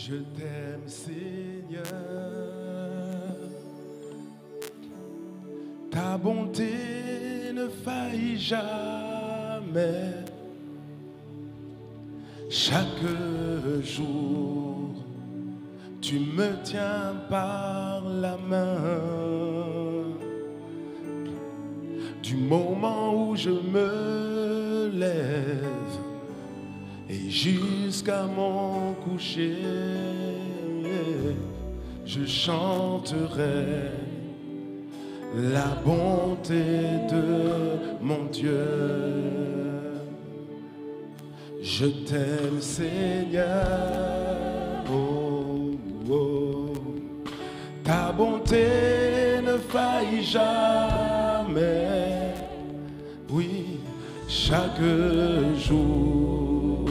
Je t'aime, Seigneur. Ta bonté ne faillit jamais. Chaque jour, tu me tiens par la main. Du moment où je me lève et jusqu'à mon coucher, je chanterai la bonté de mon Dieu. Je t'aime, Seigneur. Oh, oh. Ta bonté ne faillit jamais. Oui, chaque jour,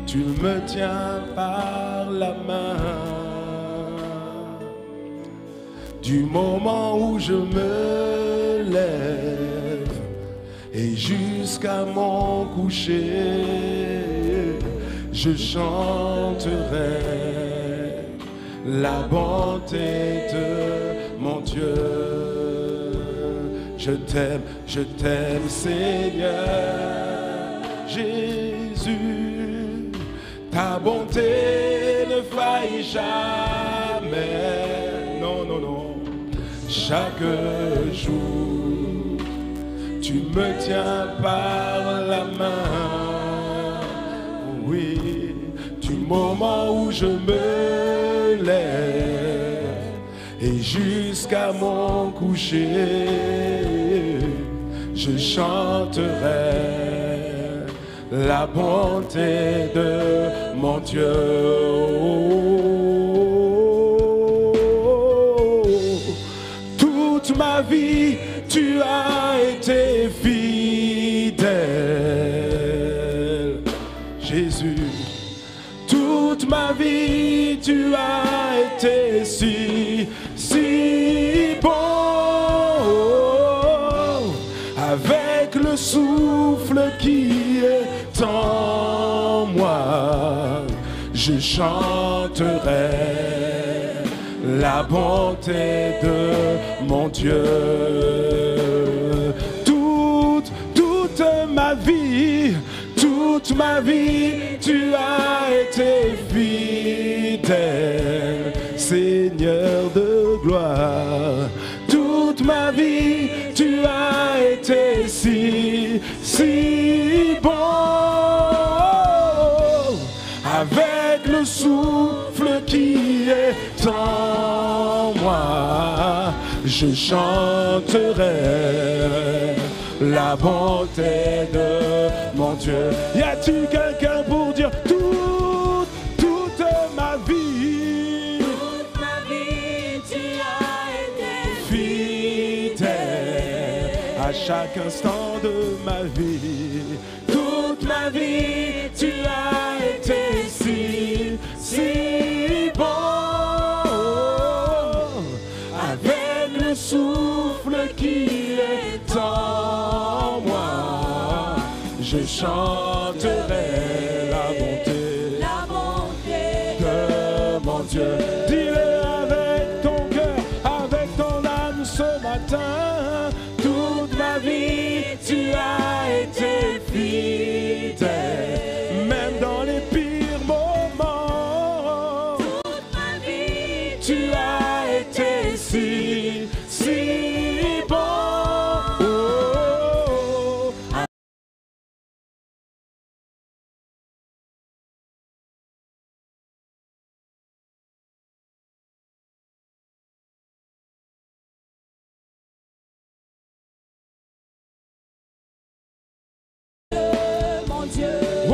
tu me tiens par la main. Du moment où je me lève et jusqu'à mon coucher, je chanterai la bonté de mon Dieu. Je t'aime, Seigneur Jésus. Ta bonté ne faillit jamais. Non, non, non. Chaque jour, tu me tiens par la main. Oui, du moment où je me lève et jusqu'à mon coucher, je chanterai la bonté de mon Dieu. Toute ma vie, tu as été fidèle, Jésus. Toute ma vie, tu as été si bon. Avec le souffle qui est en moi, je chanterai la bonté de mon Dieu. Toute ma vie, tu as été fidèle, Seigneur de gloire. Toute ma vie, tu as été si bon. Avec le souffle qui est en moi, je chanterai la bonté de mon Dieu. Y a-t-il quelqu'un pour dire toute ma vie? Toute ma vie, tu as été fidèle à chaque instant de ma vie. Toute ma vie, tu as été si bon. Avec le souffle qui est en moi, je chanterai la bonté de mon Dieu. Dis-le avec ton cœur, avec ton âme ce matin. Toute ma vie, tu as été fidèle, même dans les pires moments. toute ma vie, Tu as été si bon. mon Dieu. Oh,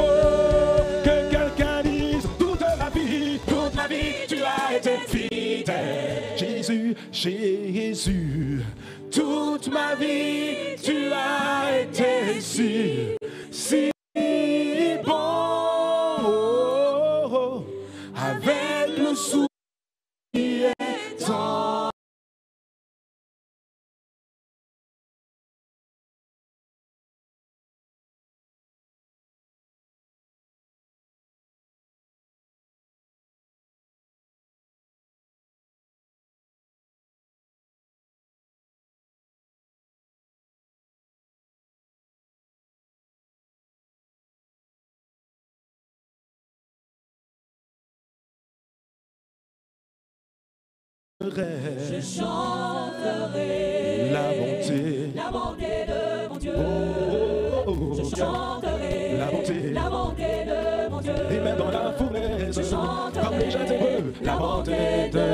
que quelqu'un dise toute ma vie, tu as été fidèle. Jésus, Jésus, toute ma vie, tu as été si bon. Avec le souffle qui est en Je chanterai la bonté de mon Dieu. Je la chanterai bonté la bonté de mon Dieu. et même dans la fournaise Je chanterai comme les jeunes hébreux la bonté de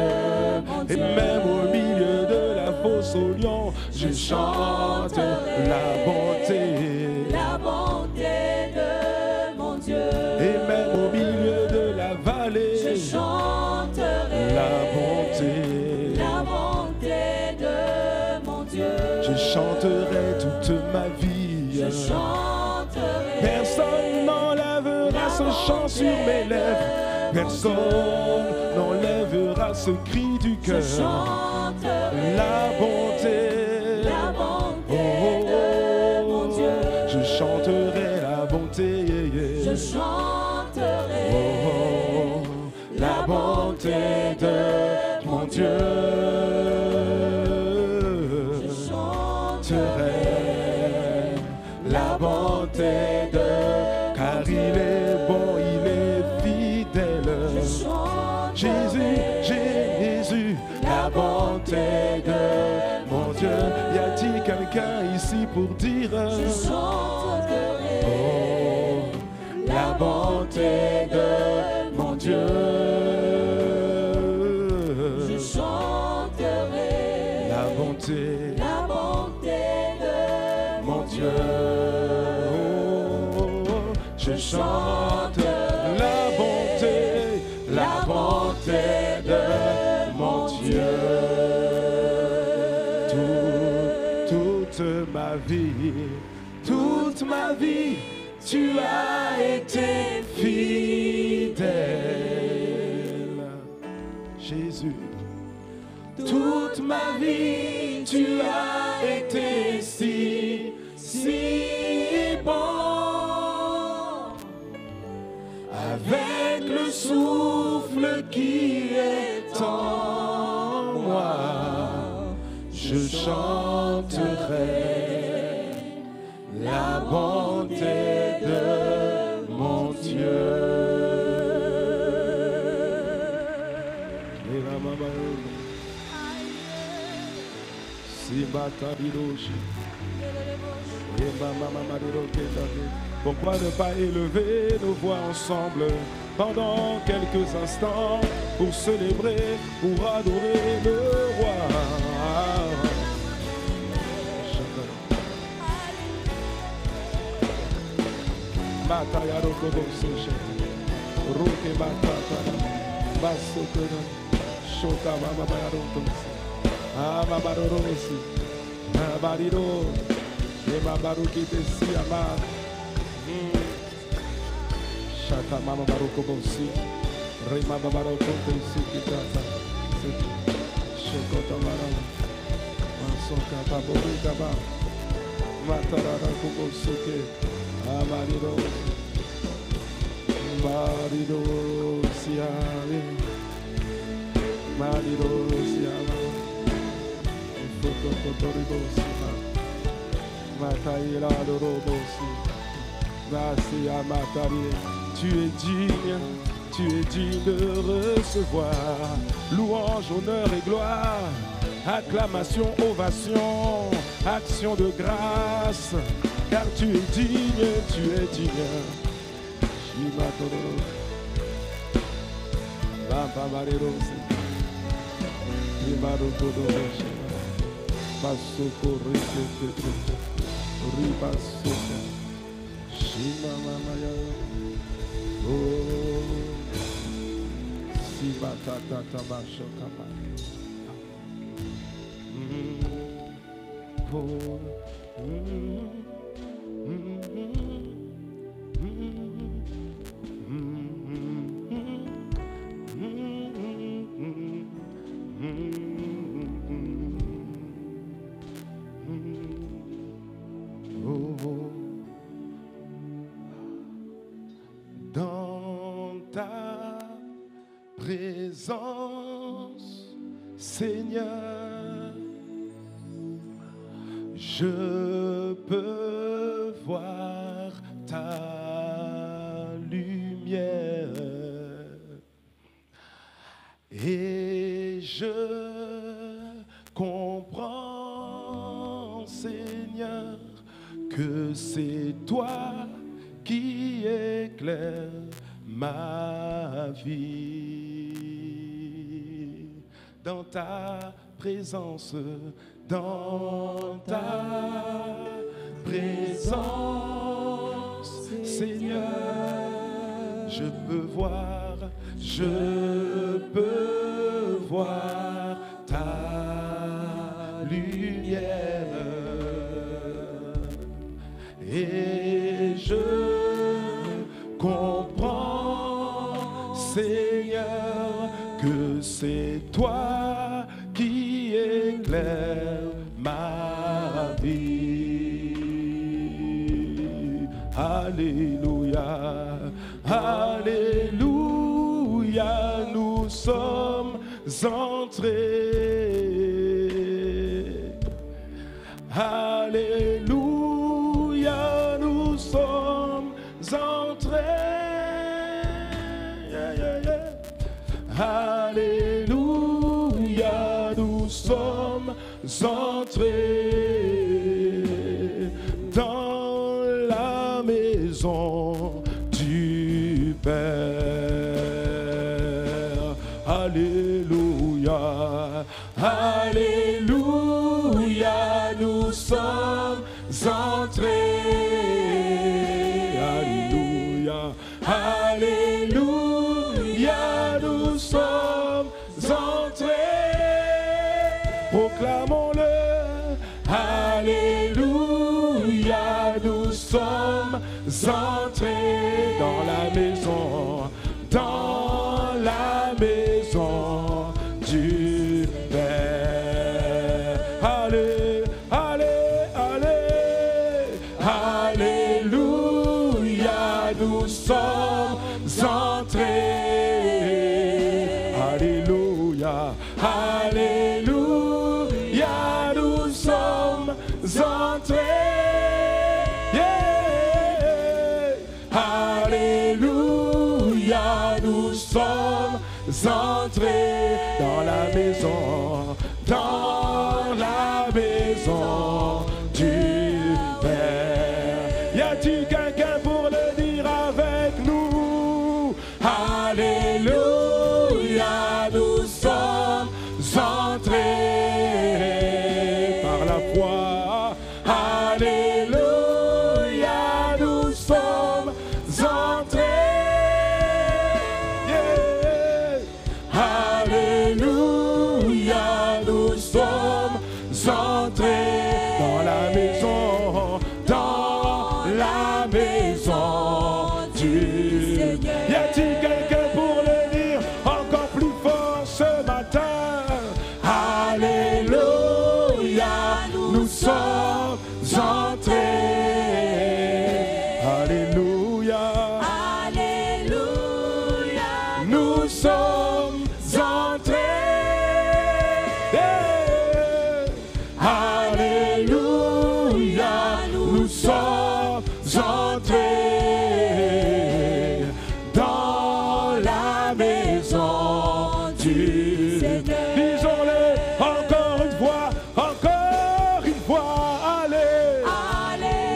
mon et Dieu. même au milieu de la fosse au lion je chante la bonté de mon Dieu. et même au milieu de la vallée Je chanterai la bonté de mon Dieu. je chanterai toute ma vie Je chanterai. personne n'enlèvera ce chant sur mes lèvres personne n'enlèvera ce cri du Je cœur chanterai la bonté de mon Dieu. je chanterai la bonté Je chanterai la bonté de mon Dieu Je chanterai la bonté de car il est bon il est fidèle Jésus Jésus la bonté de mon Dieu y a-t-il quelqu'un ici pour dire Je chanterai la bonté de mon Dieu Je chanterai la bonté de mon Dieu je chante la bonté de mon Dieu toute ma vie tu as été fidèle Jésus toute ma vie tu as été si bon avec le souffle qui est en moi je chanterai la bonté de mon Dieu. Pourquoi ne pas élever nos voix ensemble pendant quelques instants pour célébrer, pour adorer le roi? Matayaro Kobo Soche, Roke Batata, Basokoro, Shoka Mama Barotosi, Amabarorosi, Abariro, Emabaruki Tesi Amar, Shaka Mama Barokobosi, Rema Babarokote Sikitata, Shokota Mara, Masoka Baborikaba, Matarara Kobosuke. Marido, siame, marido, siame, fototorido, mataïla de robosi, merci à Matari, tu es digne de recevoir louange, honneur et gloire, acclamation, ovation, action de grâce. Car tu es digne, Shimatoro, Baba Marirosi, Imarukodoshi, Pasoko Rikete, Ribasoko, Shimamaya, Oh, Sibatata Tabashokama. Dans ta présence, Seigneur, je peux voir ta lumière et je que c'est toi qui éclaire ma vie. Dans ta présence, dans ta présence, Seigneur, je peux voir ta lumière et je comprends, Seigneur, que c'est toi qui éclaire ma vie. Alléluia, alléluia, nous sommes entrés. Alléluia, nous sommes entrés. Alléluia, nous sommes entrés dans la maison du Père. Alléluia, alléluia, nous sommes entrés. Alléluia, alléluia, nous sommes entrés. Proclamons-le. Alléluia, nous sommes entrés dans la maison du Père. Allez, allez, allez. Alléluia, nous sommes entrés. Alléluia, alléluia, nous sommes entrés. Yeah. Alléluia, nous sommes entrés dans la maison du Père. Y a-t-il quelqu'un pour le dire avec nous? Alléluia, nous sommes entrés par la foi. Alléluia, nous sommes entrés. Yeah. Alléluia, nous sommes entrés dans la maison du Seigneur. Y a-t-il quelqu'un pour le dire encore plus fort ce matin? Alléluia, nous sommes entrés. Alléluia, alléluia, nous sommes entrés. Yeah. Alléluia, nous sommes entrés dans la maison du Seigneur. Disons-le encore une fois, allez.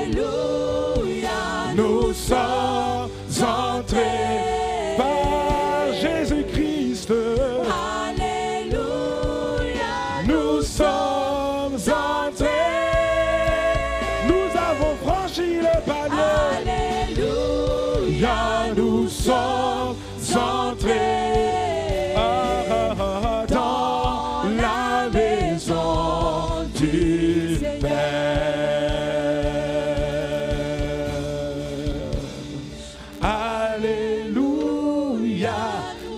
Alléluia, nous sommes entrés par Jésus-Christ. Alléluia, nous sommes entrés. Nous avons franchi le palier. Alléluia, nous sommes entrés dans la maison du Père. Alléluia,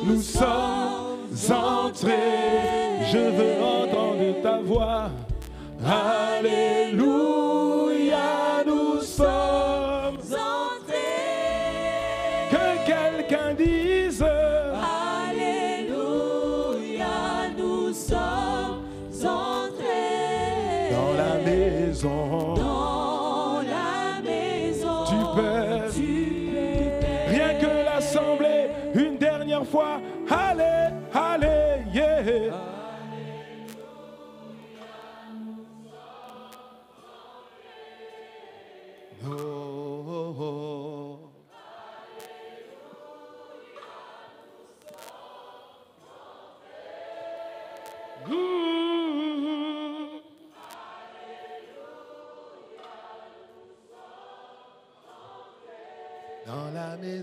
nous sommes entrés. Je veux entendre ta voix. Alléluia, nous sommes entrés. Que quelqu'un dise Alléluia, nous sommes entrés dans la maison du Père. Rien que l'assemblée, une dernière fois. Allez, allez, yeah.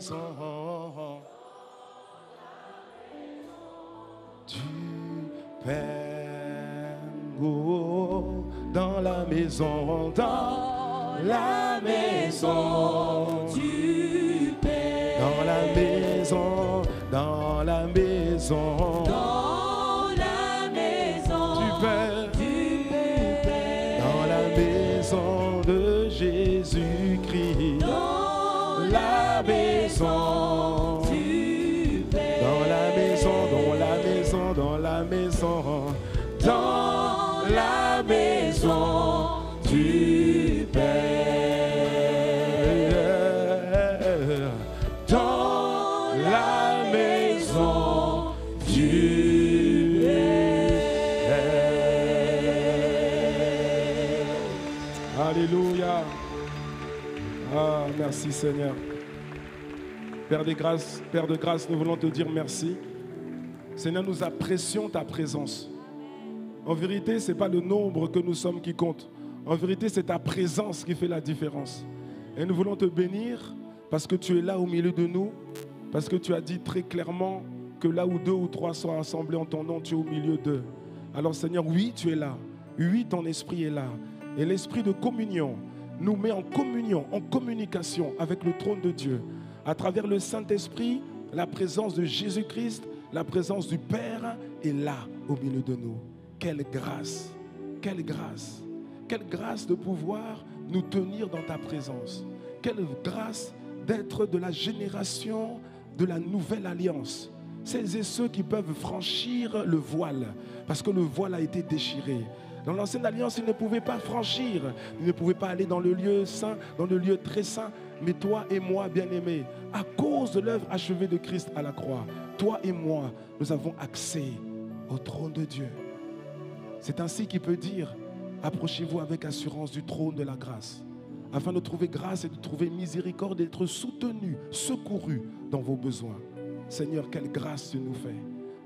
maison du Père. Oh, dans la maison, dans la maison du Père. Dans la maison, dans la maison, Dans la maison du Père, dans la maison de Jésus-Christ, Dans la maison, du Père. dans la maison, dans la maison, dans la maison, dans la maison du Père, dans la maison du Père. Alléluia. Ah, merci Seigneur. Père de grâce, nous voulons te dire merci. Seigneur, nous apprécions ta présence. En vérité, ce n'est pas le nombre que nous sommes qui compte. En vérité, c'est ta présence qui fait la différence. Et nous voulons te bénir parce que tu es là au milieu de nous, parce que tu as dit très clairement que là où 2 ou 3 sont assemblés en ton nom, tu es au milieu d'eux. Alors Seigneur, oui, tu es là. Oui, ton esprit est là. Et l'esprit de communion nous met en communion, en communication avec le trône de Dieu. À travers le Saint-Esprit, la présence de Jésus-Christ, la présence du Père est là au milieu de nous. Quelle grâce, quelle grâce, quelle grâce de pouvoir nous tenir dans ta présence. Quelle grâce d'être de la génération de la nouvelle alliance. Celles et ceux qui peuvent franchir le voile, parce que le voile a été déchiré. Dans l'ancienne alliance, ils ne pouvaient pas franchir, ils ne pouvaient pas aller dans le lieu saint, dans le lieu très saint. Mais toi et moi, bien-aimés, à cause de l'œuvre achevée de Christ à la croix, toi et moi, nous avons accès au trône de Dieu. C'est ainsi qu'il peut dire, approchez-vous avec assurance du trône de la grâce, afin de trouver grâce et de trouver miséricorde, d'être soutenu, secouru dans vos besoins. Seigneur, quelle grâce tu nous fais.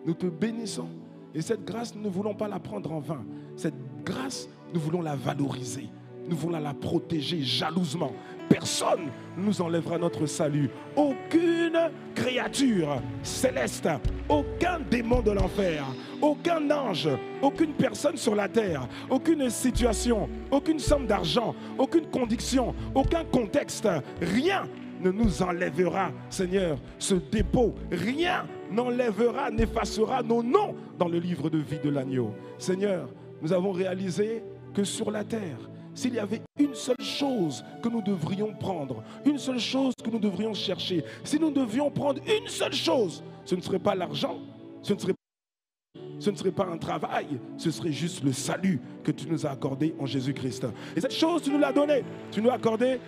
Nous te bénissons. Et cette grâce, nous ne voulons pas la prendre en vain. Cette grâce, nous voulons la valoriser. Nous voulons la protéger jalousement. Personne ne nous enlèvera notre salut. Aucune créature céleste, aucun démon de l'enfer, aucun ange, aucune personne sur la terre, aucune situation, aucune somme d'argent, aucune condition, aucun contexte, rien ne nous enlèvera, Seigneur, ce dépôt. Rien n'enlèvera, n'effacera nos noms dans le livre de vie de l'agneau. Seigneur, nous avons réalisé que sur la terre, s'il y avait une seule chose que nous devrions prendre, une seule chose que nous devrions chercher, si nous devions prendre une seule chose, ce ne serait pas l'argent, ce ne serait pas un travail, ce serait juste le salut que tu nous as accordé en Jésus-Christ. Et cette chose, tu nous l'as donnée, tu nous as accordé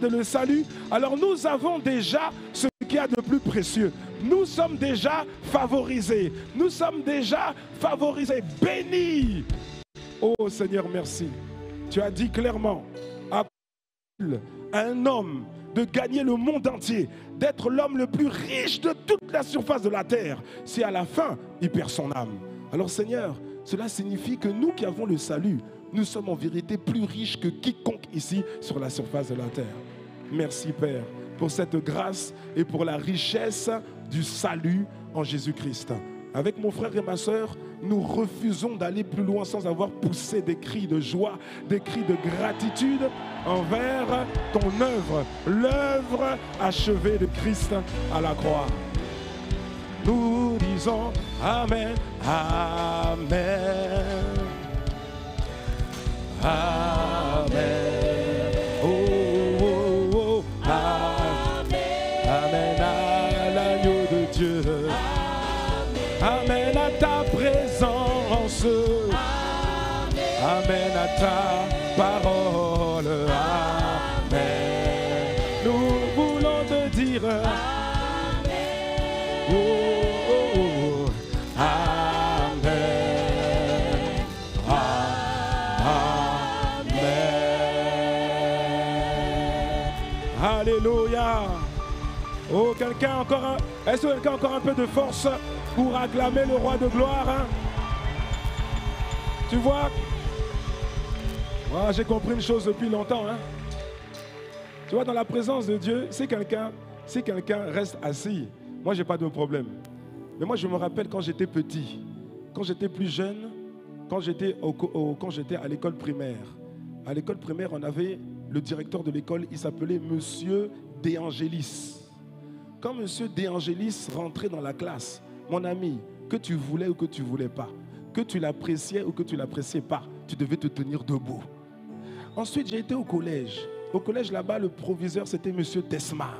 le salut. Alors nous avons déjà ce qu'il y a de plus précieux. Nous sommes déjà favorisés, bénis. Oh Seigneur, merci. Tu as dit clairement à un homme de gagner le monde entier, d'être l'homme le plus riche de toute la surface de la terre, si à la fin, il perd son âme. Alors Seigneur, cela signifie que nous qui avons le salut, nous sommes en vérité plus riches que quiconque ici sur la surface de la terre. Merci Père pour cette grâce et pour la richesse du salut en Jésus-Christ. Avec mon frère et ma sœur, nous refusons d'aller plus loin sans avoir poussé des cris de joie, des cris de gratitude envers ton œuvre, l'œuvre achevée de Christ à la croix. Nous disons Amen, Amen, Amen, oh, oh, oh, Amen, Amen à l'agneau de Dieu. Amen à ta présence. Amen à ta parole. Amen. Nous voulons te dire Amen. Oh, oh, oh. Amen. Amen. Alléluia. Oh, quelqu'un encore, est-ce que quelqu'un a encore un peu de force pour acclamer le roi de gloire, hein? Tu vois, moi j'ai compris une chose depuis longtemps, hein? Tu vois, dans la présence de Dieu, c'est quelqu'un Si quelqu'un reste assis, moi, je n'ai pas de problème. Mais moi, je me rappelle quand j'étais petit, quand j'étais plus jeune, quand j'étais à l'école primaire. À l'école primaire, on avait le directeur de l'école, il s'appelait Monsieur De Angelis. Quand Monsieur De Angelis rentrait dans la classe, mon ami, que tu voulais ou que tu ne voulais pas, que tu l'appréciais ou que tu ne l'appréciais pas, tu devais te tenir debout. Ensuite, j'ai été au collège. Au collège, là-bas, le proviseur, c'était Monsieur Tesmar.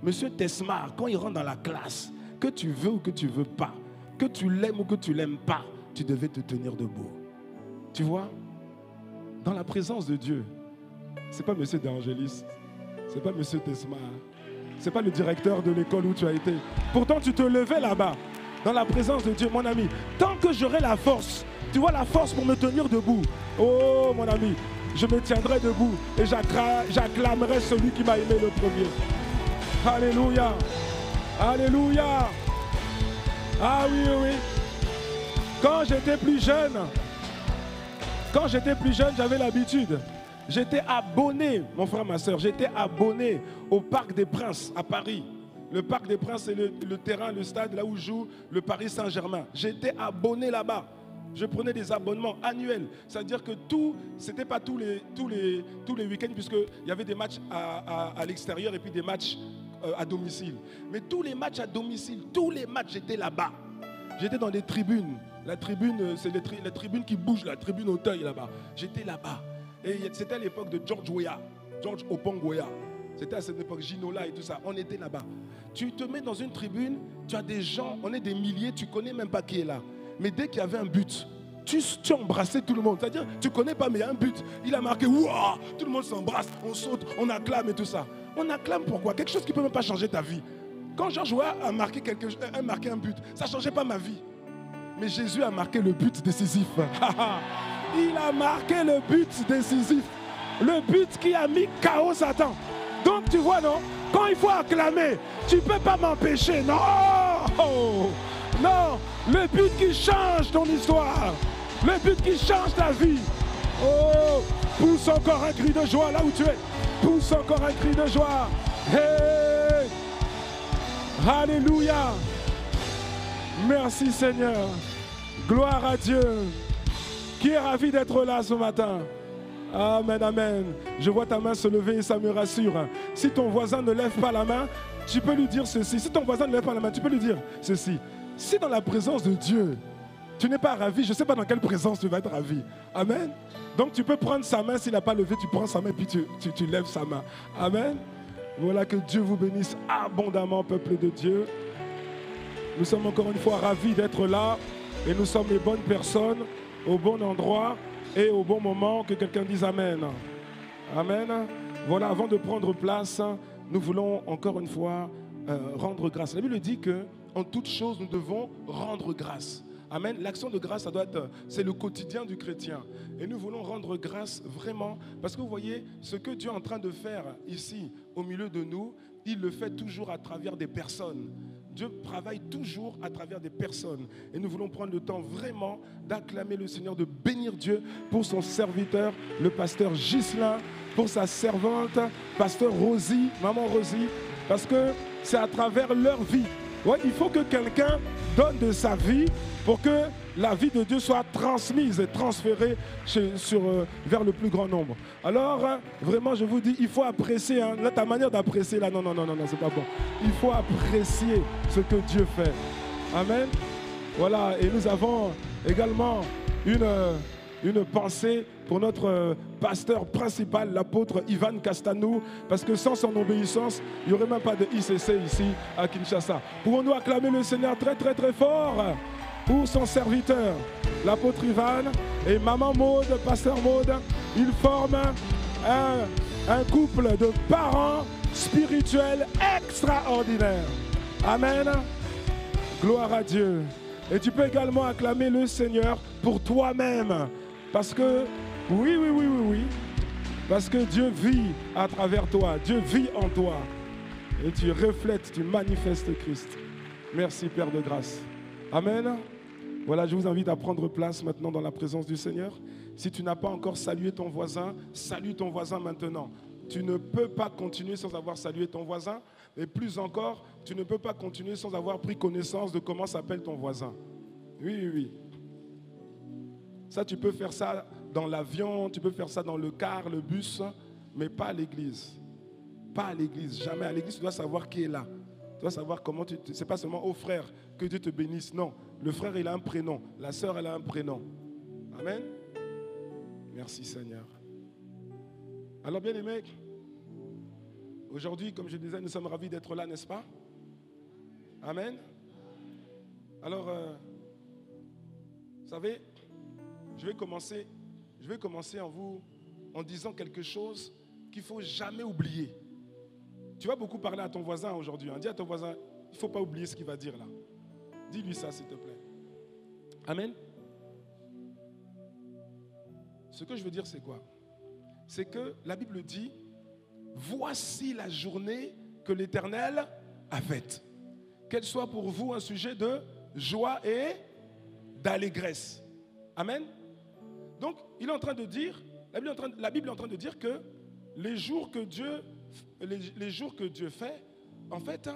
Monsieur Tesmar, quand il rentre dans la classe, que tu veux ou que tu ne veux pas, que tu l'aimes ou que tu ne l'aimes pas, tu devais te tenir debout. Tu vois, dans la présence de Dieu, ce n'est pas Monsieur De Angelis, ce n'est pas Monsieur Tesmar, ce n'est pas le directeur de l'école où tu as été. Pourtant, tu te levais là-bas, dans la présence de Dieu, mon ami. Tant que j'aurai la force, tu vois la force pour me tenir debout. Oh, mon ami, je me tiendrai debout et j'acclamerai celui qui m'a aimé le premier. Alléluia. Alléluia. Ah oui, oui. Quand j'étais plus jeune, j'avais l'habitude. J'étais abonné, mon frère, ma soeur, j'étais abonné au Parc des Princes à Paris. Le Parc des Princes, c'est le terrain, le stade là où joue le Paris Saint-Germain. J'étais abonné là-bas. Je prenais des abonnements annuels. C'est-à-dire que c'était pas tous les week-ends, puisqu'il y avait des matchs à l'extérieur et puis des matchs à domicile. Mais tous les matchs à domicile, j'étais là-bas. J'étais dans des tribunes. La tribune, c'est les tribunes qui bougent, la tribune Auteuil là-bas. J'étais là-bas. Et c'était à l'époque de George Oppong Weah. C'était à cette époque, Ginola et tout ça. On était là-bas. Tu te mets dans une tribune, tu as des gens, on est des milliers, tu ne connais même pas qui est là. Mais dès qu'il y avait un but, tu embrassais tout le monde. C'est-à-dire, tu ne connais pas, mais il y a un but. Il a marqué, ouah, tout le monde s'embrasse, on saute, on acclame et tout ça. On acclame pourquoi? Quelque chose qui ne peut même pas changer ta vie. Quand George Weah a marqué un but, ça ne changeait pas ma vie. Mais Jésus a marqué le but décisif. Il a marqué le but décisif. Le but qui a mis KO Satan. Donc tu vois, non? Quand il faut acclamer, tu ne peux pas m'empêcher. Non! Non! Le but qui change ton histoire. Le but qui change ta vie. Oh! Pousse encore un cri de joie là où tu es. Pousse encore un cri de joie. Hey! Alléluia! Merci Seigneur. Gloire à Dieu. Qui est ravi d'être là ce matin? Amen, amen. Je vois ta main se lever et ça me rassure. Si ton voisin ne lève pas la main, tu peux lui dire ceci. Si ton voisin ne lève pas la main, tu peux lui dire ceci. Si dans la présence de Dieu, tu n'es pas ravi, je ne sais pas dans quelle présence tu vas être ravi. Amen. Donc tu peux prendre sa main, s'il n'a pas levé, tu prends sa main et puis tu lèves sa main. Amen. Voilà, que Dieu vous bénisse abondamment, peuple de Dieu. Nous sommes encore une fois ravis d'être là et nous sommes les bonnes personnes au bon endroit et au bon moment. Que quelqu'un dise Amen. Amen. Voilà, avant de prendre place, nous voulons encore une fois rendre grâce. La Bible dit qu'en toute chose, nous devons rendre grâce. Amen. L'action de grâce, c'est le quotidien du chrétien. Et nous voulons rendre grâce vraiment, parce que vous voyez, ce que Dieu est en train de faire ici, au milieu de nous, il le fait toujours à travers des personnes. Dieu travaille toujours à travers des personnes. Et nous voulons prendre le temps vraiment d'acclamer le Seigneur, de bénir Dieu pour son serviteur, le pasteur Ghislain, pour sa servante, pasteur Rosie, maman Rosie, parce que c'est à travers leur vie. Ouais, il faut que quelqu'un donne de sa vie pour que la vie de Dieu soit transmise et transférée vers le plus grand nombre. Alors, vraiment, je vous dis, il faut apprécier. Là, ta manière d'apprécier, là, non, c'est pas bon. Il faut apprécier ce que Dieu fait. Amen. Voilà, et nous avons également une pensée pour notre pasteur principal, l'apôtre Ivan Castanou, parce que sans son obéissance, il n'y aurait même pas de ICC ici à Kinshasa. Pouvons-nous acclamer le Seigneur très très très fort pour son serviteur, l'apôtre Ivan et maman Maud, pasteur Maud. Ils forment un couple de parents spirituels extraordinaires. Amen. Gloire à Dieu. Et tu peux également acclamer le Seigneur pour toi-même. Parce que, oui. Parce que Dieu vit à travers toi. Dieu vit en toi. Et tu reflètes, tu manifestes Christ. Merci Père de grâce. Amen. Voilà, je vous invite à prendre place maintenant dans la présence du Seigneur. Si tu n'as pas encore salué ton voisin, salue ton voisin maintenant. tu ne peux pas continuer sans avoir salué ton voisin. Et plus encore, tu ne peux pas continuer sans avoir pris connaissance de comment s'appelle ton voisin. Oui, oui, oui. Ça, tu peux faire ça dans l'avion, tu peux faire ça dans le car, le bus, mais pas à l'église. Pas à l'église, jamais. À l'église, tu dois savoir qui est là. Tu dois savoir comment tu... C'est pas seulement, oh frère, que Dieu te bénisse. Non, le frère, il a un prénom. La sœur, elle a un prénom. Amen. Merci Seigneur. Alors bien aimés, aujourd'hui, comme je disais, nous sommes ravis d'être là, n'est-ce pas? Amen. Alors, vous savez, je vais commencer en disant quelque chose qu'il ne faut jamais oublier. Tu vas beaucoup parler à ton voisin aujourd'hui. Dis à ton voisin, il ne faut pas oublier ce qu'il va dire là. Dis-lui ça, s'il te plaît. Amen. Ce que je veux dire, c'est quoi? C'est que la Bible dit, voici la journée que l'Éternel a faite. Qu'elle soit pour vous un sujet de joie et d'allégresse. Amen. Donc, il est en train de dire, la Bible est en train de dire que les jours que Dieu fait, en fait,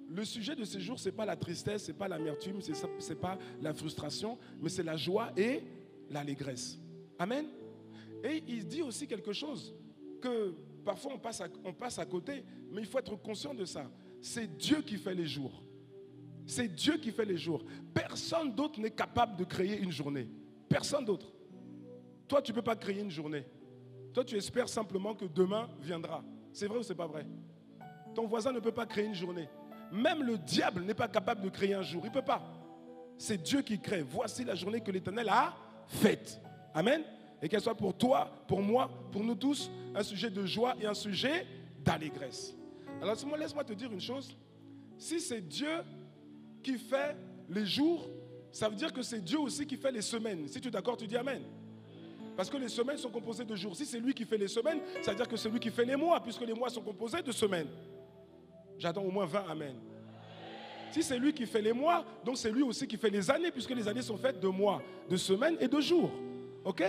le sujet de ces jours, ce n'est pas la tristesse, ce n'est pas l'amertume, ce n'est pas la frustration, mais c'est la joie et l'allégresse. Amen. Et il dit aussi quelque chose que parfois on passe à côté, mais il faut être conscient de ça. C'est Dieu qui fait les jours. C'est Dieu qui fait les jours. Personne d'autre n'est capable de créer une journée. Personne d'autre. Toi, tu ne peux pas créer une journée. Toi, tu espères simplement que demain viendra. C'est vrai ou c'est pas vrai? Ton voisin ne peut pas créer une journée. Même le diable n'est pas capable de créer un jour. Il ne peut pas. C'est Dieu qui crée. Voici la journée que l'Éternel a faite. Amen. Et qu'elle soit pour toi, pour moi, pour nous tous, un sujet de joie et un sujet d'allégresse. Alors, laisse-moi te dire une chose. Si c'est Dieu qui fait les jours, ça veut dire que c'est Dieu aussi qui fait les semaines. Si tu es d'accord, tu dis Amen. Parce que les semaines sont composées de jours. Si c'est lui qui fait les semaines, ça veut dire que c'est lui qui fait les mois, puisque les mois sont composés de semaines. J'attends au moins 20 Amen. Si c'est lui qui fait les mois, donc c'est lui aussi qui fait les années, puisque les années sont faites de mois, de semaines et de jours. Ok?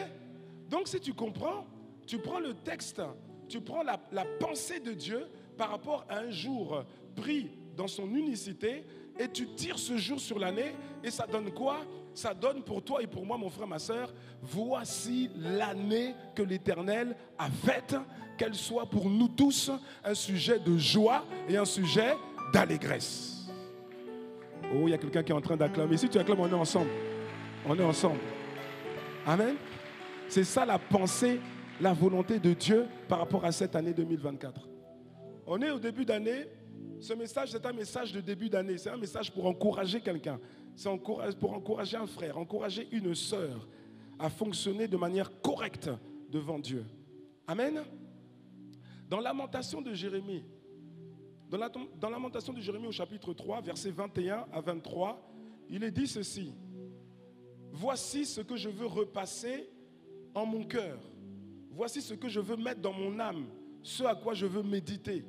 Donc si tu comprends, tu prends le texte, tu prends la pensée de Dieu par rapport à un jour pris dans son unicité, et tu tires ce jour sur l'année, et ça donne quoi? Ça donne pour toi et pour moi, mon frère, ma soeur, voici l'année que l'Éternel a faite, qu'elle soit pour nous tous un sujet de joie et un sujet d'allégresse. Oh, il y a quelqu'un qui est en train d'acclamer. Si tu acclames, on est ensemble. On est ensemble. Amen. C'est ça la pensée, la volonté de Dieu par rapport à cette année 2024. On est au début d'année. Ce message, c'est un message de début d'année. C'est un message pour encourager quelqu'un. C'est pour encourager un frère, encourager une sœur à fonctionner de manière correcte devant Dieu. Amen. Dans Lamentation de Jérémie, dans Lamentation de Jérémie au chapitre 3, versets 21 à 23, il est dit ceci. Voici ce que je veux repasser en mon cœur. Voici ce que je veux mettre dans mon âme, ce à quoi je veux méditer.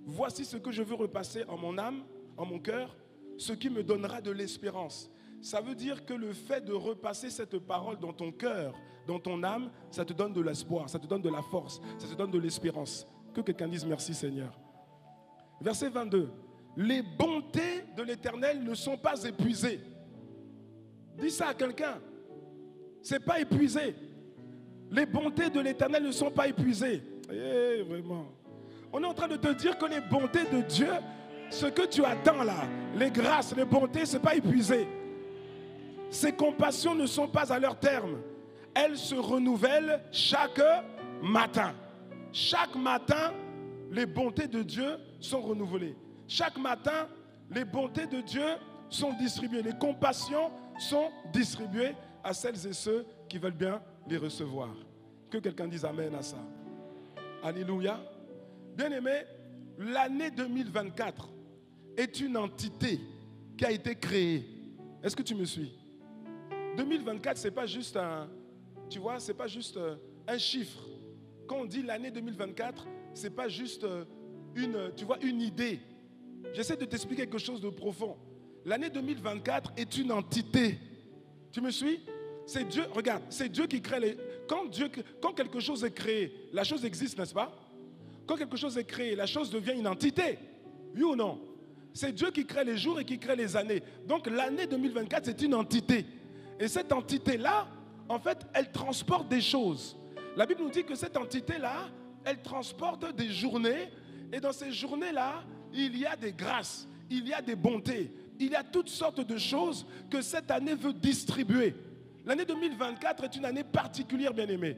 Voici ce que je veux repasser en mon âme, en mon cœur, ce qui me donnera de l'espérance. Ça veut dire que le fait de repasser cette parole dans ton cœur, dans ton âme, ça te donne de l'espoir, ça te donne de la force, ça te donne de l'espérance. Que quelqu'un dise merci Seigneur. Verset 22. Les bontés de l'Éternel ne sont pas épuisées. Dis ça à quelqu'un. C'est pas épuisé. Les bontés de l'Éternel ne sont pas épuisées. Vraiment. On est en train de te dire que les bontés de Dieu, ce que tu attends là, les grâces, les bontés, ce n'est pas épuisé. Ses compassions ne sont pas à leur terme. Elles se renouvellent chaque matin. Chaque matin, les bontés de Dieu sont renouvelées. Chaque matin, les bontés de Dieu sont distribuées. Les compassions sont distribuées à celles et ceux qui veulent bien les recevoir. Que quelqu'un dise Amen à ça. Alléluia. Bien-aimé, l'année 2024 est une entité qui a été créée. Est-ce que tu me suis? 2024, ce n'est pas juste un chiffre. Quand on dit l'année 2024, ce n'est pas juste une idée. J'essaie de t'expliquer quelque chose de profond. L'année 2024 est une entité. Tu me suis? C'est Dieu, regarde, c'est Dieu qui crée les... Quand quelque chose est créé, la chose existe, n'est-ce pas? Quand quelque chose est créé, la chose devient une entité. Oui ou non? C'est Dieu qui crée les jours et qui crée les années. Donc l'année 2024, c'est une entité. Et cette entité-là, en fait, elle transporte des choses. La Bible nous dit que cette entité-là, elle transporte des journées. Et dans ces journées-là, il y a des grâces, il y a des bontés, il y a toutes sortes de choses que cette année veut distribuer. L'année 2024 est une année particulière, bien-aimée.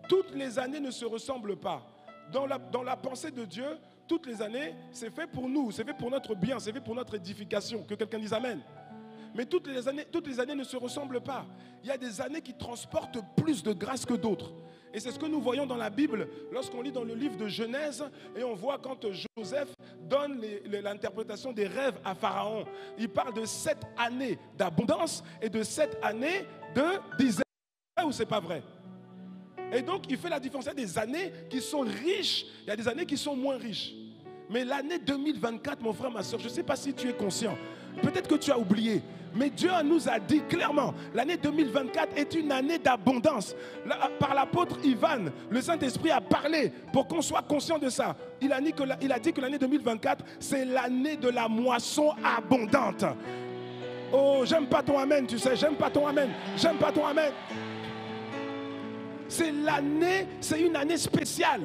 Toutes les années ne se ressemblent pas. Dans la pensée de Dieu, toutes les années, c'est fait pour nous, c'est fait pour notre bien, c'est fait pour notre édification. Que quelqu'un dise Amen. Mais toutes les années ne se ressemblent pas. Il y a des années qui transportent plus de grâce que d'autres. Et c'est ce que nous voyons dans la Bible lorsqu'on lit dans le livre de Genèse et on voit quand Joseph donne l'interprétation des rêves à Pharaon. Il parle de 7 années d'abondance et de 7 années de disette. C'est vrai ou c'est pas vrai? Et donc il fait la différence. Il y a des années qui sont riches, il y a des années qui sont moins riches. Mais l'année 2024, mon frère, ma soeur, je ne sais pas si tu es conscient. Peut-être que tu as oublié. Mais Dieu nous a dit clairement, l'année 2024 est une année d'abondance. Par l'apôtre Ivan, le Saint-Esprit a parlé pour qu'on soit conscient de ça. Il a dit que l'année 2024, c'est l'année de la moisson abondante. Oh, j'aime pas ton amen, tu sais, j'aime pas ton amen, j'aime pas ton amen. C'est une année spéciale.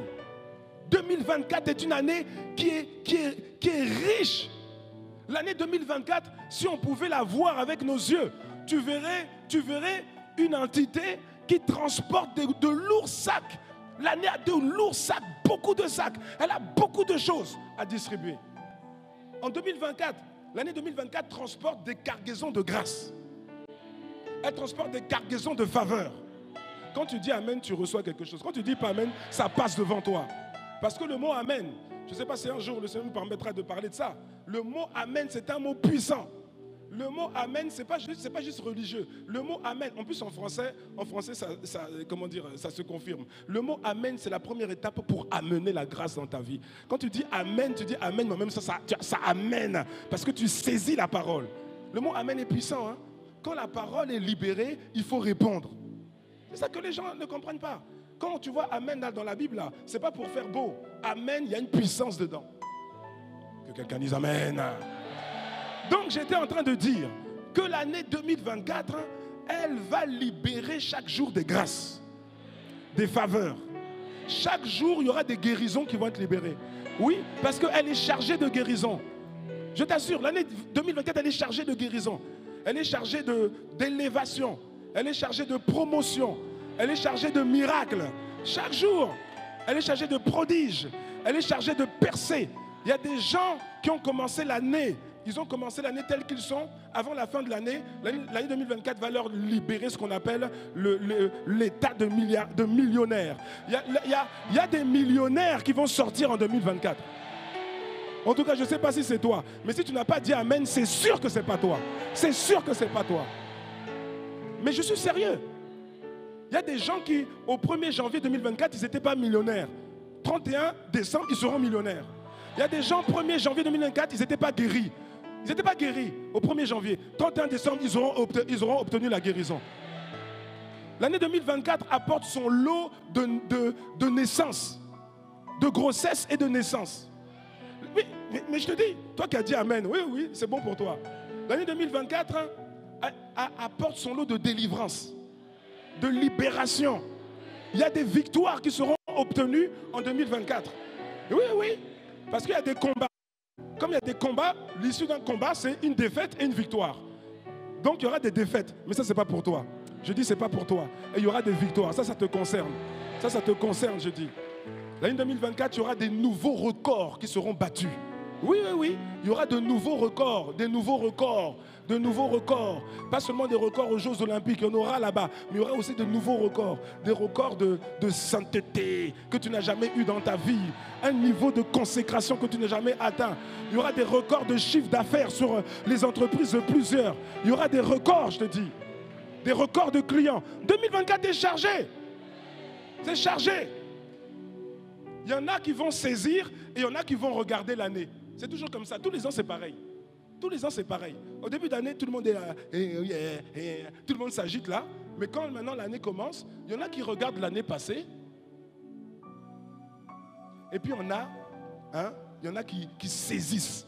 2024 est une année qui est riche. L'année 2024, si on pouvait la voir avec nos yeux, tu verrais une entité qui transporte de lourds sacs. L'année a de lourds sacs, beaucoup de sacs. Elle a beaucoup de choses à distribuer. En 2024, l'année 2024 transporte des cargaisons de grâce. Elle transporte des cargaisons de faveur. Quand tu dis Amen, tu reçois quelque chose. Quand tu dis pas Amen, ça passe devant toi. Parce que le mot Amen, je ne sais pas si un jour le Seigneur nous permettra de parler de ça. Le mot Amen, c'est un mot puissant. Le mot Amen, ce n'est pas juste religieux. Le mot Amen, en plus en français ça se confirme. Le mot Amen, c'est la première étape pour amener la grâce dans ta vie. Quand tu dis Amen, mais même ça amène. Parce que tu saisis la parole. Le mot Amen est puissant. Hein? Quand la parole est libérée, il faut répondre. C'est ça que les gens ne comprennent pas. Quand tu vois Amen dans la Bible, ce n'est pas pour faire beau. Amen, il y a une puissance dedans. Que quelqu'un dise Amen. Donc j'étais en train de dire que l'année 2024, elle va libérer chaque jour des grâces, des faveurs. Chaque jour, il y aura des guérisons qui vont être libérées. Oui, parce qu'elle est chargée de guérison. Je t'assure, l'année 2024, elle est chargée de guérison. Elle est chargée d'élévation. Elle est chargée de promotion. Elle est chargée de miracles. Chaque jour, elle est chargée de prodiges. Elle est chargée de percées. Il y a des gens qui ont commencé l'année. Ils ont commencé l'année telle qu'ils sont. Avant la fin de l'année, l'année 2024 va leur libérer ce qu'on appelle l'état de millionnaire. Il y a des millionnaires qui vont sortir en 2024. En tout cas, je ne sais pas si c'est toi. Mais si tu n'as pas dit Amen, c'est sûr que ce n'est pas toi. C'est sûr que ce n'est pas toi. Mais je suis sérieux. Il y a des gens qui, au 1er janvier 2024, ils n'étaient pas millionnaires. 31 décembre, ils seront millionnaires. Il y a des gens, 1er janvier 2024, ils n'étaient pas guéris. Ils n'étaient pas guéris au 1er janvier. 31 décembre, ils auront obtenu la guérison. L'année 2024 apporte son lot de naissance, de grossesse et de naissance. Mais je te dis, toi qui as dit Amen, oui, c'est bon pour toi. L'année 2024 apporte son lot de délivrance, de libération. Il y a des victoires qui seront obtenues en 2024. Oui, parce qu'il y a des combats. Comme il y a des combats, l'issue d'un combat, c'est une défaite et une victoire. Donc il y aura des défaites, mais ça, ce n'est pas pour toi. Je dis, ce n'est pas pour toi. Et il y aura des victoires, ça te concerne. Ça te concerne, je dis. L'année 2024, il y aura des nouveaux records qui seront battus. Oui, il y aura de nouveaux records, de nouveaux records. Pas seulement des records aux Jeux Olympiques, il y en aura là-bas, mais il y aura aussi de nouveaux records. Des records de sainteté que tu n'as jamais eu dans ta vie. Un niveau de consécration que tu n'as jamais atteint. Il y aura des records de chiffre d'affaires sur les entreprises de plusieurs. Il y aura des records, je te dis. Des records de clients. 2024 est chargé. C'est chargé. Il y en a qui vont saisir et il y en a qui vont regarder l'année. C'est toujours comme ça. Tous les ans, c'est pareil. Tous les ans, c'est pareil. Au début d'année, tout le monde est là. Tout le monde s'agite là. Mais quand maintenant l'année commence, il y en a qui regardent l'année passée. Et puis on a Hein? Il y en a qui saisissent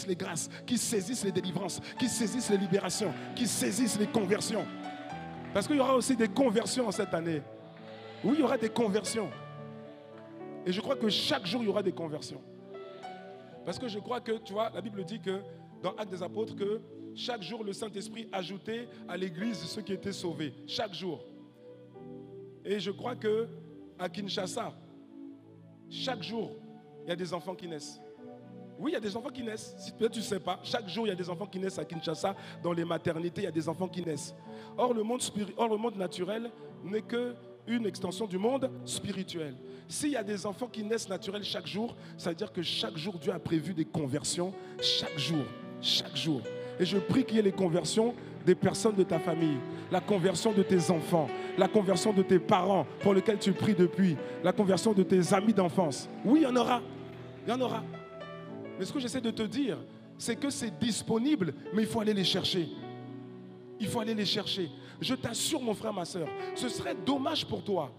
les grâces, qui saisissent les délivrances, qui saisissent les libérations, qui saisissent les conversions. Parce qu'il y aura aussi des conversions en cette année. Oui, il y aura des conversions. Et je crois que chaque jour, il y aura des conversions. Parce que je crois que, tu vois, la Bible dit que, dans Actes des Apôtres, que chaque jour, le Saint-Esprit ajoutait à l'Église ceux qui étaient sauvés. Chaque jour. Et je crois qu'à Kinshasa, chaque jour, il y a des enfants qui naissent. Oui, il y a des enfants qui naissent. Si peut-être tu ne sais pas, chaque jour, il y a des enfants qui naissent à Kinshasa. Dans les maternités, il y a des enfants qui naissent. Or, le monde naturel n'est qu'une extension du monde spirituel. S'il y a des enfants qui naissent naturels chaque jour, ça veut dire que chaque jour, Dieu a prévu des conversions. Chaque jour. Chaque jour. Et je prie qu'il y ait les conversions des personnes de ta famille, la conversion de tes enfants, la conversion de tes parents pour lesquels tu pries depuis, la conversion de tes amis d'enfance. Oui, il y en aura. Il y en aura. Mais ce que j'essaie de te dire, c'est que c'est disponible, mais il faut aller les chercher. Il faut aller les chercher. Je t'assure, mon frère, ma soeur, ce serait dommage pour toi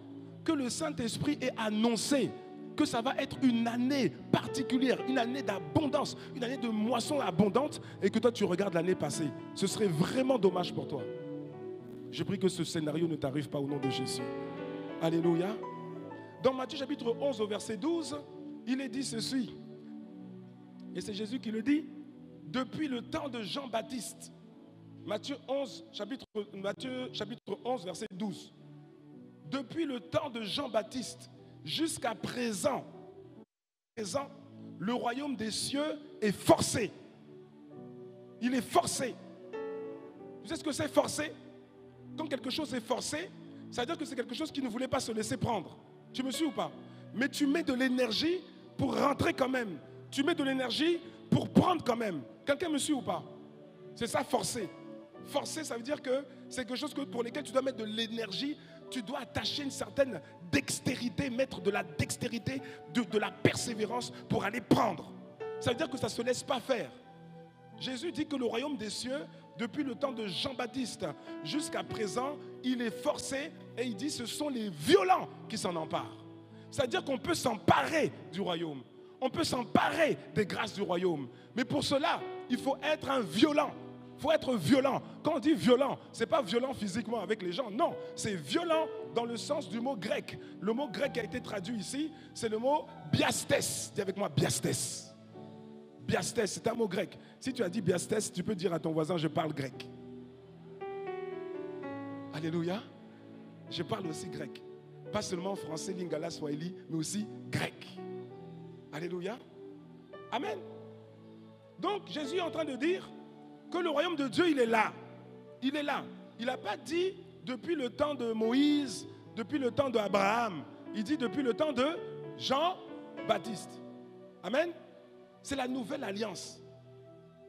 que le Saint-Esprit ait annoncé que ça va être une année particulière, une année d'abondance, une année de moisson abondante, et que toi tu regardes l'année passée. Ce serait vraiment dommage pour toi. Je prie que ce scénario ne t'arrive pas au nom de Jésus. Alléluia. Dans Matthieu chapitre 11 au verset 12, il est dit ceci. Et c'est Jésus qui le dit. Depuis le temps de Jean-Baptiste. Matthieu chapitre 11 verset 12. Depuis le temps de Jean-Baptiste jusqu'à présent, le royaume des cieux est forcé. Il est forcé. Tu sais ce que c'est forcé? Quand quelque chose est forcé, ça veut dire que c'est quelque chose qui ne voulait pas se laisser prendre. Tu me suis ou pas? Mais tu mets de l'énergie pour rentrer quand même. Tu mets de l'énergie pour prendre quand même. Quelqu'un me suit ou pas? C'est ça, forcé. Forcé, ça veut dire que c'est quelque chose pour lequel tu dois mettre de l'énergie. Tu dois attacher une certaine dextérité, mettre de la dextérité, de la persévérance pour aller prendre. Ça veut dire que ça ne se laisse pas faire. Jésus dit que le royaume des cieux, depuis le temps de Jean-Baptiste jusqu'à présent, il est forcé et il dit ce sont les violents qui s'en emparent. C'est-à-dire qu'on peut s'emparer du royaume. On peut s'emparer des grâces du royaume. Mais pour cela, il faut être un violent. Il faut être violent. Quand on dit violent, ce n'est pas violent physiquement avec les gens. Non, c'est violent dans le sens du mot grec. Le mot grec qui a été traduit ici, c'est le mot biastes. Dis avec moi, biastes. Biastes, c'est un mot grec. Si tu as dit biastes, tu peux dire à ton voisin, je parle grec. Alléluia. Je parle aussi grec. Pas seulement français, lingala, swahili, mais aussi grec. Alléluia. Amen. Donc, Jésus est en train de dire que le royaume de Dieu, il est là. Il est là. Il n'a pas dit depuis le temps de Moïse, depuis le temps d'Abraham. Il dit depuis le temps de Jean-Baptiste. Amen. C'est la nouvelle alliance.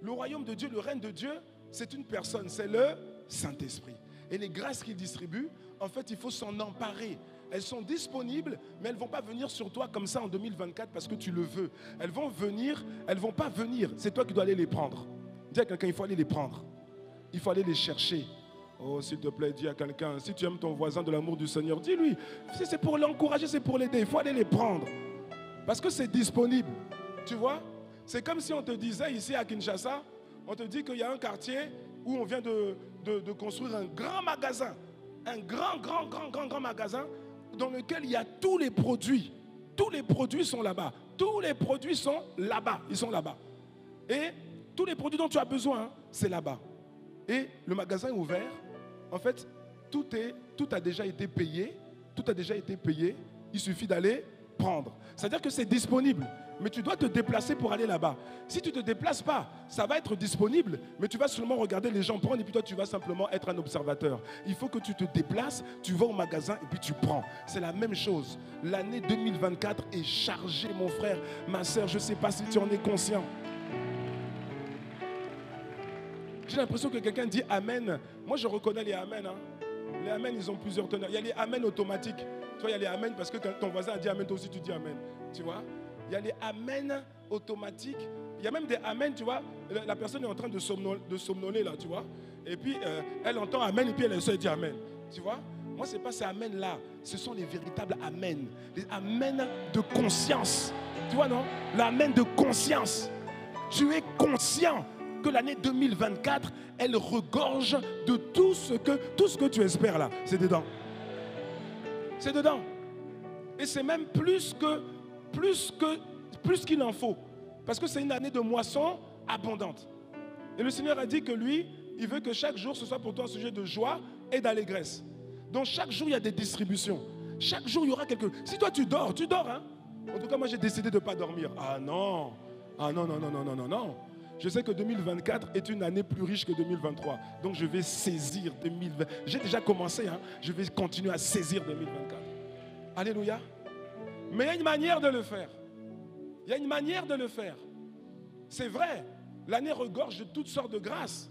Le royaume de Dieu, le règne de Dieu, c'est une personne, c'est le Saint-Esprit. Et les grâces qu'il distribue, en fait, il faut s'en emparer. Elles sont disponibles, mais elles ne vont pas venir sur toi comme ça en 2024 parce que tu le veux. Elles vont venir, elles ne vont pas venir. C'est toi qui dois aller les prendre. Dis à quelqu'un, il faut aller les prendre. Il faut aller les chercher. Oh, s'il te plaît, dis à quelqu'un, si tu aimes ton voisin de l'amour du Seigneur, dis-lui, c'est pour l'encourager, c'est pour l'aider. Il faut aller les prendre. Parce que c'est disponible. Tu vois? C'est comme si on te disait ici à Kinshasa, on te dit qu'il y a un quartier où on vient de construire un grand magasin. Un grand magasin dans lequel il y a tous les produits. Tous les produits sont là-bas. Tous les produits sont là-bas. Ils sont là-bas. Et tous les produits dont tu as besoin, c'est là-bas. Et le magasin est ouvert. En fait, tout a déjà été payé. Tout a déjà été payé. Il suffit d'aller prendre. C'est-à-dire que c'est disponible. Mais tu dois te déplacer pour aller là-bas. Si tu ne te déplaces pas, ça va être disponible, mais tu vas seulement regarder les gens prendre et puis toi, tu vas simplement être un observateur. Il faut que tu te déplaces, tu vas au magasin et puis tu prends. C'est la même chose. L'année 2024 est chargée, mon frère, ma soeur. Je ne sais pas si tu en es conscient. J'ai l'impression que quelqu'un dit Amen. Moi, je reconnais les Amen. Hein. Les Amen, ils ont plusieurs teneurs. Il y a les Amen automatiques. Tu vois, il y a les Amen parce que ton voisin a dit Amen, toi aussi tu dis Amen. Tu vois? Il y a les Amen automatiques. Il y a même des Amen, tu vois. La personne est en train de somnoler là, tu vois. Et puis, elle entend Amen et puis elle essaie de dire Amen. Tu vois. Moi, ce n'est pas ces amen là. Ce sont les véritables amen. Les amen de conscience. Tu vois, non? L'amen de conscience. Tu es conscient que l'année 2024, elle regorge de tout ce que tu espères là. C'est dedans. C'est dedans. Et c'est même plus qu'il en faut. Parce que c'est une année de moisson abondante. Et le Seigneur a dit que lui, il veut que chaque jour, ce soit pour toi un sujet de joie et d'allégresse. Donc chaque jour, il y a des distributions. Chaque jour, il y aura quelque... Si toi, tu dors, hein. En tout cas, moi, j'ai décidé de ne pas dormir. Ah non. Ah non, non, non, non, non, non, non. Je sais que 2024 est une année plus riche que 2023. Donc, je vais saisir 2020. J'ai déjà commencé, hein. Je vais continuer à saisir 2024. Alléluia. Mais il y a une manière de le faire. Il y a une manière de le faire. C'est vrai. L'année regorge de toutes sortes de grâces.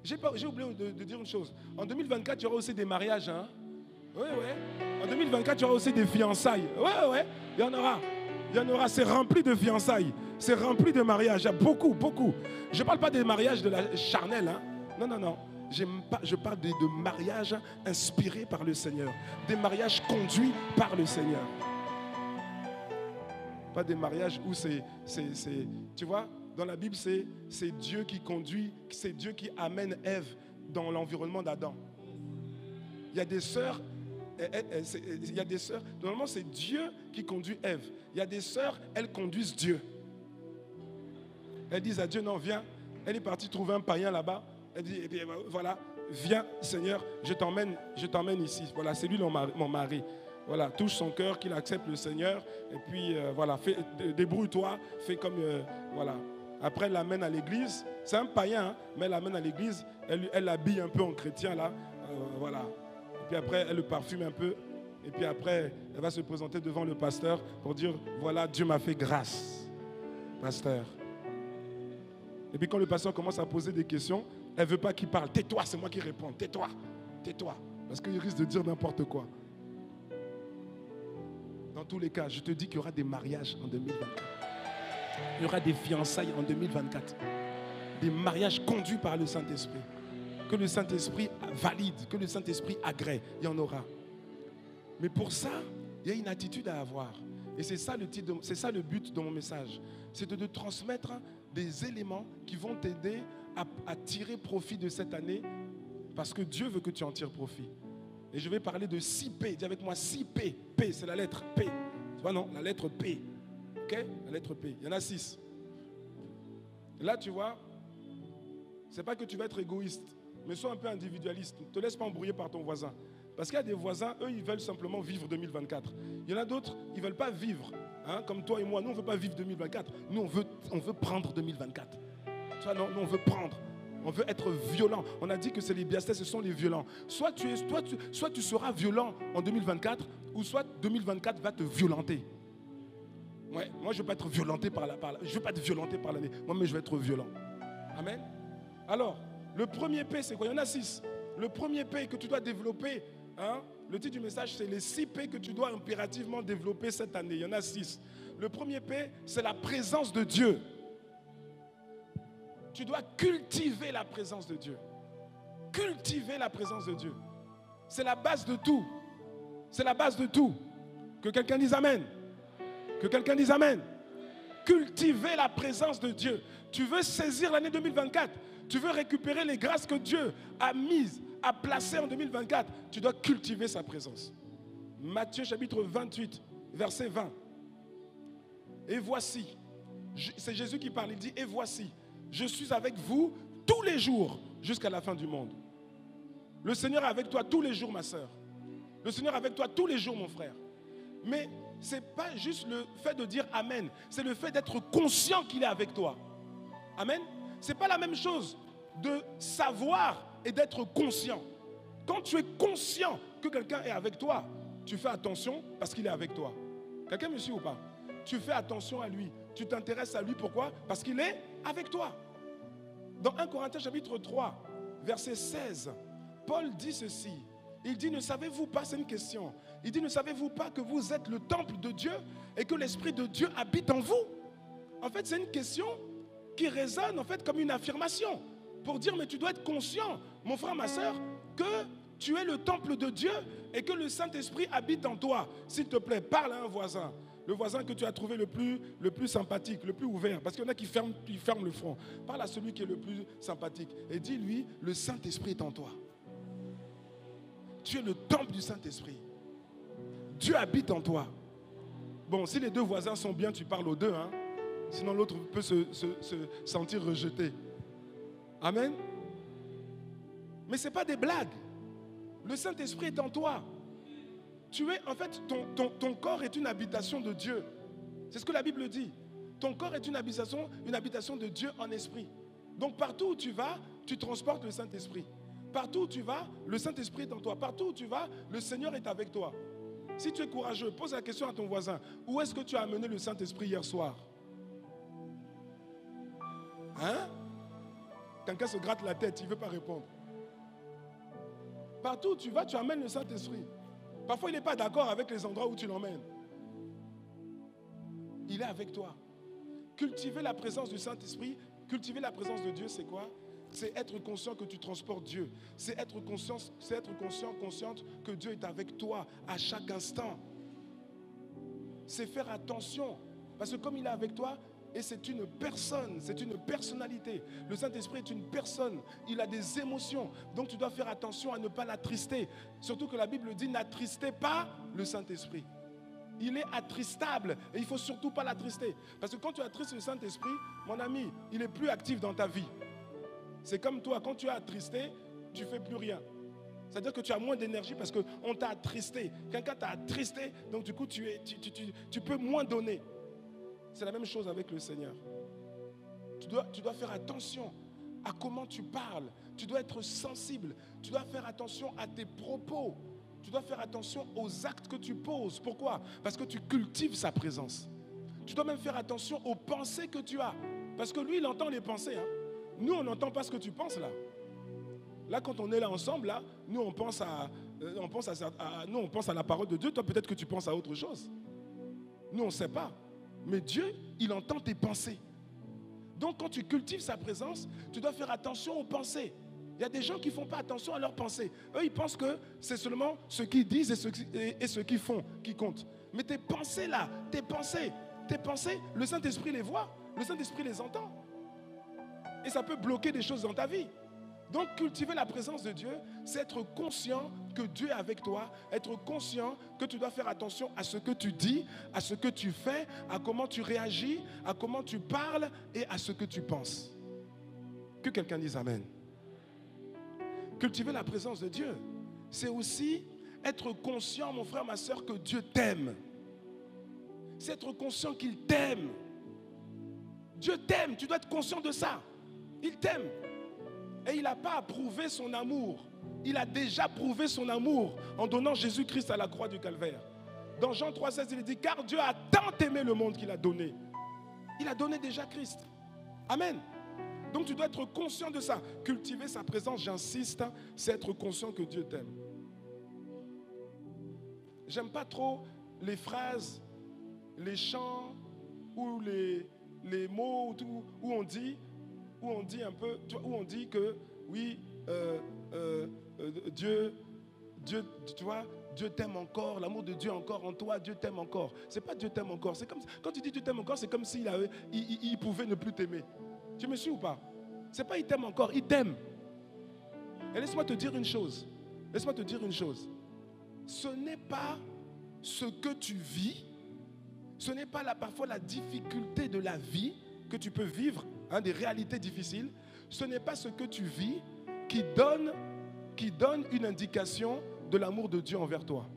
J'ai oublié de dire une chose. En 2024, il y aura aussi des mariages. Hein? Oui, oui. En 2024, il y aura aussi des fiançailles. Oui, oui. Il y en aura. Il y en aura. C'est rempli de fiançailles. C'est rempli de mariages. Il y a beaucoup, beaucoup. Je ne parle pas des mariages de la charnelle. Hein? Non, non, non. Je parle de mariages inspirés par le Seigneur. Des mariages conduits par le Seigneur. Pas des mariages où c'est tu vois, dans la Bible, c'est Dieu qui conduit, c'est Dieu qui amène Ève dans l'environnement d'Adam. Il y a des sœurs, normalement c'est Dieu qui conduit Ève. Il y a des sœurs, elles conduisent Dieu. Elles disent à Dieu, non, viens. Elle est partie trouver un païen là-bas. Elle dit, eh bien, voilà, viens Seigneur, je t'emmène ici. Voilà, c'est lui mon mari. Voilà, touche son cœur, qu'il accepte le Seigneur. Et puis, voilà, débrouille-toi, fais comme, voilà. Après, elle l'amène à l'église. C'est un païen, hein, mais elle l'amène à l'église. Elle l'habille un peu en chrétien, là. Voilà. Et puis après, elle le parfume un peu. Et puis après, elle va se présenter devant le pasteur pour dire, voilà, Dieu m'a fait grâce, pasteur. Et puis quand le pasteur commence à poser des questions, elle ne veut pas qu'il parle. Tais-toi, c'est moi qui réponds. Tais-toi, tais-toi. Parce qu'il risque de dire n'importe quoi. Dans tous les cas, je te dis qu'il y aura des mariages en 2024. Il y aura des fiançailles en 2024. Des mariages conduits par le Saint-Esprit. Que le Saint-Esprit valide, que le Saint-Esprit agrée. Il y en aura. Mais pour ça, il y a une attitude à avoir. Et c'est ça le but de mon message. C'est de transmettre des éléments qui vont t'aider à tirer profit de cette année. Parce que Dieu veut que tu en tires profit. Et je vais parler de 6 P. Dis avec moi 6 P. P, c'est la lettre P. Tu vois, non? La lettre P. Ok? La lettre P. Il y en a 6. Là, tu vois, c'est pas que tu vas être égoïste, mais sois un peu individualiste. Ne te laisse pas embrouiller par ton voisin. Parce qu'il y a des voisins, eux, ils veulent simplement vivre 2024. Il y en a d'autres, ils ne veulent pas vivre. Hein, comme toi et moi, nous, on ne veut pas vivre 2024. Nous, on veut prendre 2024. Tu vois, non, nous, on veut prendre. On veut être violent. On a dit que c'est les biastès, ce sont les violents. Soit tu seras violent en 2024, ou soit 2024 va te violenter. Ouais, moi, je ne veux pas être violenté je veux pas être violenté par l'année. Moi, mais je vais être violent. Amen. Alors, le premier P, c'est quoi? Il y en a 6. Le premier P que tu dois développer, hein, le titre du message, c'est les 6 P que tu dois impérativement développer cette année. Il y en a 6. Le premier P, c'est la présence de Dieu. Tu dois cultiver la présence de Dieu. Cultiver la présence de Dieu. C'est la base de tout. C'est la base de tout. Que quelqu'un dise Amen. Que quelqu'un dise Amen. Cultiver la présence de Dieu. Tu veux saisir l'année 2024. Tu veux récupérer les grâces que Dieu a mises, a placées en 2024. Tu dois cultiver sa présence. Matthieu chapitre 28, verset 20. Et voici, c'est Jésus qui parle, il dit, et voici, je suis avec vous tous les jours jusqu'à la fin du monde. Le Seigneur est avec toi tous les jours, ma soeur. Le Seigneur est avec toi tous les jours, mon frère. Mais ce n'est pas juste le fait de dire Amen, c'est le fait d'être conscient qu'il est avec toi. Amen. Ce n'est pas la même chose de savoir et d'être conscient. Quand tu es conscient que quelqu'un est avec toi, tu fais attention parce qu'il est avec toi. Quelqu'un me suit ou pas? Tu fais attention à lui. Tu t'intéresses à lui. Pourquoi? Parce qu'il est avec toi. Dans 1 Corinthiens chapitre 3, verset 16, Paul dit ceci. Il dit, ne savez-vous pas, c'est une question. Il dit, ne savez-vous pas que vous êtes le temple de Dieu et que l'Esprit de Dieu habite en vous? En fait, c'est une question qui résonne en fait comme une affirmation pour dire, mais tu dois être conscient, mon frère, ma soeur, que tu es le temple de Dieu et que le Saint-Esprit habite en toi. S'il te plaît, parle à un voisin. Le voisin que tu as trouvé le plus sympathique, le plus ouvert. Parce qu'il y en a qui ferment le front. Parle à celui qui est le plus sympathique. Et dis-lui, le Saint-Esprit est en toi. Tu es le temple du Saint-Esprit. Dieu habite en toi. Bon, si les deux voisins sont bien, tu parles aux deux. Hein? Sinon, l'autre peut se sentir rejeté. Amen. Mais ce n'est pas des blagues. Le Saint-Esprit est en toi. Tu es, en fait, ton corps est une habitation de Dieu. C'est ce que la Bible dit. Ton corps est une habitation de Dieu en esprit. Donc partout où tu vas, tu transportes le Saint-Esprit. Partout où tu vas, le Saint-Esprit est en toi. Partout où tu vas, le Seigneur est avec toi. Si tu es courageux, pose la question à ton voisin. Où est-ce que tu as amené le Saint-Esprit hier soir? Hein? Quelqu'un se gratte la tête, il ne veut pas répondre. Partout où tu vas, tu amènes le Saint-Esprit. Parfois, il n'est pas d'accord avec les endroits où tu l'emmènes. Il est avec toi. Cultiver la présence du Saint-Esprit, cultiver la présence de Dieu, c'est quoi? C'est être conscient que tu transportes Dieu. C'est être consciente que Dieu est avec toi à chaque instant. C'est faire attention. Parce que comme il est avec toi, et c'est une personne, c'est une personnalité. Le Saint-Esprit est une personne. Il a des émotions. Donc tu dois faire attention à ne pas l'attrister. Surtout que la Bible dit, n'attristez pas le Saint-Esprit. Il est attristable et il ne faut surtout pas l'attrister. Parce que quand tu attristes le Saint-Esprit, mon ami, il n'est plus actif dans ta vie. C'est comme toi, quand tu es attristé, tu ne fais plus rien. C'est-à-dire que tu as moins d'énergie parce qu'on t'a attristé. Quelqu'un t'a attristé, donc du coup tu peux moins donner. C'est la même chose avec le Seigneur. Tu dois faire attention à comment tu parles. Tu dois être sensible. Tu dois faire attention à tes propos. Tu dois faire attention aux actes que tu poses. Pourquoi? Parce que tu cultives sa présence. Tu dois même faire attention aux pensées que tu as. Parce que lui, il entend les pensées. Hein. Nous, on n'entend pas ce que tu penses là. Là, quand on est là ensemble, là, nous, on pense à la parole de Dieu. Toi, peut-être que tu penses à autre chose. Nous, on ne sait pas. Mais Dieu, il entend tes pensées. Donc, quand tu cultives sa présence, tu dois faire attention aux pensées. Il y a des gens qui ne font pas attention à leurs pensées. Eux, ils pensent que c'est seulement ce qu'ils disent et ce qu'ils font qui compte. Mais tes pensées là, tes pensées, le Saint-Esprit les voit, le Saint-Esprit les entend. Et ça peut bloquer des choses dans ta vie. Donc, cultiver la présence de Dieu, c'est être conscient que Dieu est avec toi, être conscient que tu dois faire attention à ce que tu dis, à ce que tu fais, à comment tu réagis, à comment tu parles et à ce que tu penses. Que quelqu'un dise Amen. Cultiver la présence de Dieu, c'est aussi être conscient, mon frère, ma soeur, que Dieu t'aime. C'est être conscient qu'il t'aime. Dieu t'aime, tu dois être conscient de ça. Il t'aime. Et il n'a pas à prouver son amour. Il a déjà prouvé son amour en donnant Jésus-Christ à la croix du Calvaire. Dans Jean 3,16, il dit, car Dieu a tant aimé le monde qu'il a donné. Il a donné déjà Christ. Amen. Donc tu dois être conscient de ça. Cultiver sa présence, j'insiste, c'est être conscient que Dieu t'aime. J'aime pas trop les phrases, les chants ou les mots où on dit que oui, Dieu, tu vois, Dieu t'aime encore, l'amour de Dieu encore en toi, Dieu t'aime encore. C'est pas Dieu t'aime encore, c'est comme quand tu dis Dieu t'aime encore, c'est comme s'il il pouvait ne plus t'aimer. Tu me suis ou pas? C'est pas il t'aime encore, il t'aime. Et laisse-moi te dire une chose. Ce n'est pas ce que tu vis, ce n'est pas parfois la difficulté de la vie que tu peux vivre, des réalités difficiles. Ce n'est pas ce que tu vis qui donne une indication de l'amour de Dieu envers toi.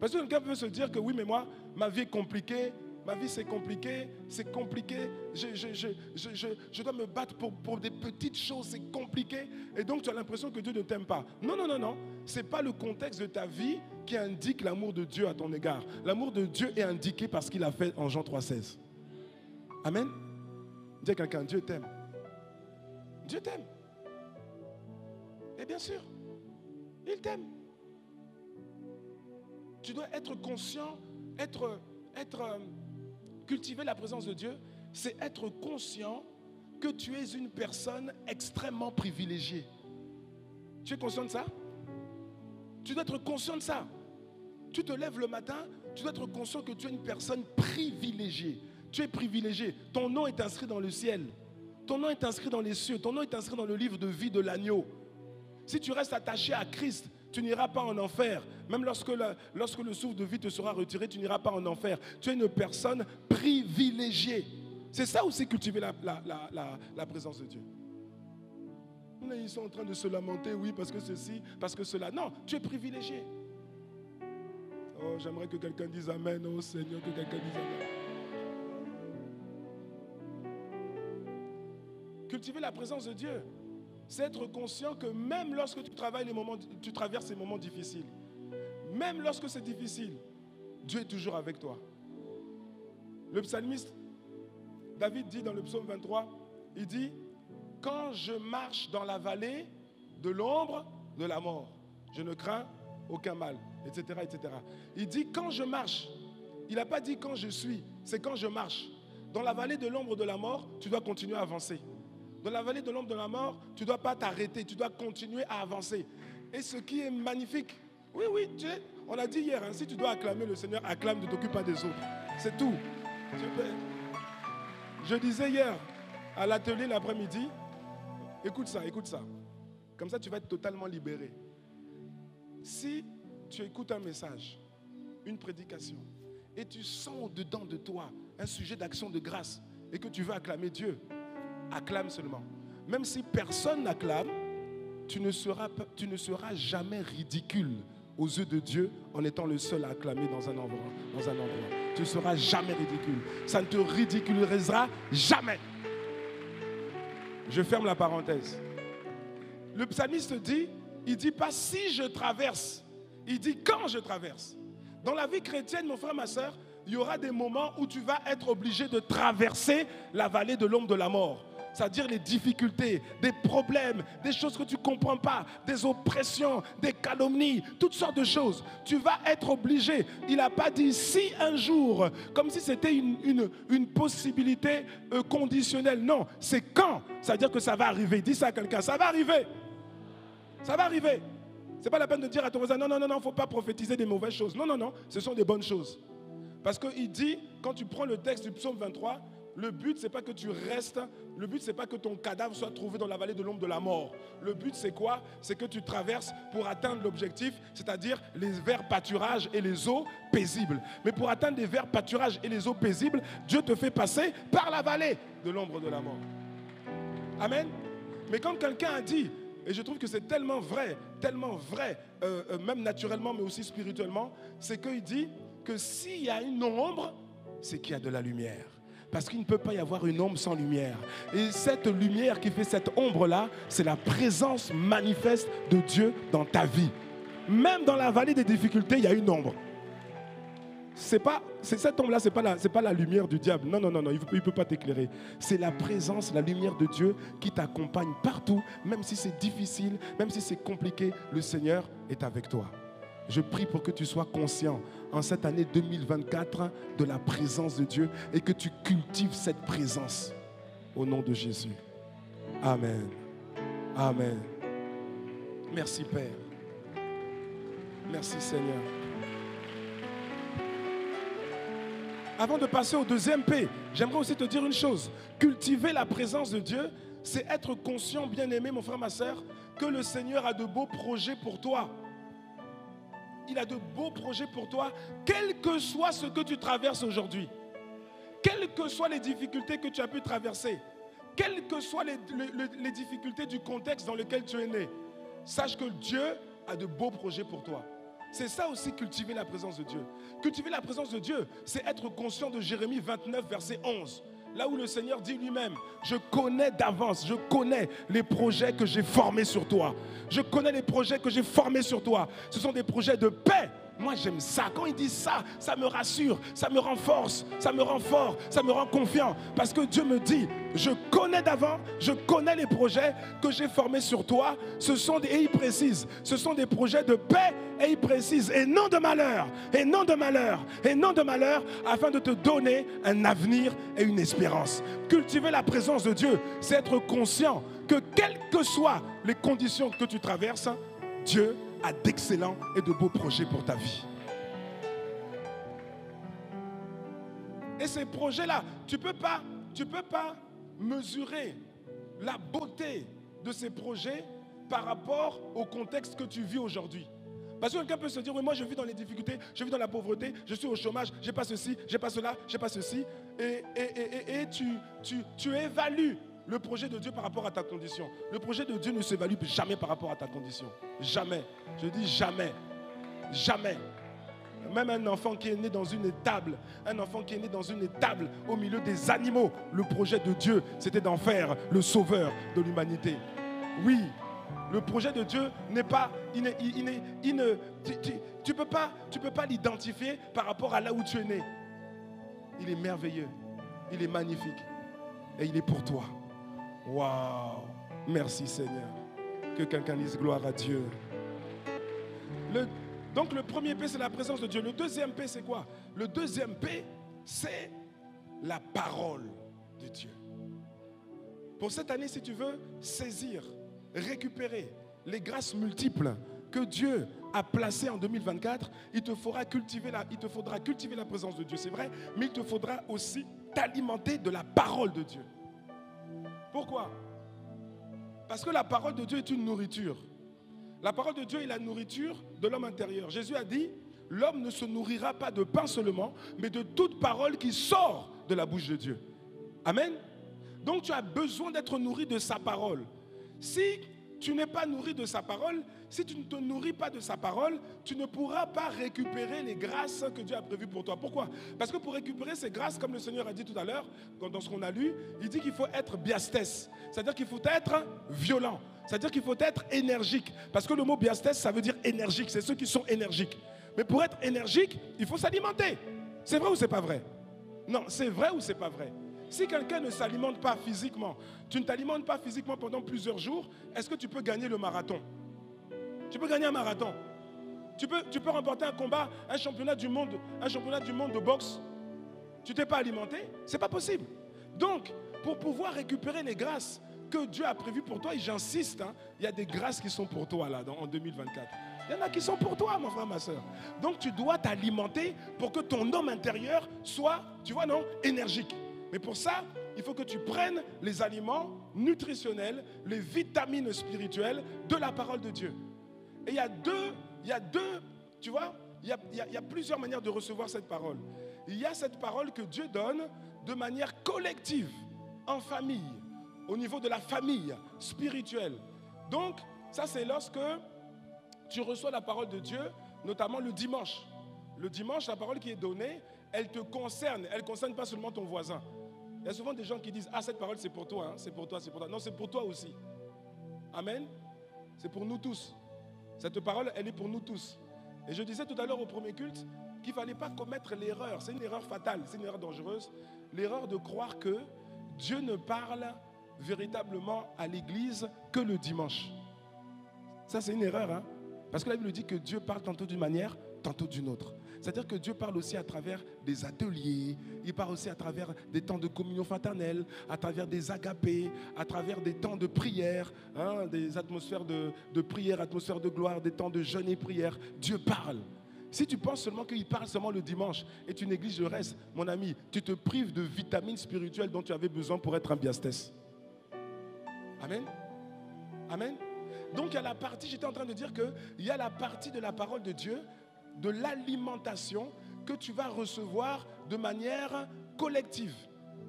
Parce que quelqu'un peut se dire que oui, mais moi, ma vie est compliquée. Ma vie c'est compliqué, je dois me battre pour des petites choses, c'est compliqué. Et donc tu as l'impression que Dieu ne t'aime pas. Non. Ce n'est pas le contexte de ta vie qui indique l'amour de Dieu à ton égard. L'amour de Dieu est indiqué par ce qu'il a fait en Jean 3,16. Amen. Dis à quelqu'un, Dieu t'aime. Dieu t'aime. Et bien sûr, il t'aime. Tu dois être conscient, cultiver la présence de Dieu, c'est être conscient que tu es une personne extrêmement privilégiée. Tu es conscient de ça? Tu dois être conscient de ça. Tu te lèves le matin, tu dois être conscient que tu es une personne privilégiée. Tu es privilégié. Ton nom est inscrit dans le ciel. Ton nom est inscrit dans les cieux. Ton nom est inscrit dans le livre de vie de l'agneau. Si tu restes attaché à Christ, tu n'iras pas en enfer. Même lorsque le souffle de vie te sera retiré, tu n'iras pas en enfer. Tu es une personne privilégiée. C'est ça aussi cultiver la présence de Dieu. Ils sont en train de se lamenter, oui, parce que ceci, parce que cela. Non, tu es privilégié. Oh, j'aimerais que quelqu'un dise Amen. Oh Seigneur, que quelqu'un dise Amen. Cultiver la présence de Dieu, c'est être conscient que même lorsque tu traverses les moments difficiles, même lorsque c'est difficile, Dieu est toujours avec toi. Le psalmiste, David dit dans le psaume 23, il dit, quand je marche dans la vallée de l'ombre de la mort, je ne crains aucun mal, etc., etc. Il dit quand je marche, il n'a pas dit quand je suis, c'est quand je marche. Dans la vallée de l'ombre de la mort, tu dois continuer à avancer. Dans la vallée de l'ombre de la mort, tu ne dois pas t'arrêter, tu dois continuer à avancer. Et ce qui est magnifique, oui, on a dit hier, si tu dois acclamer le Seigneur, acclame, ne t'occupe pas des autres. C'est tout. Je disais hier, à l'atelier l'après-midi, écoute ça. Comme ça, tu vas être totalement libéré. Si tu écoutes un message, une prédication, et tu sens au-dedans de toi un sujet d'action de grâce, et que tu veux acclamer Dieu, acclame seulement. Même si personne n'acclame, tu ne seras jamais ridicule aux yeux de Dieu en étant le seul à acclamer dans un endroit. Tu ne seras jamais ridicule. Ça ne te ridiculisera jamais. Je ferme la parenthèse. Le psalmiste dit, il ne dit pas si je traverse, il dit quand je traverse. Dans la vie chrétienne, mon frère, ma soeur, il y aura des moments où tu vas être obligé de traverser la vallée de l'ombre de la mort. C'est-à-dire les difficultés, des problèmes, des choses que tu ne comprends pas, des oppressions, des calomnies, toutes sortes de choses. Tu vas être obligé. Il n'a pas dit si un jour, comme si c'était une possibilité conditionnelle. Non, c'est quand. C'est-à-dire que ça va arriver. Dis ça à quelqu'un, ça va arriver. Ça va arriver. Ce n'est pas la peine de dire à ton voisin, non, il ne faut pas prophétiser des mauvaises choses. Non, ce sont des bonnes choses. Parce qu'il dit, quand tu prends le texte du psaume 23, le but, ce n'est pas que tu restes, le but, ce n'est pas que ton cadavre soit trouvé dans la vallée de l'ombre de la mort. Le but, c'est quoi? C'est que tu traverses pour atteindre l'objectif, c'est-à-dire les verts pâturages et les eaux paisibles. Mais pour atteindre les verts pâturages et les eaux paisibles, Dieu te fait passer par la vallée de l'ombre de la mort. Amen. Mais quand quelqu'un a dit, et je trouve que c'est tellement vrai, même naturellement, mais aussi spirituellement, c'est qu'il dit que s'il y a une ombre, c'est qu'il y a de la lumière. Parce qu'il ne peut pas y avoir une ombre sans lumière. Et cette lumière qui fait cette ombre-là, c'est la présence manifeste de Dieu dans ta vie. Même dans la vallée des difficultés, il y a une ombre. Cette ombre-là, ce n'est pas la lumière du diable. Non, il ne peut pas t'éclairer. C'est la présence, la lumière de Dieu qui t'accompagne partout. Même si c'est difficile, même si c'est compliqué, le Seigneur est avec toi. Je prie pour que tu sois conscient en cette année 2024 de la présence de Dieu et que tu cultives cette présence au nom de Jésus. Amen. Amen. Merci Père. Merci Seigneur. Avant de passer au deuxième P, j'aimerais aussi te dire une chose. Cultiver la présence de Dieu, c'est être conscient, bien-aimé, mon frère, ma soeur, que le Seigneur a de beaux projets pour toi. Il a de beaux projets pour toi, quel que soit ce que tu traverses aujourd'hui. Quelles que soient les difficultés que tu as pu traverser, quelles que soient les difficultés du contexte dans lequel tu es né, sache que Dieu a de beaux projets pour toi. C'est ça aussi, cultiver la présence de Dieu. Cultiver la présence de Dieu, c'est être conscient de Jérémie 29, verset 11. Là où le Seigneur dit lui-même, je connais d'avance, je connais les projets que j'ai formés sur toi. Je connais les projets que j'ai formés sur toi. Ce sont des projets de paix. Moi, j'aime ça. Quand il dit ça, ça me rassure, ça me renforce, ça me rend fort, ça me rend confiant. Parce que Dieu me dit, je connais d'avant, je connais les projets que j'ai formés sur toi. Et il précise, ce sont des projets de paix, et il précise, et non de malheur, et non de malheur, et non de malheur, afin de te donner un avenir et une espérance. Cultiver la présence de Dieu, c'est être conscient que quelles que soient les conditions que tu traverses, Dieu a d'excellents et de beaux projets pour ta vie. Et ces projets-là, tu ne peux pas mesurer la beauté de ces projets par rapport au contexte que tu vis aujourd'hui. Parce que quelqu'un peut se dire, oui, moi je vis dans les difficultés, je vis dans la pauvreté, je suis au chômage, je n'ai pas ceci, je n'ai pas cela, je n'ai pas ceci. Et tu évalues le projet de Dieu par rapport à ta condition. Le projet de Dieu ne s'évalue jamais par rapport à ta condition. Jamais. Je dis jamais. Jamais. Même un enfant qui est né dans une étable, au milieu des animaux, le projet de Dieu, c'était d'en faire le sauveur de l'humanité. Oui, le projet de Dieu n'est pas, tu peux pas l'identifier par rapport à là où tu es né. Il est merveilleux, il est magnifique et il est pour toi. Waouh, merci Seigneur. Que quelqu'un dise gloire à Dieu. Donc le premier P, c'est la présence de Dieu. Le deuxième P, c'est quoi? Le deuxième P, c'est la parole de Dieu. Pour cette année, si tu veux saisir, récupérer les grâces multiples que Dieu a placées en 2024, il te faudra cultiver la présence de Dieu, c'est vrai, mais il te faudra aussi t'alimenter de la parole de Dieu. Pourquoi? Parce que la parole de Dieu est une nourriture. La parole de Dieu est la nourriture de l'homme intérieur. Jésus a dit, l'homme ne se nourrira pas de pain seulement, mais de toute parole qui sort de la bouche de Dieu. Amen. Donc tu as besoin d'être nourri de sa parole. Si tu n'es pas nourri de sa parole, si tu ne te nourris pas de sa parole, tu ne pourras pas récupérer les grâces que Dieu a prévues pour toi. Pourquoi? Parce que pour récupérer ces grâces, comme le Seigneur a dit tout à l'heure, dans ce qu'on a lu, il dit qu'il faut être biastès. C'est-à-dire qu'il faut être violent. C'est-à-dire qu'il faut être énergique. Parce que le mot biastès, ça veut dire énergique. C'est ceux qui sont énergiques. Mais pour être énergique, il faut s'alimenter. C'est vrai ou c'est pas vrai? Non, c'est vrai ou c'est pas vrai? Si quelqu'un ne s'alimente pas physiquement, tu ne t'alimentes pas physiquement pendant plusieurs jours, est-ce que tu peux gagner le marathon? Tu peux gagner un marathon. Tu peux remporter un combat, un championnat du monde de boxe. Tu t'es pas alimenté? C'est pas possible. Donc, pour pouvoir récupérer les grâces que Dieu a prévues pour toi, et j'insiste, il y a des grâces qui sont pour toi là, en 2024. Il y en a qui sont pour toi, mon frère, ma soeur. Donc, tu dois t'alimenter pour que ton homme intérieur soit, tu vois, non, énergique. Mais pour ça, il faut que tu prennes les aliments nutritionnels, les vitamines spirituelles de la parole de Dieu. Et il y a deux, tu vois, il y a plusieurs manières de recevoir cette parole. Il y a cette parole que Dieu donne de manière collective, en famille, au niveau de la famille spirituelle. Donc, ça c'est lorsque tu reçois la parole de Dieu, notamment le dimanche. Le dimanche, la parole qui est donnée, elle te concerne. Elle ne concerne pas seulement ton voisin. Il y a souvent des gens qui disent, ah, cette parole c'est pour toi, c'est pour toi, c'est pour toi. Non, c'est pour toi aussi. Amen. C'est pour nous tous. Cette parole, elle est pour nous tous. Et je disais tout à l'heure au premier culte qu'il ne fallait pas commettre l'erreur. C'est une erreur fatale, c'est une erreur dangereuse. L'erreur de croire que Dieu ne parle véritablement à l'église que le dimanche. Ça, c'est une erreur, parce que la Bible dit que Dieu parle tantôt d'une manière, tantôt d'une autre. C'est-à-dire que Dieu parle aussi à travers des ateliers, il parle aussi à travers des temps de communion fraternelle, à travers des agapés, à travers des temps de prière, des atmosphères de prière, atmosphères de gloire, des temps de jeûne et prière. Dieu parle. Si tu penses seulement qu'il parle seulement le dimanche et tu négliges le reste, mon ami, tu te prives de vitamines spirituelles dont tu avais besoin pour être un biastès. Amen. Amen. Donc il y a la partie, j'étais en train de dire qu'il y a la partie de la parole de Dieu, de l'alimentation que tu vas recevoir de manière collective.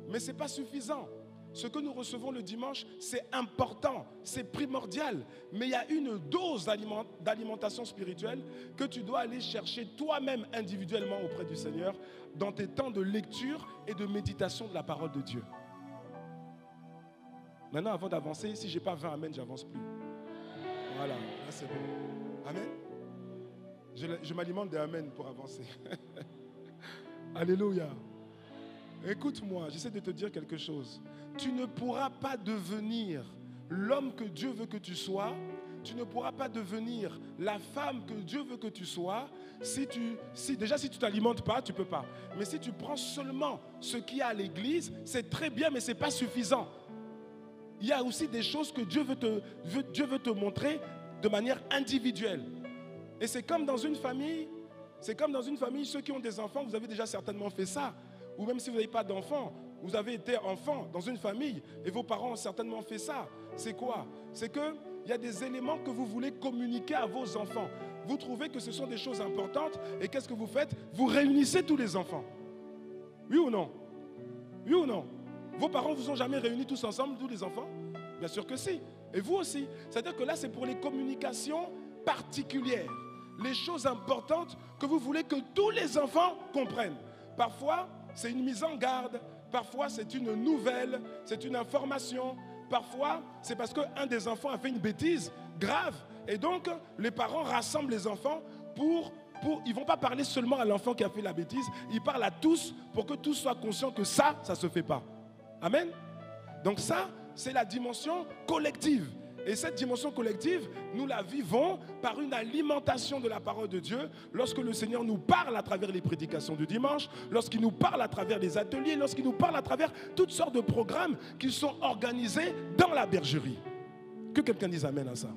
Mais ce n'est pas suffisant. Ce que nous recevons le dimanche, c'est important, c'est primordial. Mais il y a une dose d'alimentation spirituelle que tu dois aller chercher toi-même individuellement auprès du Seigneur dans tes temps de lecture et de méditation de la parole de Dieu. Maintenant, avant d'avancer, si je n'ai pas 20 amen, je n'avance plus. Voilà, là c'est bon. Amen. Je m'alimente des amen pour avancer. Alléluia. Écoute-moi, j'essaie de te dire quelque chose. Tu ne pourras pas devenir l'homme que Dieu veut que tu sois. Tu ne pourras pas devenir la femme que Dieu veut que tu sois. Si tu ne t'alimentes pas, tu ne peux pas. Mais si tu prends seulement ce qu'il y a à l'église, c'est très bien, mais ce n'est pas suffisant. Il y a aussi des choses que Dieu veut te montrer de manière individuelle. Et c'est comme dans une famille, ceux qui ont des enfants, vous avez déjà certainement fait ça. Ou même si vous n'avez pas d'enfants, vous avez été enfant dans une famille et vos parents ont certainement fait ça. C'est quoi? C'est qu'il y a des éléments que vous voulez communiquer à vos enfants. Vous trouvez que ce sont des choses importantes et qu'est-ce que vous faites? Vous réunissez tous les enfants. Oui ou non? Oui ou non? Vos parents vous ont jamais réunis tous ensemble, tous les enfants? Bien sûr que si. Et vous aussi. C'est-à-dire que là, c'est pour les communications particulières. Les choses importantes que vous voulez que tous les enfants comprennent. Parfois, c'est une mise en garde. Parfois, c'est une nouvelle. C'est une information. Parfois, c'est parce qu'un des enfants a fait une bêtise grave. Et donc, les parents rassemblent les enfants ils ne vont pas parler seulement à l'enfant qui a fait la bêtise. Ils parlent à tous pour que tous soient conscients que ça ne se fait pas. Amen. Donc ça, c'est la dimension collective. Et cette dimension collective, nous la vivons par une alimentation de la parole de Dieu. Lorsque le Seigneur nous parle à travers les prédications du dimanche, lorsqu'il nous parle à travers les ateliers, lorsqu'il nous parle à travers toutes sortes de programmes qui sont organisés dans la bergerie. Que quelqu'un dise amen à ça.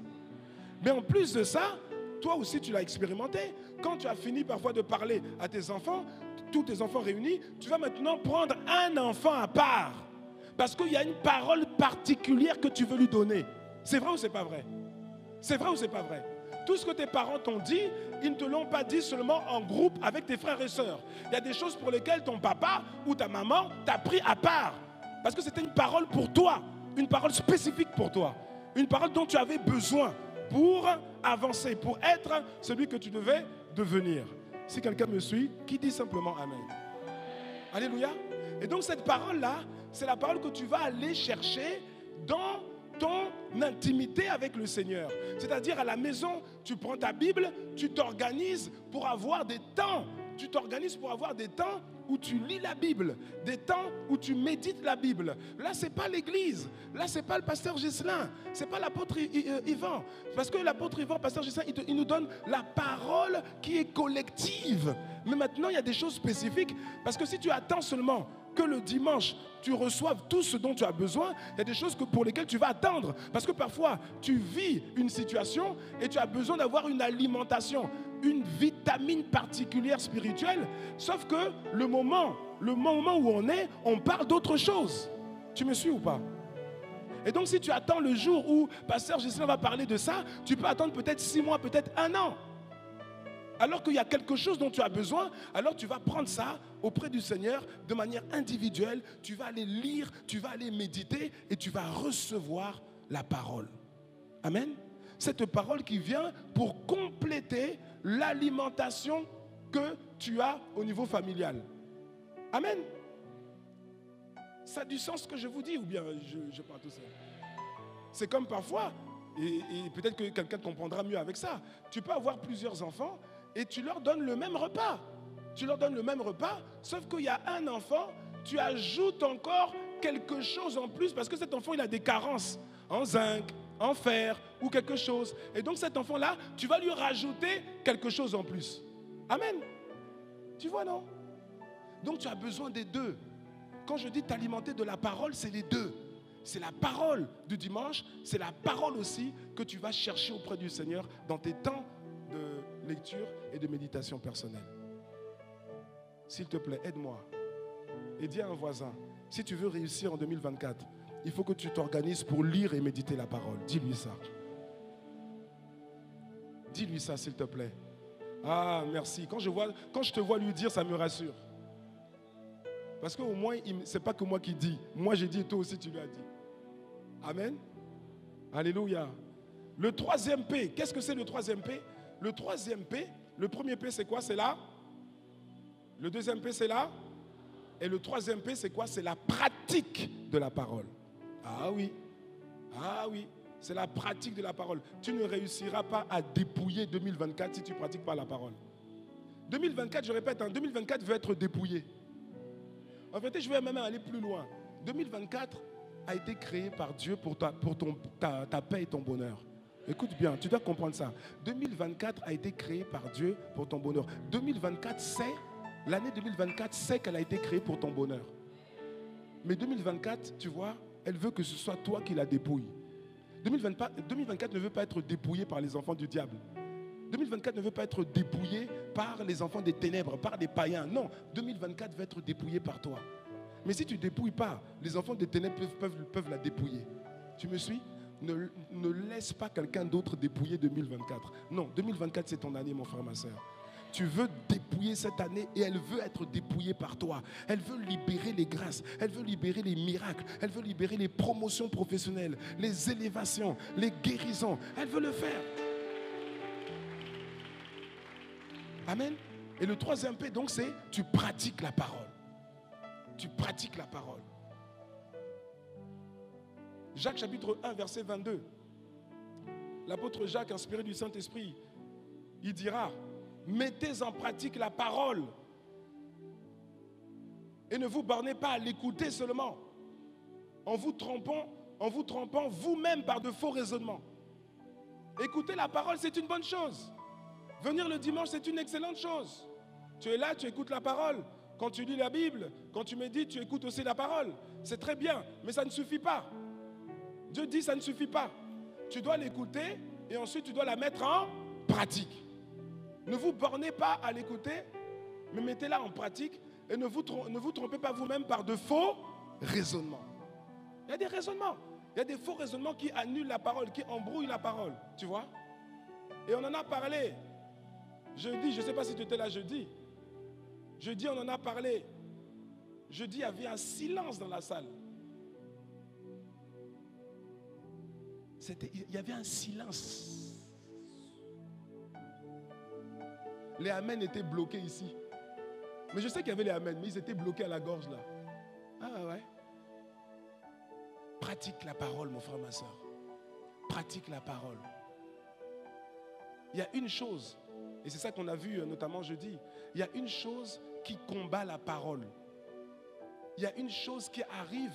Mais en plus de ça, toi aussi tu l'as expérimenté. Quand tu as fini parfois de parler à tes enfants, tous tes enfants réunis, tu vas maintenant prendre un enfant à part. Parce qu'il y a une parole particulière que tu veux lui donner. C'est vrai ou c'est pas vrai? C'est vrai ou c'est pas vrai? Tout ce que tes parents t'ont dit, ils ne te l'ont pas dit seulement en groupe avec tes frères et sœurs. Il y a des choses pour lesquelles ton papa ou ta maman t'a pris à part. Parce que c'était une parole pour toi, une parole spécifique pour toi. Une parole dont tu avais besoin pour avancer, pour être celui que tu devais devenir. Si quelqu'un me suit, qui dit simplement Amen. Alléluia. Et donc cette parole-là, c'est la parole que tu vas aller chercher dans ton intimité avec le Seigneur. C'est-à-dire à la maison, tu prends ta Bible, tu t'organises pour avoir des temps. Tu t'organises pour avoir des temps où tu lis la Bible, des temps où tu médites la Bible. Là, ce n'est pas l'église. Là, ce n'est pas le pasteur Ghislain. Ce n'est pas l'apôtre Yvan. Parce que l'apôtre Yvan, pasteur Ghislain, il nous donne la parole qui est collective. Mais maintenant, il y a des choses spécifiques. Parce que si tu attends seulement que le dimanche, tu reçoives tout ce dont tu as besoin, il y a des choses pour lesquelles tu vas attendre. Parce que parfois, tu vis une situation et tu as besoin d'avoir une alimentation, une vitamine particulière spirituelle. Sauf que le moment où on parle d'autre chose. Tu me suis ou pas? Et donc, si tu attends le jour où pasteur Ghislain va parler de ça, tu peux attendre peut-être 6 mois, peut-être 1 an. Alors qu'il y a quelque chose dont tu as besoin, alors tu vas prendre ça auprès du Seigneur de manière individuelle. Tu vas aller lire, tu vas aller méditer et tu vas recevoir la parole. Amen. Cette parole qui vient pour compléter l'alimentation que tu as au niveau familial. Amen. Ça a du sens ce que je vous dis ou bien je parle tout seul? C'est comme parfois, et peut-être que quelqu'un comprendra mieux avec ça, tu peux avoir plusieurs enfants et tu leur donnes le même repas. Tu leur donnes le même repas, sauf qu'il y a un enfant, tu ajoutes encore quelque chose en plus parce que cet enfant, il a des carences en zinc, en fer ou quelque chose. Et donc cet enfant-là, tu vas lui rajouter quelque chose en plus. Amen. Tu vois, non? Donc tu as besoin des deux. Quand je dis t'alimenter de la parole, c'est les deux. C'est la parole du dimanche, c'est la parole aussi que tu vas chercher auprès du Seigneur dans tes temps de lecture et de méditation personnelle. S'il te plaît, aide-moi. Et dis à un voisin, si tu veux réussir en 2024, il faut que tu t'organises pour lire et méditer la parole. Dis-lui ça. Dis-lui ça, s'il te plaît. Ah, merci. Quand je te vois lui dire, ça me rassure. Parce qu'au moins, ce n'est pas que moi qui dis. Moi, j'ai dit et toi aussi, tu lui as dit. Amen. Alléluia. Le troisième P, qu'est-ce que c'est le troisième P? Le troisième P, le premier P, c'est quoi? C'est là. Le deuxième P, c'est là. Et le troisième P, c'est quoi? C'est la pratique de la parole. Ah oui. Ah oui. C'est la pratique de la parole. Tu ne réussiras pas à dépouiller 2024 si tu ne pratiques pas la parole. 2024, je répète, 2024 veut être dépouillé. En fait, je vais même aller plus loin. 2024 a été créé par Dieu pour ta paix et ton bonheur. Écoute bien, tu dois comprendre ça. 2024 a été créé par Dieu pour ton bonheur. 2024 sait, l'année 2024 sait qu'elle a été créée pour ton bonheur. Mais 2024, tu vois, elle veut que ce soit toi qui la dépouille. 2024 ne veut pas être dépouillé par les enfants du diable. 2024 ne veut pas être dépouillé par les enfants des ténèbres, par des païens. Non, 2024 veut être dépouillé par toi. Mais si tu ne dépouilles pas, les enfants des ténèbres peuvent la dépouiller. Tu me suis? Ne laisse pas quelqu'un d'autre dépouiller 2024. Non, 2024 c'est ton année, mon frère, ma soeur. Tu veux dépouiller cette année et elle veut être dépouillée par toi. Elle veut libérer les grâces, elle veut libérer les miracles, elle veut libérer les promotions professionnelles, les élévations, les guérisons. Elle veut le faire. Amen. Et le troisième P, donc, c'est tu pratiques la parole. Tu pratiques la parole. Jacques chapitre 1, verset 22. L'apôtre Jacques, inspiré du Saint-Esprit, il dira: mettez en pratique la parole et ne vous bornez pas à l'écouter seulement, en vous trompant vous-même par de faux raisonnements. Écouter la parole, c'est une bonne chose. Venir le dimanche, c'est une excellente chose. Tu es là, tu écoutes la parole. Quand tu lis la Bible, quand tu médites, tu écoutes aussi la parole. C'est très bien, mais ça ne suffit pas. Dieu dit ça ne suffit pas. Tu dois l'écouter et ensuite tu dois la mettre en pratique. Ne vous bornez pas à l'écouter, mais mettez-la en pratique et ne vous trompez pas vous-même par de faux raisonnements. Il y a des raisonnements. Il y a des faux raisonnements qui annulent la parole, qui embrouillent la parole. Tu vois? Et on en a parlé. Jeudi, je ne sais pas si tu étais là jeudi. Jeudi, on en a parlé. Jeudi, il y avait un silence dans la salle. Il y avait un silence. Les amens étaient bloqués ici. Mais je sais qu'il y avait les amens, mais ils étaient bloqués à la gorge là. Ah ouais. Pratique la parole, mon frère, ma soeur. Pratique la parole. Il y a une chose, et c'est ça qu'on a vu notamment jeudi, il y a une chose qui combat la parole. Il y a une chose qui arrive.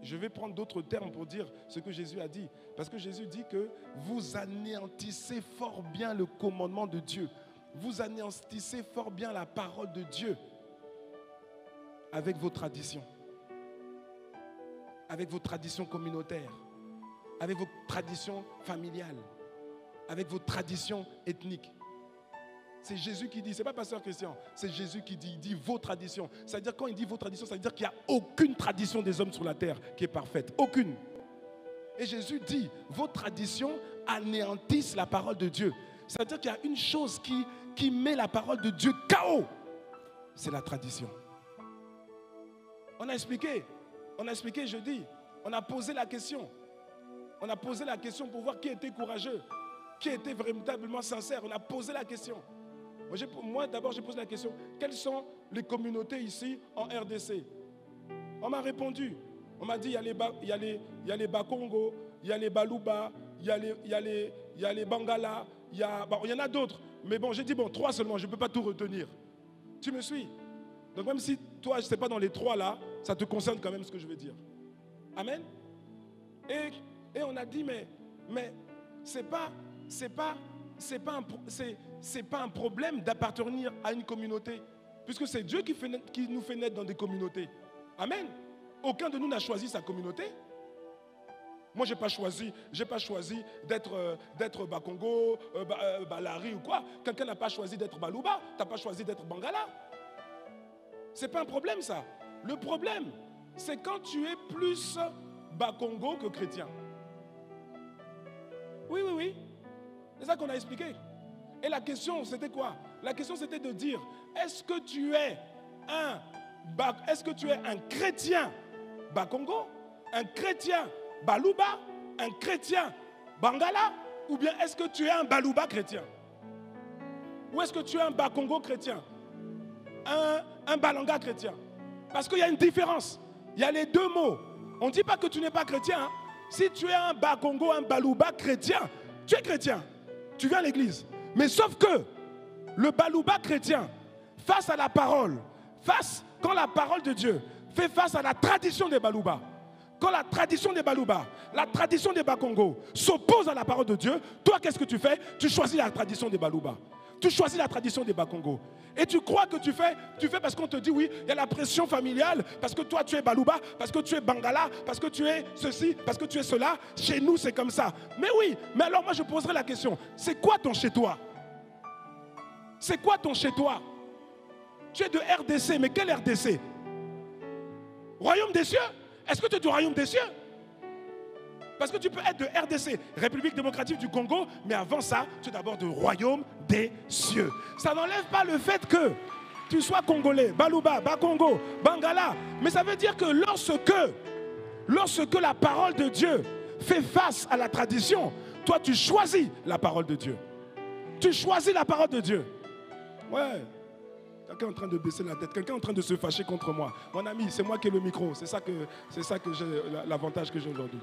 Je vais prendre d'autres termes pour dire ce que Jésus a dit. Parce que Jésus dit que vous anéantissez fort bien le commandement de Dieu. Vous anéantissez fort bien la parole de Dieu avec vos traditions. Avec vos traditions communautaires. Avec vos traditions familiales. Avec vos traditions ethniques. C'est Jésus qui dit, ce n'est pas pasteur Christian, c'est Jésus qui dit, il dit vos traditions. C'est-à-dire quand il dit vos traditions, ça veut dire qu'il n'y a aucune tradition des hommes sur la terre qui est parfaite. Aucune. Et Jésus dit, vos traditions anéantissent la parole de Dieu. C'est-à-dire qu'il y a une chose qui met la parole de Dieu KO. C'est la tradition. On a expliqué jeudi, on a posé la question. On a posé la question pour voir qui était courageux, qui était véritablement sincère. On a posé la question. Moi, d'abord, j'ai posé la question, quelles sont les communautés ici en RDC? On m'a répondu. On m'a dit, il y a les Bakongo, il y a les Baluba, il y a les Bangala, il y en a d'autres. Mais bon, j'ai dit, 3 seulement, je ne peux pas tout retenir. Tu me suis? Donc même si toi, je ne sais pas dans les 3 là, ça te concerne quand même ce que je veux dire. Amen. Et on a dit, mais c'est pas un problème d'appartenir à une communauté, puisque c'est Dieu qui nous fait naître dans des communautés. Amen. Aucun de nous n'a choisi sa communauté. Moi, je n'ai pas choisi d'être Bakongo, Balari ou quoi. Quelqu'un n'a pas choisi d'être Baluba, tu n'as pas choisi d'être Bangala. Ce n'est pas un problème, ça. Le problème, c'est quand tu es plus Bakongo que chrétien. Oui. C'est ça qu'on a expliqué. Et la question, c'était quoi? La question, c'était de dire, est-ce que tu es un chrétien Bakongo, un chrétien Baluba, un chrétien Bangala, ou bien est-ce que tu es un Baluba chrétien? Ou est-ce que tu es un Bakongo chrétien? Un Balanga chrétien? Parce qu'il y a une différence. Il y a les deux mots. On ne dit pas que tu n'es pas chrétien. Hein. Si tu es un Bakongo, un Baluba chrétien, tu es chrétien. Tu viens à l'église. Mais sauf que le Baluba chrétien, face à la parole, quand la parole de Dieu fait face à la tradition des Baluba, quand la tradition des Baluba, la tradition des Bakongo s'oppose à la parole de Dieu, toi qu'est-ce que tu fais? Tu choisis la tradition des Baluba. Tu choisis la tradition des Bakongo. Et tu crois que tu fais parce qu'on te dit oui, il y a la pression familiale, parce que toi tu es Baluba, parce que tu es Bangala, parce que tu es ceci, parce que tu es cela. Chez nous c'est comme ça. Mais oui, mais alors moi je poserai la question, c'est quoi ton chez toi? C'est quoi ton chez-toi? Tu es de RDC, mais quel RDC? Royaume des cieux? Est-ce que tu es du royaume des cieux? Parce que tu peux être de RDC, République démocratique du Congo, mais avant ça, tu es d'abord du royaume des cieux. Ça n'enlève pas le fait que tu sois congolais, Balouba, Bakongo, Bangala. Mais ça veut dire que lorsque la parole de Dieu fait face à la tradition, toi tu choisis la parole de Dieu. Tu choisis la parole de Dieu. Ouais. Quelqu'un est en train de baisser la tête, quelqu'un est en train de se fâcher contre moi. Mon ami, c'est moi qui ai le micro. C'est ça que j'ai, l'avantage que j'ai aujourd'hui.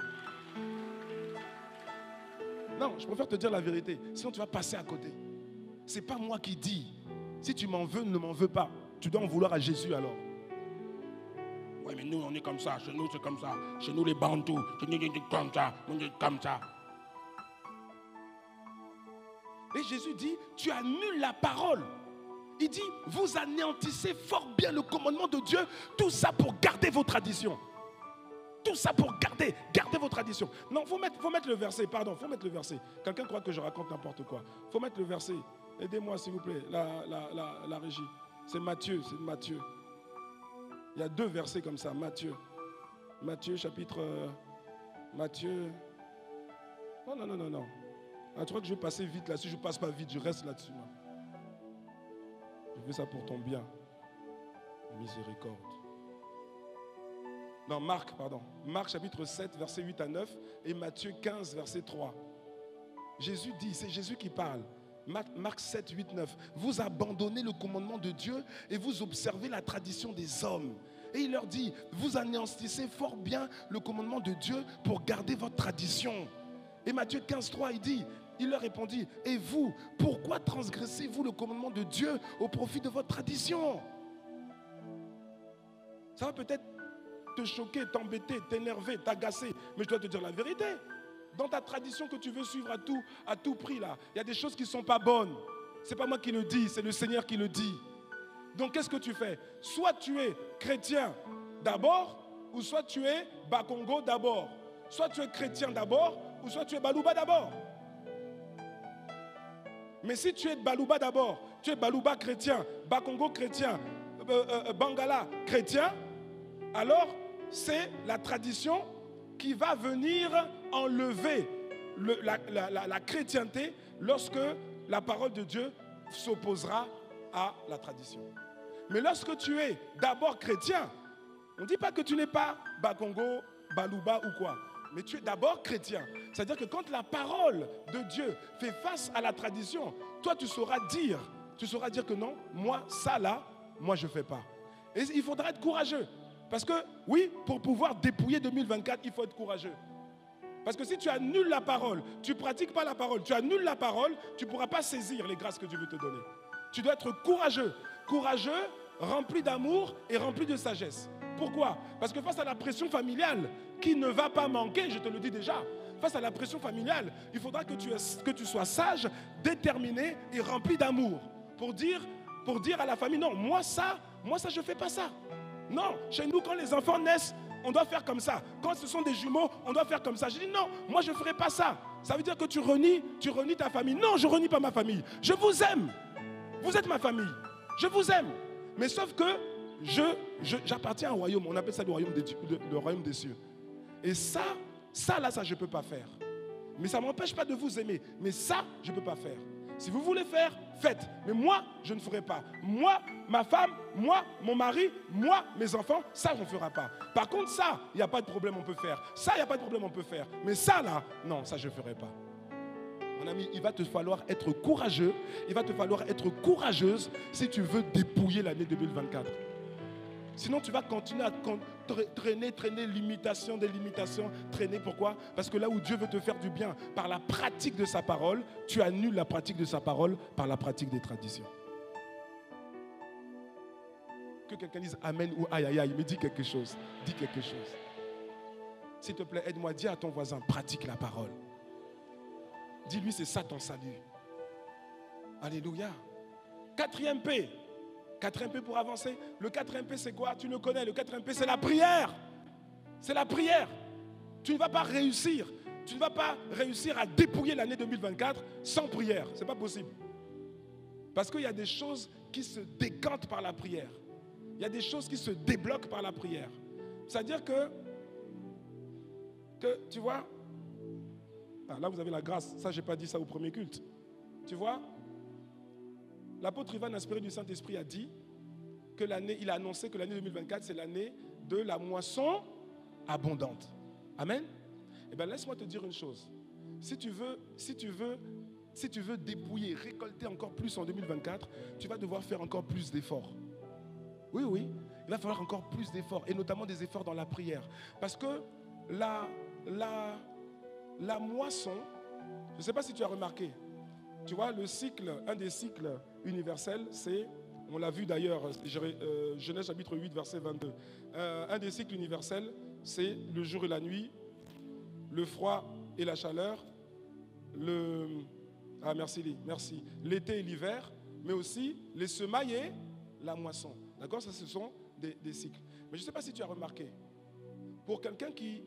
Non, je préfère te dire la vérité. Sinon, tu vas passer à côté. Ce n'est pas moi qui dis. Si tu m'en veux, ne m'en veux pas. Tu dois en vouloir à Jésus alors. Oui, mais nous, on est comme ça. Chez nous, c'est comme ça. Chez nous, les Bantous. Chez nous, on est comme ça. On est comme ça. Et Jésus dit, tu annules la parole. Il dit, vous anéantissez fort bien le commandement de Dieu. Tout ça pour garder vos traditions. Tout ça pour garder vos traditions. Non, faut mettre le verset, pardon, faut mettre le verset. Quelqu'un croit que je raconte n'importe quoi. Faut mettre le verset. Aidez-moi s'il vous plaît, la régie. C'est Matthieu. Il y a 2 versets comme ça, Matthieu chapitre... Matthieu... Non. Ah, tu crois que je vais passer vite là-dessus? Je ne passe pas vite, je reste là-dessus. Je fais ça pour ton bien. Miséricorde. Non, Marc chapitre 7, verset 8 à 9 et Matthieu 15, verset 3. Jésus dit, c'est Jésus qui parle. Marc 7, 8, 9. Vous abandonnez le commandement de Dieu et vous observez la tradition des hommes. Et il leur dit, vous anéantissez fort bien le commandement de Dieu pour garder votre tradition. Et Matthieu 15, 3, il leur répondit, et vous, pourquoi transgressez-vous le commandement de Dieu au profit de votre tradition? Ça va peut-être te choquer, t'embêter, t'énerver, t'agacer. Mais je dois te dire la vérité. Dans ta tradition que tu veux suivre à tout prix, là, il y a des choses qui ne sont pas bonnes. Ce n'est pas moi qui le dis, c'est le Seigneur qui le dit. Donc qu'est-ce que tu fais? Soit tu es chrétien d'abord, ou soit tu es Bakongo d'abord. Soit tu es chrétien d'abord, ou soit tu es Balouba d'abord. Mais si tu es Balouba d'abord, tu es Balouba chrétien, Bakongo chrétien, Bangala chrétien, alors c'est la tradition qui va venir enlever la chrétienté lorsque la parole de Dieu s'opposera à la tradition. Mais lorsque tu es d'abord chrétien, on ne dit pas que tu n'es pas Bakongo, Balouba ou quoi, mais tu es d'abord chrétien. C'est-à-dire que quand la parole de Dieu fait face à la tradition, toi tu sauras dire que non, moi ça là, moi je ne fais pas. Et il faudra être courageux. Parce que, oui, pour pouvoir dépouiller 2024, il faut être courageux. Parce que si tu annules la parole, tu ne pratiques pas la parole, tu annules la parole, tu ne pourras pas saisir les grâces que Dieu veut te donner. Tu dois être courageux. Courageux, rempli d'amour et rempli de sagesse. Pourquoi? Parce que face à la pression familiale, qui ne va pas manquer, je te le dis déjà, face à la pression familiale, il faudra que tu sois sage, déterminé et rempli d'amour. Pour dire à la famille, non, moi ça, je ne fais pas ça. Non, chez nous, quand les enfants naissent, on doit faire comme ça. Quand ce sont des jumeaux, on doit faire comme ça. Je dis non, moi je ne ferai pas ça. Ça veut dire que tu renies ta famille. Non, je ne renie pas ma famille. Je vous aime. Vous êtes ma famille. Je vous aime. Mais sauf que j'appartiens à un royaume. On appelle ça le royaume des cieux. Et ça, je ne peux pas faire. Mais ça ne m'empêche pas de vous aimer. Mais ça, je ne peux pas faire. Si vous voulez faire, faites. Mais moi, je ne ferai pas. Moi, ma femme, moi, mon mari, moi, mes enfants, ça, on ne fera pas. Par contre, ça, il n'y a pas de problème, on peut faire. Ça, il n'y a pas de problème, on peut faire. Mais ça, là, non, ça, je ne ferai pas. Mon ami, il va te falloir être courageux. Il va te falloir être courageuse si tu veux dépouiller l'année 2024. Sinon, tu vas continuer à traîner l'imitation des limitations. Traîner, pourquoi? Parce que là où Dieu veut te faire du bien, par la pratique de sa parole, tu annules la pratique de sa parole par la pratique des traditions. Que quelqu'un dise Amen ou aïe aïe aïe, mais dis quelque chose. Dis quelque chose. S'il te plaît, aide-moi, dis à ton voisin, pratique la parole. Dis-lui, c'est ça ton salut. Alléluia. 4e P. 4e P pour avancer. Le 4e P, c'est quoi? Tu le connais. Le 4e P, c'est la prière. C'est la prière. Tu ne vas pas réussir. Tu ne vas pas réussir à dépouiller l'année 2024 sans prière. Ce n'est pas possible. Parce qu'il y a des choses qui se décantent par la prière. Il y a des choses qui se débloquent par la prière. C'est-à-dire que tu vois, là vous avez la grâce, ça je n'ai pas dit ça au premier culte. Tu vois, l'apôtre Ivan, inspiré du Saint-Esprit, a dit que il a annoncé que l'année 2024, c'est l'année de la moisson abondante. Amen. Eh bien, laisse-moi te dire une chose. Si tu veux dépouiller, récolter encore plus en 2024, tu vas devoir faire encore plus d'efforts. Oui, il va falloir encore plus d'efforts, et notamment des efforts dans la prière. Parce que la moisson, je ne sais pas si tu as remarqué, tu vois, un des cycles universels, c'est, on l'a vu d'ailleurs, Genèse chapitre 8, verset 22, un des cycles universels, c'est le jour et la nuit, le froid et la chaleur, merci, l'été et l'hiver, mais aussi les semailles et la moisson. D'accord? Ça, ce sont des cycles. Mais je ne sais pas si tu as remarqué, pour quelqu'un qui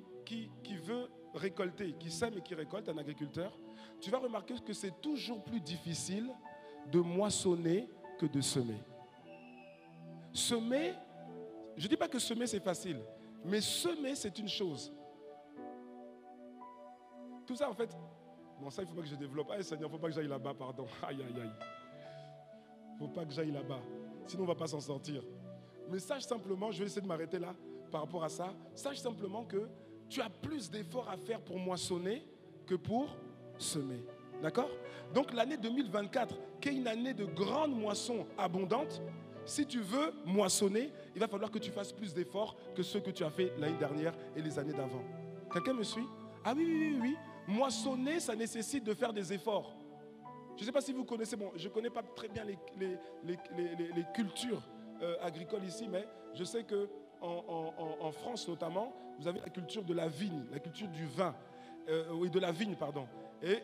veut récolter, qui sème et qui récolte, un agriculteur, tu vas remarquer que c'est toujours plus difficile de moissonner que de semer. Semer, je ne dis pas que semer c'est facile, mais semer c'est une chose. Tout ça en fait, bon ça il ne faut pas que je développe. Ah Seigneur, il ne faut pas que j'aille là-bas, pardon. Aïe. Il ne faut pas que j'aille là-bas, sinon on ne va pas s'en sortir. Mais sache simplement, je vais essayer de m'arrêter là par rapport à ça, sache simplement que tu as plus d'efforts à faire pour moissonner que pour semer. D'accord? Donc l'année 2024, qui est une année de grande moisson abondante, si tu veux moissonner, il va falloir que tu fasses plus d'efforts que ceux que tu as fait l'année dernière et les années d'avant. Quelqu'un me suit? Ah oui. Moissonner, ça nécessite de faire des efforts. Je ne sais pas si vous connaissez, bon, je ne connais pas très bien les cultures agricoles ici, mais je sais que en France notamment, vous avez la culture de la vigne, la culture du vin, et de la vigne, pardon. Et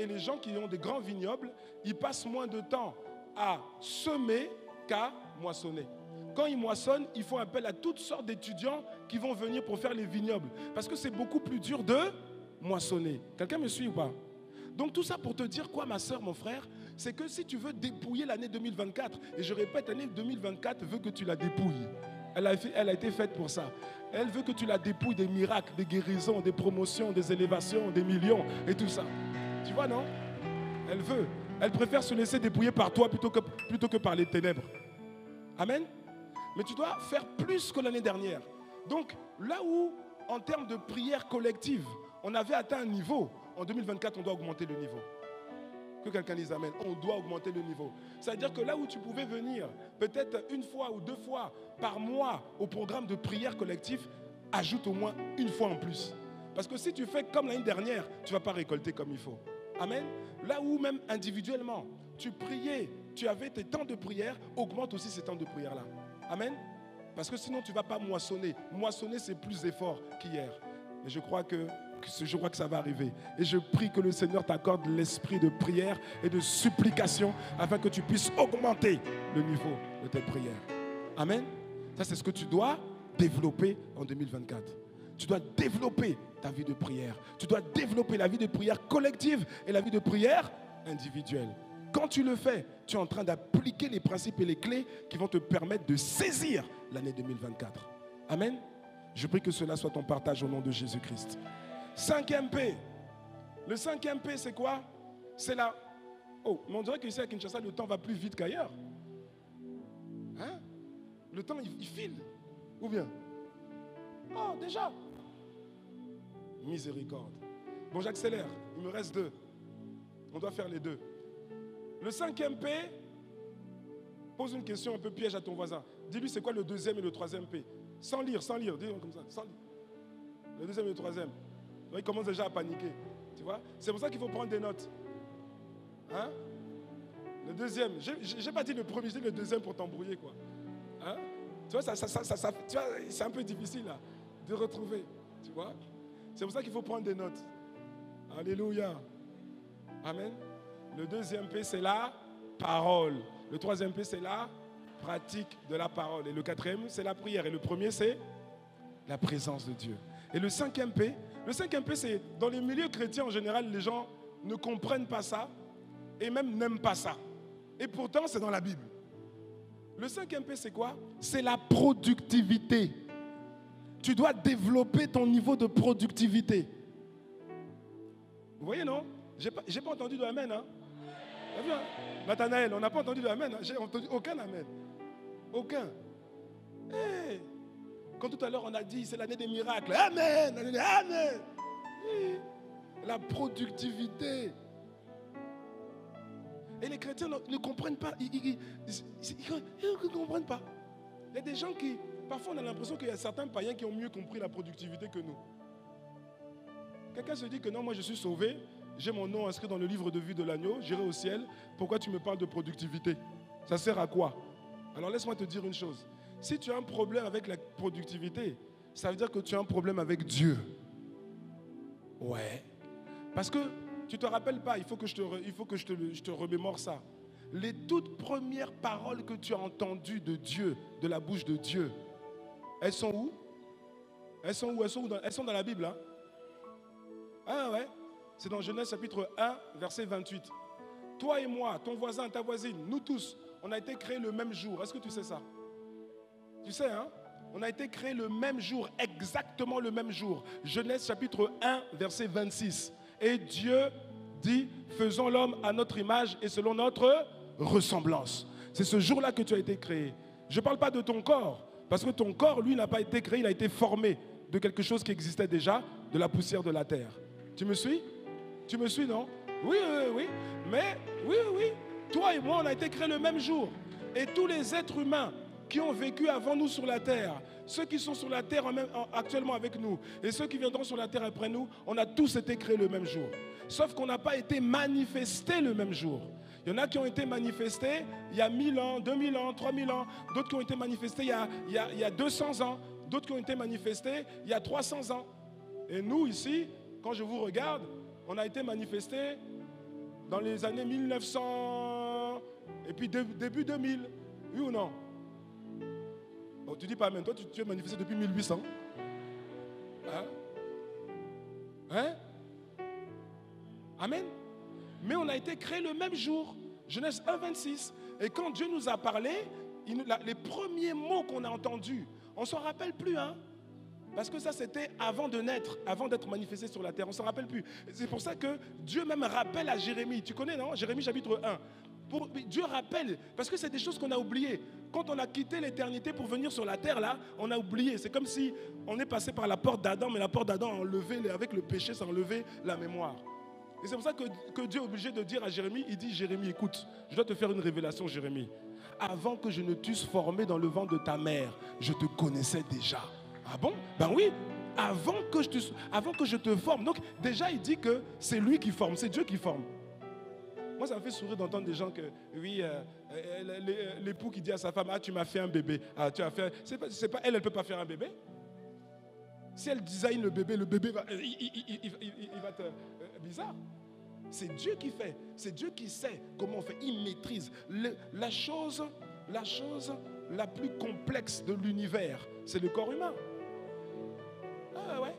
les gens qui ont des grands vignobles, ils passent moins de temps à semer qu'à moissonner. Quand ils moissonnent, ils font appel à toutes sortes d'étudiants qui vont venir pour faire les vignobles. Parce que c'est beaucoup plus dur de moissonner. Quelqu'un me suit ou pas? Donc tout ça pour te dire quoi, ma soeur, mon frère, c'est que si tu veux dépouiller l'année 2024, et je répète, l'année 2024 veut que tu la dépouilles. Elle a été faite pour ça. Elle veut que tu la dépouilles des miracles, des guérisons, des promotions, des élévations, des millions et tout ça. Tu vois, non? Elle veut. Elle préfère se laisser dépouiller par toi plutôt que par les ténèbres. Amen. Mais tu dois faire plus que l'année dernière. Donc, là où, en termes de prière collective, on avait atteint un niveau, en 2024, on doit augmenter le niveau. Que quelqu'un dise amen. On doit augmenter le niveau. C'est-à-dire que là où tu pouvais venir, peut-être une fois ou deux fois par mois au programme de prière collective, ajoute au moins une fois en plus. Parce que si tu fais comme l'année dernière, tu ne vas pas récolter comme il faut. Amen. Là où même individuellement, tu priais, tu avais tes temps de prière, augmente aussi ces temps de prière-là. Amen. Parce que sinon, tu ne vas pas moissonner. Moissonner, c'est plus d'efforts qu'hier. Et je crois que ça va arriver. Et je prie que le Seigneur t'accorde l'esprit de prière et de supplication afin que tu puisses augmenter le niveau de tes prières. Amen. Ça, c'est ce que tu dois développer en 2024. Tu dois développer ta vie de prière. Tu dois développer la vie de prière collective et la vie de prière individuelle. Quand tu le fais, tu es en train d'appliquer les principes et les clés qui vont te permettre de saisir l'année 2024. Amen. Je prie que cela soit ton partage au nom de Jésus-Christ. 5e P. Le 5e P, c'est quoi? C'est la... Oh, mais on dirait qu'ici à Kinshasa, le temps va plus vite qu'ailleurs. Hein? Le temps, il file. Ou bien? Oh, déjà. Miséricorde. Bon, j'accélère. Il me reste 2. On doit faire les 2. Le 5e P, pose une question un peu piège à ton voisin. Dis-lui c'est quoi le 2e et le 3e P. Sans lire. Dis-le comme ça. Sans lire. Le 2e et le 3e. Il commence déjà à paniquer. Tu vois? C'est pour ça qu'il faut prendre des notes. Hein? Le 2e. Je n'ai pas dit le premier, je dis le 2e pour t'embrouiller, quoi. Hein? Tu vois, tu vois, c'est un peu difficile là, de retrouver. Tu vois? C'est pour ça qu'il faut prendre des notes. Alléluia. Amen. Le 2e P, c'est la parole. Le 3e P, c'est la pratique de la parole. Et le 4e, c'est la prière. Et le premier, c'est la présence de Dieu. Et le 5e P, c'est dans les milieux chrétiens en général, les gens ne comprennent pas ça et même n'aiment pas ça. Et pourtant, c'est dans la Bible. Le 5e P, c'est quoi? C'est la productivité. Tu dois développer ton niveau de productivité. Vous voyez, non? J'ai pas entendu de amen. Hein? T'as vu, hein? Nathanaël, on n'a pas entendu de amen. Hein? J'ai entendu aucun amen. Aucun. Hey. Quand tout à l'heure on a dit c'est l'année des miracles. Amen. Amen. Oui. La productivité. Et les chrétiens ne comprennent pas. Ils ne comprennent pas. Il y a des gens qui, parfois on a l'impression qu'il y a certains païens qui ont mieux compris la productivité que nous. Quelqu'un se dit que non, moi je suis sauvé, j'ai mon nom inscrit dans le livre de vie de l'agneau, j'irai au ciel. Pourquoi tu me parles de productivité? Ça sert à quoi? Alors laisse-moi te dire une chose. Si tu as un problème avec la productivité, ça veut dire que tu as un problème avec Dieu. Ouais. Parce que tu ne te rappelles pas, il faut que je te remémore ça. Les toutes premières paroles que tu as entendues de Dieu, de la bouche de Dieu, elles sont où? Elles sont où? Elles sont dans la Bible. Hein? Ah ouais. C'est dans Genèse chapitre 1, verset 28. Toi et moi, ton voisin, ta voisine, nous tous, on a été créés le même jour. Est-ce que tu sais ça? Tu sais, hein? On a été créés le même jour, exactement le même jour. Genèse chapitre 1, verset 26. Et Dieu dit, faisons l'homme à notre image et selon notre ressemblance. C'est ce jour-là que tu as été créé. Je ne parle pas de ton corps, parce que ton corps, lui, n'a pas été créé, il a été formé de quelque chose qui existait déjà, de la poussière de la terre. Tu me suis? Tu me suis, non? Oui, oui, oui. Mais, oui, oui. Toi et moi, on a été créés le même jour. Et tous les êtres humains qui ont vécu avant nous sur la terre, ceux qui sont sur la terre actuellement avec nous, et ceux qui viendront sur la terre après nous, on a tous été créés le même jour. Sauf qu'on n'a pas été manifestés le même jour. Il y en a qui ont été manifestés il y a 1000 ans, 2000 ans, 3000 ans, d'autres qui ont été manifestés il y a 200 ans, d'autres qui ont été manifestés il y a 300 ans. Et nous, ici, quand je vous regarde, on a été manifestés dans les années 1900 et puis début 2000. Oui ou non? Bon, tu dis pas amen. Toi, tu es manifesté depuis 1800. Hein? Hein? Amen. Mais on a été créés le même jour. Genèse 1, 26. Et quand Dieu nous a parlé, les premiers mots qu'on a entendus, on ne s'en rappelle plus, hein? Parce que ça, c'était avant de naître, avant d'être manifesté sur la terre. On ne s'en rappelle plus. C'est pour ça que Dieu même rappelle à Jérémie. Tu connais, non? Jérémie chapitre 1. Dieu rappelle, parce que c'est des choses qu'on a oubliées. Quand on a quitté l'éternité pour venir sur la terre, là, on a oublié. C'est comme si on est passé par la porte d'Adam, mais la porte d'Adam a enlevé, avec le péché, ça a enlevé la mémoire. Et c'est pour ça que Dieu est obligé de dire à Jérémie, il dit, Jérémie, écoute, je dois te faire une révélation, Jérémie. Avant que je ne t'eusse formé dans le ventre de ta mère, je te connaissais déjà. Ah bon? Ben oui, avant que je te forme. Donc déjà, il dit que c'est lui qui forme, c'est Dieu qui forme. Moi, ça me fait sourire d'entendre des gens que, oui, l'époux qui dit à sa femme, ah, tu m'as fait un bébé. Ah, tu as fait. C'est pas elle ne peut pas faire un bébé. Si elle design le bébé va, il va être bizarre. C'est Dieu qui fait. C'est Dieu qui sait comment on fait. Il maîtrise. La chose la plus complexe de l'univers, c'est le corps humain. Ah ouais.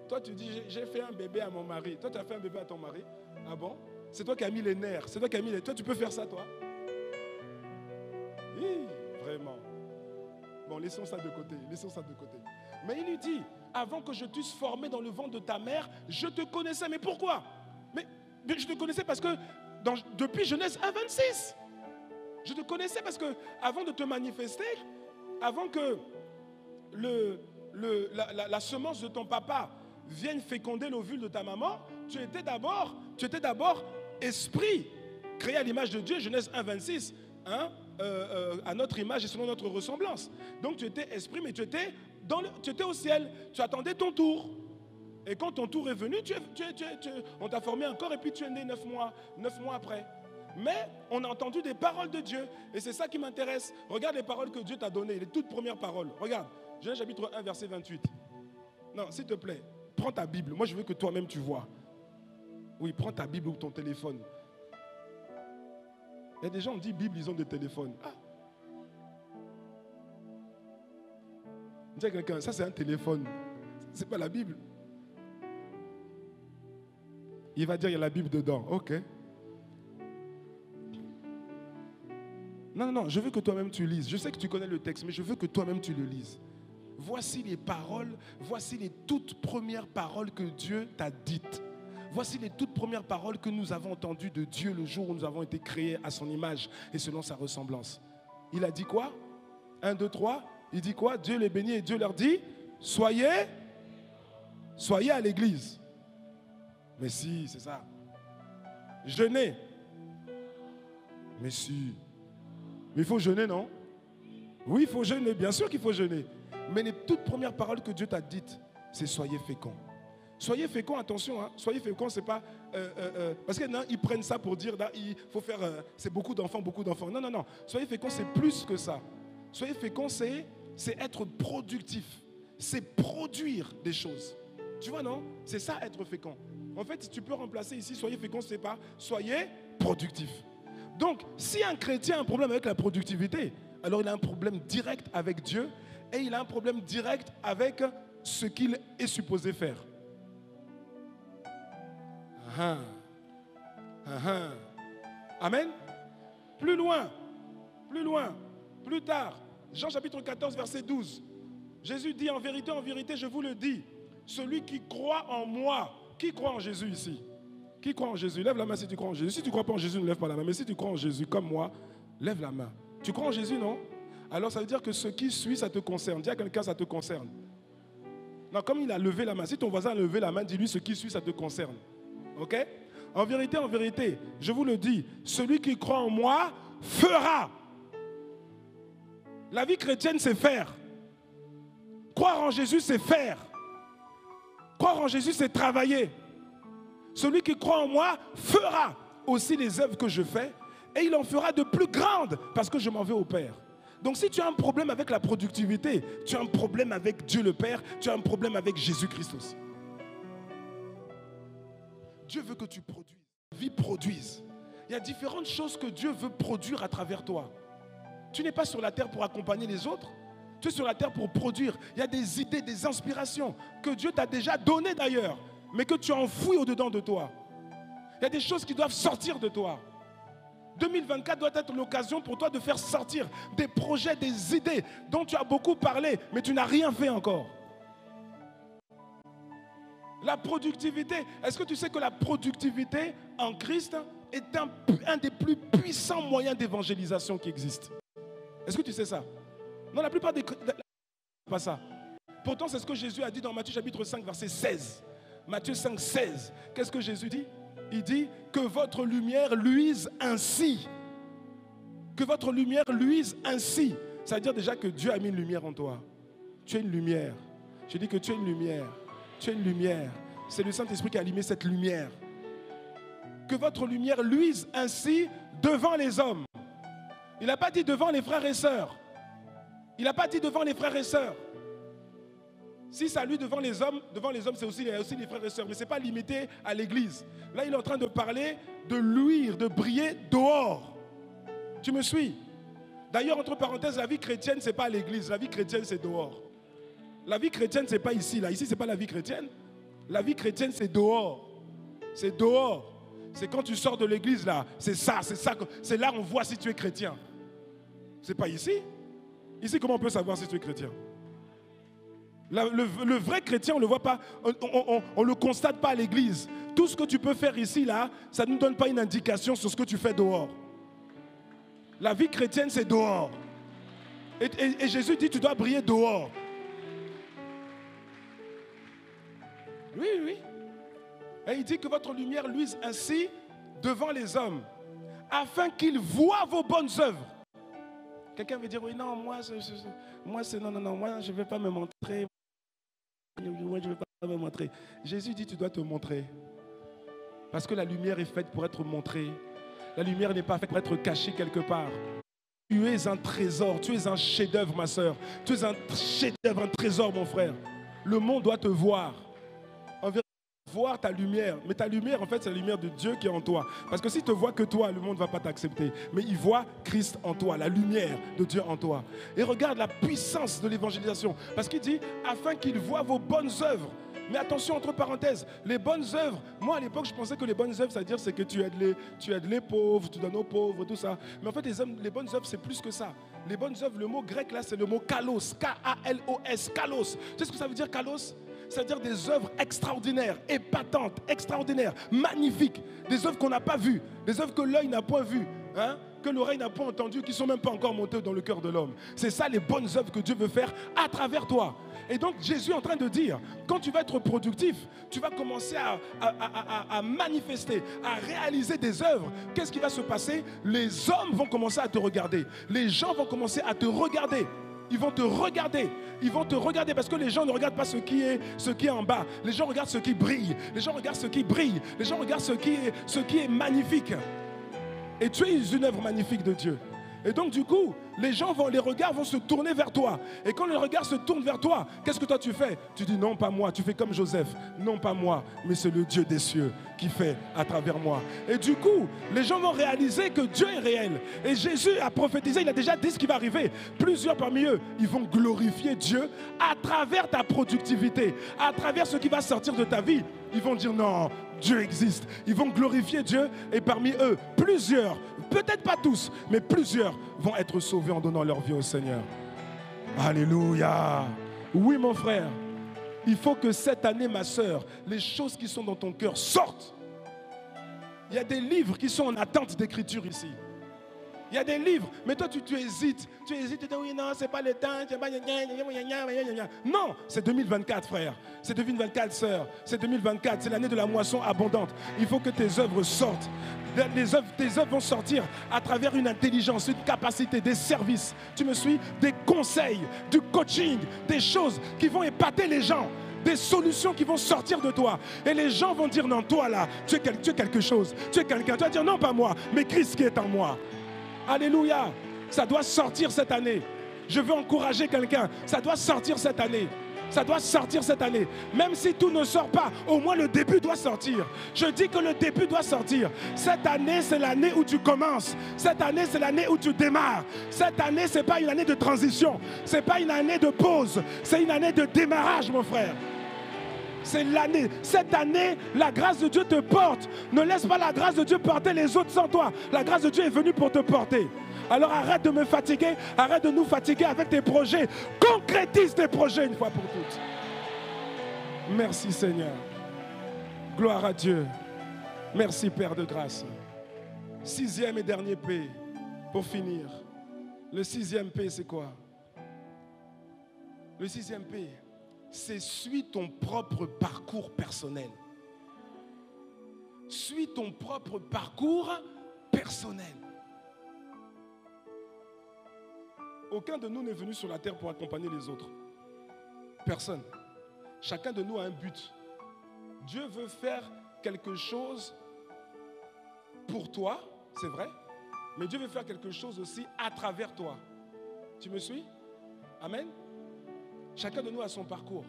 Toi, tu dis, j'ai fait un bébé à mon mari. Toi, tu as fait un bébé à ton mari. Ah bon? C'est toi qui as mis les nerfs. C'est toi qui as mis les... Toi, tu peux faire ça, toi? Oui, vraiment. Bon, laissons ça de côté. Laissons ça de côté. Mais il lui dit, avant que je t'eusse formé dans le ventre de ta mère, je te connaissais. Mais pourquoi? Mais je te connaissais parce que depuis Genèse 1, 26, je te connaissais parce que avant de te manifester, avant que la semence de ton papa vienne féconder l'ovule de ta maman, tu étais d'abord esprit, créé à l'image de Dieu, Genèse 1, 26, hein, à notre image et selon notre ressemblance. Donc tu étais esprit, mais tu étais au ciel, tu attendais ton tour. Et quand ton tour est venu, on t'a formé un corps et puis tu es né 9 mois après. Mais on a entendu des paroles de Dieu. Et c'est ça qui m'intéresse. Regarde les paroles que Dieu t'a données, les toutes premières paroles. Regarde, Genèse chapitre 1, verset 28. Non, s'il te plaît, prends ta Bible. Moi, je veux que toi-même tu vois. Oui, prends ta Bible ou ton téléphone. Il y a des gens qui disent Bible, ils ont des téléphones. Ah. Dis à quelqu'un, ça c'est un téléphone. C'est pas la Bible. Il va dire, il y a la Bible dedans. Ok. Non, non, non, je veux que toi-même tu lises. Je sais que tu connais le texte, mais je veux que toi-même tu le lises. Voici les paroles, voici les toutes premières paroles que Dieu t'a dites. Voici les toutes premières paroles que nous avons entendues de Dieu le jour où nous avons été créés à son image et selon sa ressemblance. Il a dit quoi? 1, 2, 3. Il dit quoi? Dieu les bénit et Dieu leur dit, soyez à l'église. Mais si, c'est ça. Jeûnez. Mais si. Mais il faut jeûner, non? Oui, il faut jeûner, bien sûr qu'il faut jeûner. Mais les toutes premières paroles que Dieu t'a dites, c'est soyez féconds. Soyez féconds, attention, hein. Soyez féconds, c'est pas... parce que non, ils prennent ça pour dire, il faut faire... c'est beaucoup d'enfants, beaucoup d'enfants. Non, non, non. Soyez féconds, c'est plus que ça. Soyez féconds, c'est être productif. C'est produire des choses. Tu vois, non? C'est ça, être fécond. En fait, si tu peux remplacer ici, soyez féconds, c'est pas soyez productif. Donc, si un chrétien a un problème avec la productivité, alors il a un problème direct avec Dieu et il a un problème direct avec ce qu'il est supposé faire. Amen. Plus loin, plus tard, Jean chapitre 14, verset 12. Jésus dit, en vérité, je vous le dis, celui qui croit en moi, qui croit en Jésus ici? Qui croit en Jésus? Lève la main si tu crois en Jésus. Si tu ne crois pas en Jésus, ne lève pas la main. Mais si tu crois en Jésus comme moi, lève la main. Tu crois en Jésus, non? Alors ça veut dire que ce qui suit, ça te concerne. Dis à quelqu'un, ça te concerne. Non, comme il a levé la main. Si ton voisin a levé la main, dis-lui, ce qui suit, ça te concerne. Ok? En vérité, je vous le dis, celui qui croit en moi fera. La vie chrétienne, c'est faire. Croire en Jésus, c'est faire. Croire en Jésus, c'est travailler. Celui qui croit en moi fera aussi les œuvres que je fais et il en fera de plus grandes parce que je m'en vais au Père. Donc si tu as un problème avec la productivité, tu as un problème avec Dieu le Père, tu as un problème avec Jésus-Christ aussi. Dieu veut que tu produises, que ta vie produise. Il y a différentes choses que Dieu veut produire à travers toi. Tu n'es pas sur la terre pour accompagner les autres, tu es sur la terre pour produire. Il y a des idées, des inspirations que Dieu t'a déjà données d'ailleurs, mais que tu as enfouies au-dedans de toi. Il y a des choses qui doivent sortir de toi. 2024 doit être l'occasion pour toi de faire sortir des projets, des idées dont tu as beaucoup parlé, mais tu n'as rien fait encore. La productivité, est-ce que tu sais que la productivité en Christ est un des plus puissants moyens d'évangélisation qui existent? Est-ce que tu sais ça? Non, la plupart des chrétiens ne pas ça. Pourtant, c'est ce que Jésus a dit dans Matthieu chapitre 5, verset 16. Matthieu 5, 16. Qu'est-ce que Jésus dit? Il dit que votre lumière luise ainsi. Que votre lumière luise ainsi. Ça veut dire déjà que Dieu a mis une lumière en toi. Tu es une lumière. Je dis que tu es une lumière. Tu es une lumière. C'est le Saint-Esprit qui a allumé cette lumière. Que votre lumière luise ainsi devant les hommes. Il n'a pas dit devant les frères et sœurs. Il n'a pas dit devant les frères et sœurs. Si ça lui devant les hommes, c'est aussi, il y a aussi les frères et sœurs. Mais ce n'est pas limité à l'église. Là, il est en train de parler de luire, de briller dehors. Tu me suis? D'ailleurs, entre parenthèses, la vie chrétienne, ce n'est pas à l'église. La vie chrétienne, c'est dehors. La vie chrétienne, ce n'est pas ici. Là. Ici, ce n'est pas la vie chrétienne. La vie chrétienne, c'est dehors. C'est dehors. C'est quand tu sors de l'église, là. C'est ça. C'est là qu'on voit si tu es chrétien. Ce n'est pas ici. Ici, comment on peut savoir si tu es chrétien? Le vrai chrétien, on ne le voit pas, on le constate pas à l'église. Tout ce que tu peux faire ici, là, ça ne nous donne pas une indication sur ce que tu fais dehors. La vie chrétienne, c'est dehors. Et Jésus dit, tu dois briller dehors. Oui, oui. Et il dit que votre lumière luise ainsi devant les hommes, afin qu'ils voient vos bonnes œuvres. Quelqu'un veut dire, oui, non, moi, je ne vais pas me montrer. Moi, je ne vais pas me montrer. Jésus dit, tu dois te montrer. Parce que la lumière est faite pour être montrée. La lumière n'est pas faite pour être cachée quelque part. Tu es un trésor, tu es un chef-d'œuvre, ma soeur. Tu es un chef-d'œuvre, un trésor, mon frère. Le monde doit te voir. En vérité, voir ta lumière. Mais ta lumière, en fait, c'est la lumière de Dieu qui est en toi. Parce que s'il te voit que toi, le monde ne va pas t'accepter. Mais il voit Christ en toi, la lumière de Dieu en toi. Et regarde la puissance de l'évangélisation. Parce qu'il dit, afin qu'ils voient vos bonnes œuvres. Mais attention, entre parenthèses, les bonnes œuvres, moi à l'époque je pensais que les bonnes œuvres, c'est-à-dire c'est que tu aides les pauvres, tu donnes aux pauvres, tout ça. Mais en fait les bonnes œuvres c'est plus que ça. Les bonnes œuvres, le mot grec là c'est le mot kalos, K-A-L-O-S, kalos. Tu sais ce que ça veut dire kalos? C'est-à-dire des œuvres extraordinaires, épatantes, extraordinaires, magnifiques. Des œuvres qu'on n'a pas vues, des œuvres que l'œil n'a point vues, hein, que l'oreille n'a pas entendues, qui ne sont même pas encore montées dans le cœur de l'homme. C'est ça les bonnes œuvres que Dieu veut faire à travers toi. Et donc Jésus est en train de dire, quand tu vas être productif, tu vas commencer à manifester, à réaliser des œuvres. Qu'est-ce qui va se passer? Les hommes vont commencer à te regarder. Les gens vont commencer à te regarder. Ils vont te regarder. Ils vont te regarder parce que les gens ne regardent pas ce qui est en bas. Les gens regardent ce qui brille. Les gens regardent ce qui brille. Les gens regardent ce qui est magnifique. Et tu es une œuvre magnifique de Dieu. Et donc du coup, les regards vont se tourner vers toi. Et quand les regards se tournent vers toi, qu'est-ce que toi tu fais? Tu dis non pas moi, tu fais comme Joseph. Non pas moi, mais c'est le Dieu des cieux qui fait à travers moi. Et du coup, les gens vont réaliser que Dieu est réel. Et Jésus a prophétisé, il a déjà dit ce qui va arriver. Plusieurs parmi eux, ils vont glorifier Dieu à travers ta productivité, à travers ce qui va sortir de ta vie. Ils vont dire non, Dieu existe. Ils vont glorifier Dieu et parmi eux, plusieurs, peut-être pas tous, mais plusieurs vont être sauvés en donnant leur vie au Seigneur. Alléluia. Oui mon frère, il faut que cette année, ma soeur, les choses qui sont dans ton cœur sortent. Il y a des livres qui sont en attente d'écriture ici. Il y a des livres, mais toi tu hésites. Tu hésites, tu dis oui, non, c'est pas le temps. Non, c'est 2024, frère. C'est 2024, sœur. C'est 2024, c'est l'année de la moisson abondante. Il faut que tes œuvres sortent. Tes œuvres vont sortir à travers une intelligence, une capacité, des services. Tu me suis? Des conseils, du coaching, des choses qui vont épater les gens. Des solutions qui vont sortir de toi. Et les gens vont dire non, toi là, tu es quelque chose. Tu es quelqu'un. Tu vas dire non, pas moi, mais Christ qui est en moi. Alléluia. Ça doit sortir cette année. Je veux encourager quelqu'un. Ça doit sortir cette année. Ça doit sortir cette année. Même si tout ne sort pas, au moins le début doit sortir. Je dis que le début doit sortir. Cette année, c'est l'année où tu commences. Cette année, c'est l'année où tu démarres. Cette année, ce n'est pas une année de transition. Ce n'est pas une année de pause. C'est une année de démarrage, mon frère. C'est l'année. Cette année, la grâce de Dieu te porte. Ne laisse pas la grâce de Dieu porter les autres sans toi. La grâce de Dieu est venue pour te porter. Alors arrête de me fatiguer, arrête de nous fatiguer avec tes projets. Concrétise tes projets une fois pour toutes. Merci Seigneur. Gloire à Dieu. Merci Père de grâce. 6e et dernier P, pour finir. Le 6e P, c'est quoi? Le 6e P, c'est suis ton propre parcours personnel. Suis ton propre parcours personnel. Aucun de nous n'est venu sur la terre pour accompagner les autres. Personne. Chacun de nous a un but. Dieu veut faire quelque chose pour toi, c'est vrai, mais Dieu veut faire quelque chose aussi à travers toi. Tu me suis? Amen. Chacun de nous a son parcours.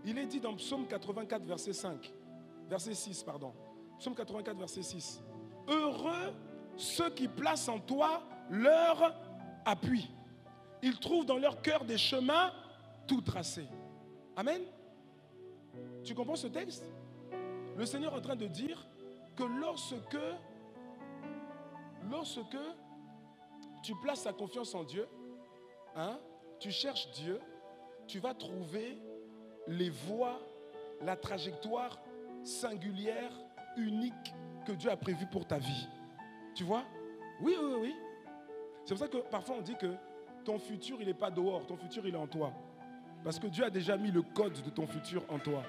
Il est dit dans Psaume 84, verset 6, pardon. Psaume 84, verset 6. Heureux ceux qui placent en toi leur appui. Ils trouvent dans leur cœur des chemins tout tracés. Amen. Tu comprends ce texte? Le Seigneur est en train de dire que lorsque tu places ta confiance en Dieu, hein, tu cherches Dieu, tu vas trouver les voies, la trajectoire singulière, unique que Dieu a prévue pour ta vie. Tu vois? Oui. C'est pour ça que parfois on dit que ton futur, il n'est pas dehors, ton futur, il est en toi. Parce que Dieu a déjà mis le code de ton futur en toi.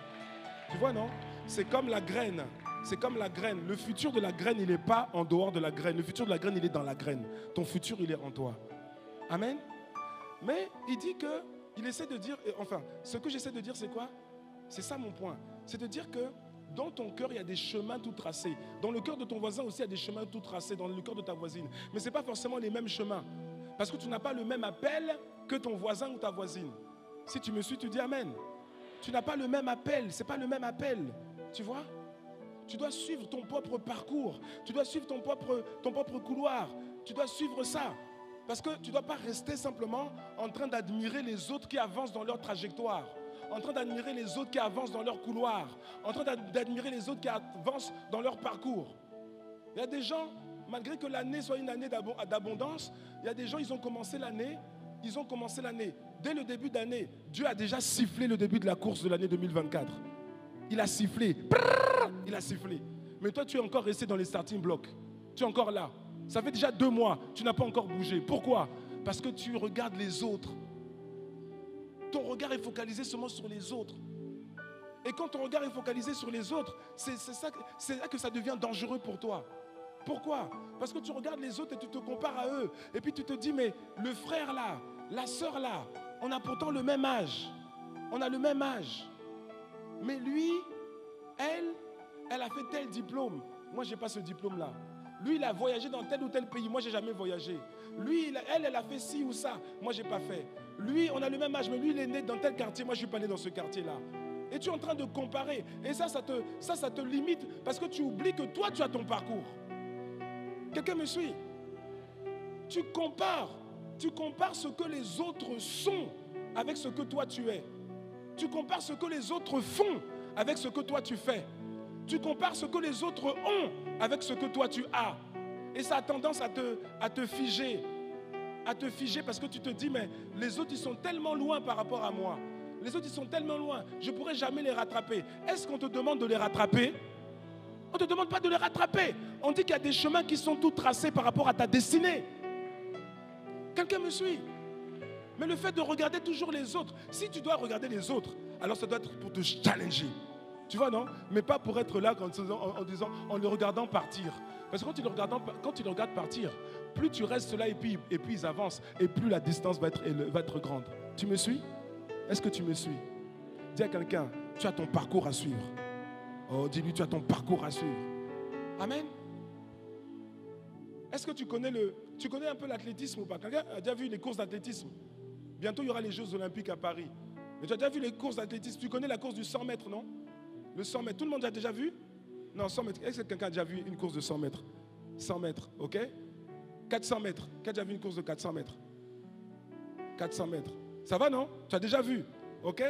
Tu vois, non? C'est comme la graine. C'est comme la graine. Le futur de la graine, il n'est pas en dehors de la graine. Le futur de la graine, il est dans la graine. Ton futur, il est en toi. Amen. Mais il dit que, il essaie de dire, enfin, ce que j'essaie de dire, c'est quoi? C'est ça mon point. C'est de dire que dans ton cœur, il y a des chemins tout tracés. Dans le cœur de ton voisin aussi, il y a des chemins tout tracés. Dans le cœur de ta voisine. Mais ce n'est pas forcément les mêmes chemins. Parce que tu n'as pas le même appel que ton voisin ou ta voisine. Si tu me suis, tu dis Amen. Tu n'as pas le même appel, ce n'est pas le même appel. Tu vois? Tu dois suivre ton propre parcours. Tu dois suivre ton propre couloir. Tu dois suivre ça. Parce que tu ne dois pas rester simplement en train d'admirer les autres qui avancent dans leur trajectoire. en train d'admirer les autres qui avancent dans leur couloir, en train d'admirer les autres qui avancent dans leur parcours. Il y a des gens, malgré que l'année soit une année d'abondance, il y a des gens, ils ont commencé l'année. Dès le début d'année, Dieu a déjà sifflé le début de la course de l'année 2024. Il a sifflé. Il a sifflé. Mais toi, tu es encore resté dans les starting blocks. Tu es encore là. Ça fait déjà 2 mois. Tu n'as pas encore bougé. Pourquoi? Parce que tu regardes les autres. Ton regard est focalisé seulement sur les autres. Et quand ton regard est focalisé sur les autres, c'est là que ça devient dangereux pour toi. Pourquoi? Parce que tu regardes les autres et tu te compares à eux. Et puis tu te dis, mais le frère là, la sœur là, on a pourtant le même âge. On a le même âge. Mais lui, elle a fait tel diplôme. Moi, je n'ai pas ce diplôme-là. Lui, il a voyagé dans tel ou tel pays. Moi, je n'ai jamais voyagé. Lui, elle a fait ci ou ça. Moi, je n'ai pas fait. Lui, on a le même âge, mais lui, il est né dans tel quartier. Moi, je ne suis pas né dans ce quartier-là. Et tu es en train de comparer. Et ça te limite parce que tu oublies que toi, tu as ton parcours. Quelqu'un me suit? Tu compares ce que les autres sont avec ce que toi tu es. Tu compares ce que les autres font avec ce que toi tu fais. Tu compares ce que les autres ont avec ce que toi tu as. Et ça a tendance à te figer. À te figer parce que tu te dis, mais les autres, ils sont tellement loin par rapport à moi. Les autres, ils sont tellement loin. Je ne pourrai jamais les rattraper. Est-ce qu'on te demande de les rattraper? On ne te demande pas de les rattraper. On dit qu'il y a des chemins qui sont tout tracés par rapport à ta destinée. Quelqu'un me suit? Mais le fait de regarder toujours les autres, si tu dois regarder les autres, alors ça doit être pour te challenger. Tu vois, non? Mais pas pour être là en les regardant partir. Parce que quand tu les regardes partir, plus tu restes là et puis ils avancent, et plus la distance va être grande. Tu me suis? Est-ce que tu me suis? Dis à quelqu'un, tu as ton parcours à suivre. Oh, dis-lui, tu as ton parcours à suivre. Amen. Est-ce que tu connais un peu l'athlétisme ou pas? Quelqu'un a déjà vu les courses d'athlétisme? Bientôt, il y aura les Jeux Olympiques à Paris. Mais tu as déjà vu les courses d'athlétisme? Tu connais la course du 100 mètres, non? Le 100 mètres. Tout le monde a déjà vu? Non, 100 mètres. Est-ce que quelqu'un a déjà vu une course de 100 mètres? 100 mètres, ok? 400 mètres. Qui a déjà vu une course de 400 mètres? 400 mètres. Ça va, non? Tu as déjà vu? Ok?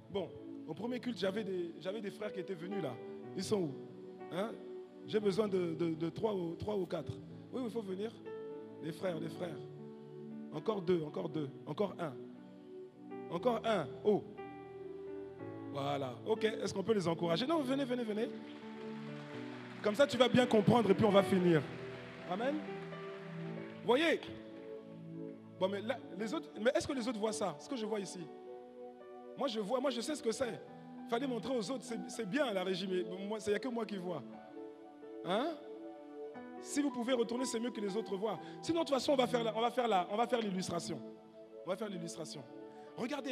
Bon, au premier culte, j'avais des frères qui étaient venus là. Ils sont où? Hein? J'ai besoin de 3 ou 4. Oui, il faut venir. Les frères. Encore 2. Encore 1. Encore 1. Oh. Voilà. Ok, est-ce qu'on peut les encourager? Non, venez. Comme ça, tu vas bien comprendre et puis on va finir. Amen. Vous voyez? Bon, mais là, les autres, mais est-ce que les autres voient ça? Ce que je vois ici? Moi, je sais ce que c'est. Il fallait montrer aux autres, c'est bien la régie, mais il n'y a que moi qui vois. Hein? Si vous pouvez retourner, c'est mieux que les autres voient. Sinon, de toute façon, on va faire l'illustration. On va faire l'illustration. Regarde.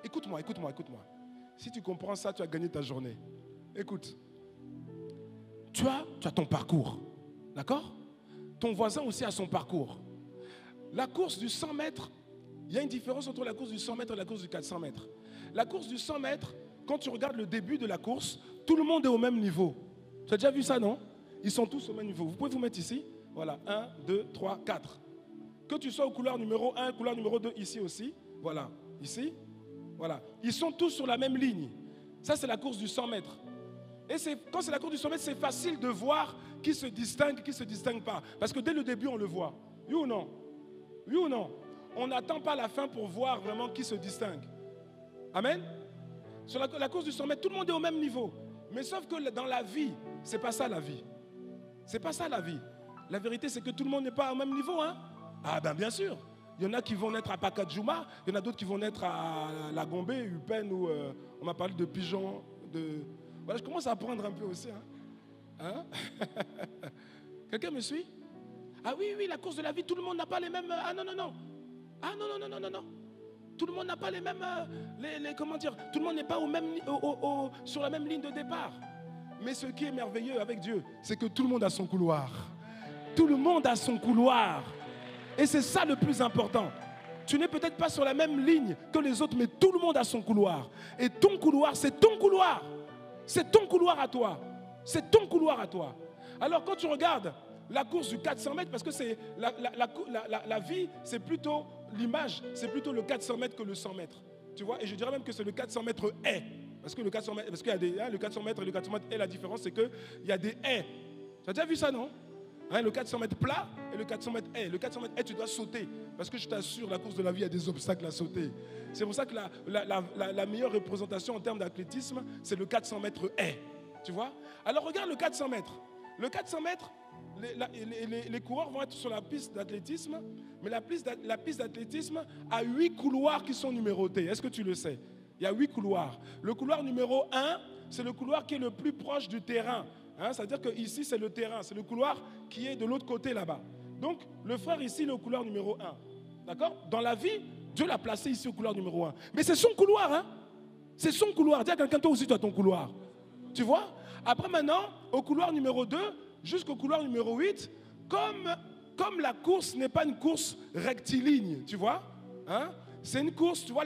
Écoute-moi. Si tu comprends ça, tu as gagné ta journée. Écoute. Tu as ton parcours. D'accord? Ton voisin aussi a son parcours. La course du 100 mètres, il y a une différence entre la course du 100 mètres et la course du 400 mètres. La course du 100 mètres, quand tu regardes le début de la course, tout le monde est au même niveau. Tu as déjà vu ça, non? Ils sont tous au même niveau. Vous pouvez vous mettre ici. Voilà, 1, 2, 3, 4. Que tu sois au couloir numéro 1, couloir numéro 2, ici aussi. Voilà, ici. Voilà. Ils sont tous sur la même ligne. Ça, c'est la course du 100 mètres. Et quand c'est la course du 100 mètres, c'est facile de voir qui se distingue, qui ne se distingue pas. Parce que dès le début, on le voit. Oui ou non? Oui ou non? On n'attend pas la fin pour voir vraiment qui se distingue. Amen? Sur la course du 100 mètres, tout le monde est au même niveau. Mais sauf que dans la vie, ce n'est pas ça la vie. C'est pas ça la vie. La vérité, c'est que tout le monde n'est pas au même niveau. Hein? Ah ben bien sûr. Il y en a qui vont naître à Pakadjouma, il y en a d'autres qui vont naître à La Gombe, Upen, ou on m'a parlé de pigeons. Voilà, je commence à apprendre un peu aussi. Hein? Quelqu'un me suit? Ah oui, la course de la vie, tout le monde n'a pas les mêmes... Ah non. Ah non. Tout le monde n'a pas les mêmes... comment dire? Tout le monde n'est pas sur la même ligne de départ. Mais ce qui est merveilleux avec Dieu, c'est que tout le monde a son couloir. Tout le monde a son couloir. Et c'est ça le plus important. Tu n'es peut-être pas sur la même ligne que les autres, mais tout le monde a son couloir. Et ton couloir, c'est ton couloir. C'est ton couloir à toi. C'est ton couloir à toi. Alors quand tu regardes la course du 400 mètres, parce que c'est la vie, c'est plutôt l'image, c'est plutôt le 400 mètres que le 100 mètres. Tu vois, et je dirais même que c'est le 400 mètres haies. Parce que le 400 mètres, parce qu'il y a des, le 400 mètres et le 400 mètres haies, la différence, c'est qu'il y a des haies. Tu as déjà vu ça, non? Le 400 mètres plat et le 400 mètres haies. Le 400 mètres haies, tu dois sauter. Parce que je t'assure, la course de la vie, il y a des obstacles à sauter. C'est pour ça que la meilleure représentation en termes d'athlétisme, c'est le 400 mètres haies. Tu vois? Alors regarde le 400 mètres. Le 400 mètres, les coureurs vont être sur la piste d'athlétisme, mais la piste d'athlétisme a 8 couloirs qui sont numérotés. Est-ce que tu le sais? Il y a 8 couloirs. Le couloir numéro 1, c'est le couloir qui est le plus proche du terrain. C'est-à-dire que ici, c'est le terrain, c'est le couloir qui est de l'autre côté là-bas. Donc, le frère ici, il est au couloir numéro 1. D'accord? Dans la vie, Dieu l'a placé ici au couloir numéro 1. Mais c'est son couloir, hein? C'est son couloir. Dis à quelqu'un, toi aussi, tu as ton couloir. Tu vois? Après, maintenant, au couloir numéro 2, jusqu'au couloir numéro 8, comme la course n'est pas une course rectiligne, tu vois, c'est une course, tu vois,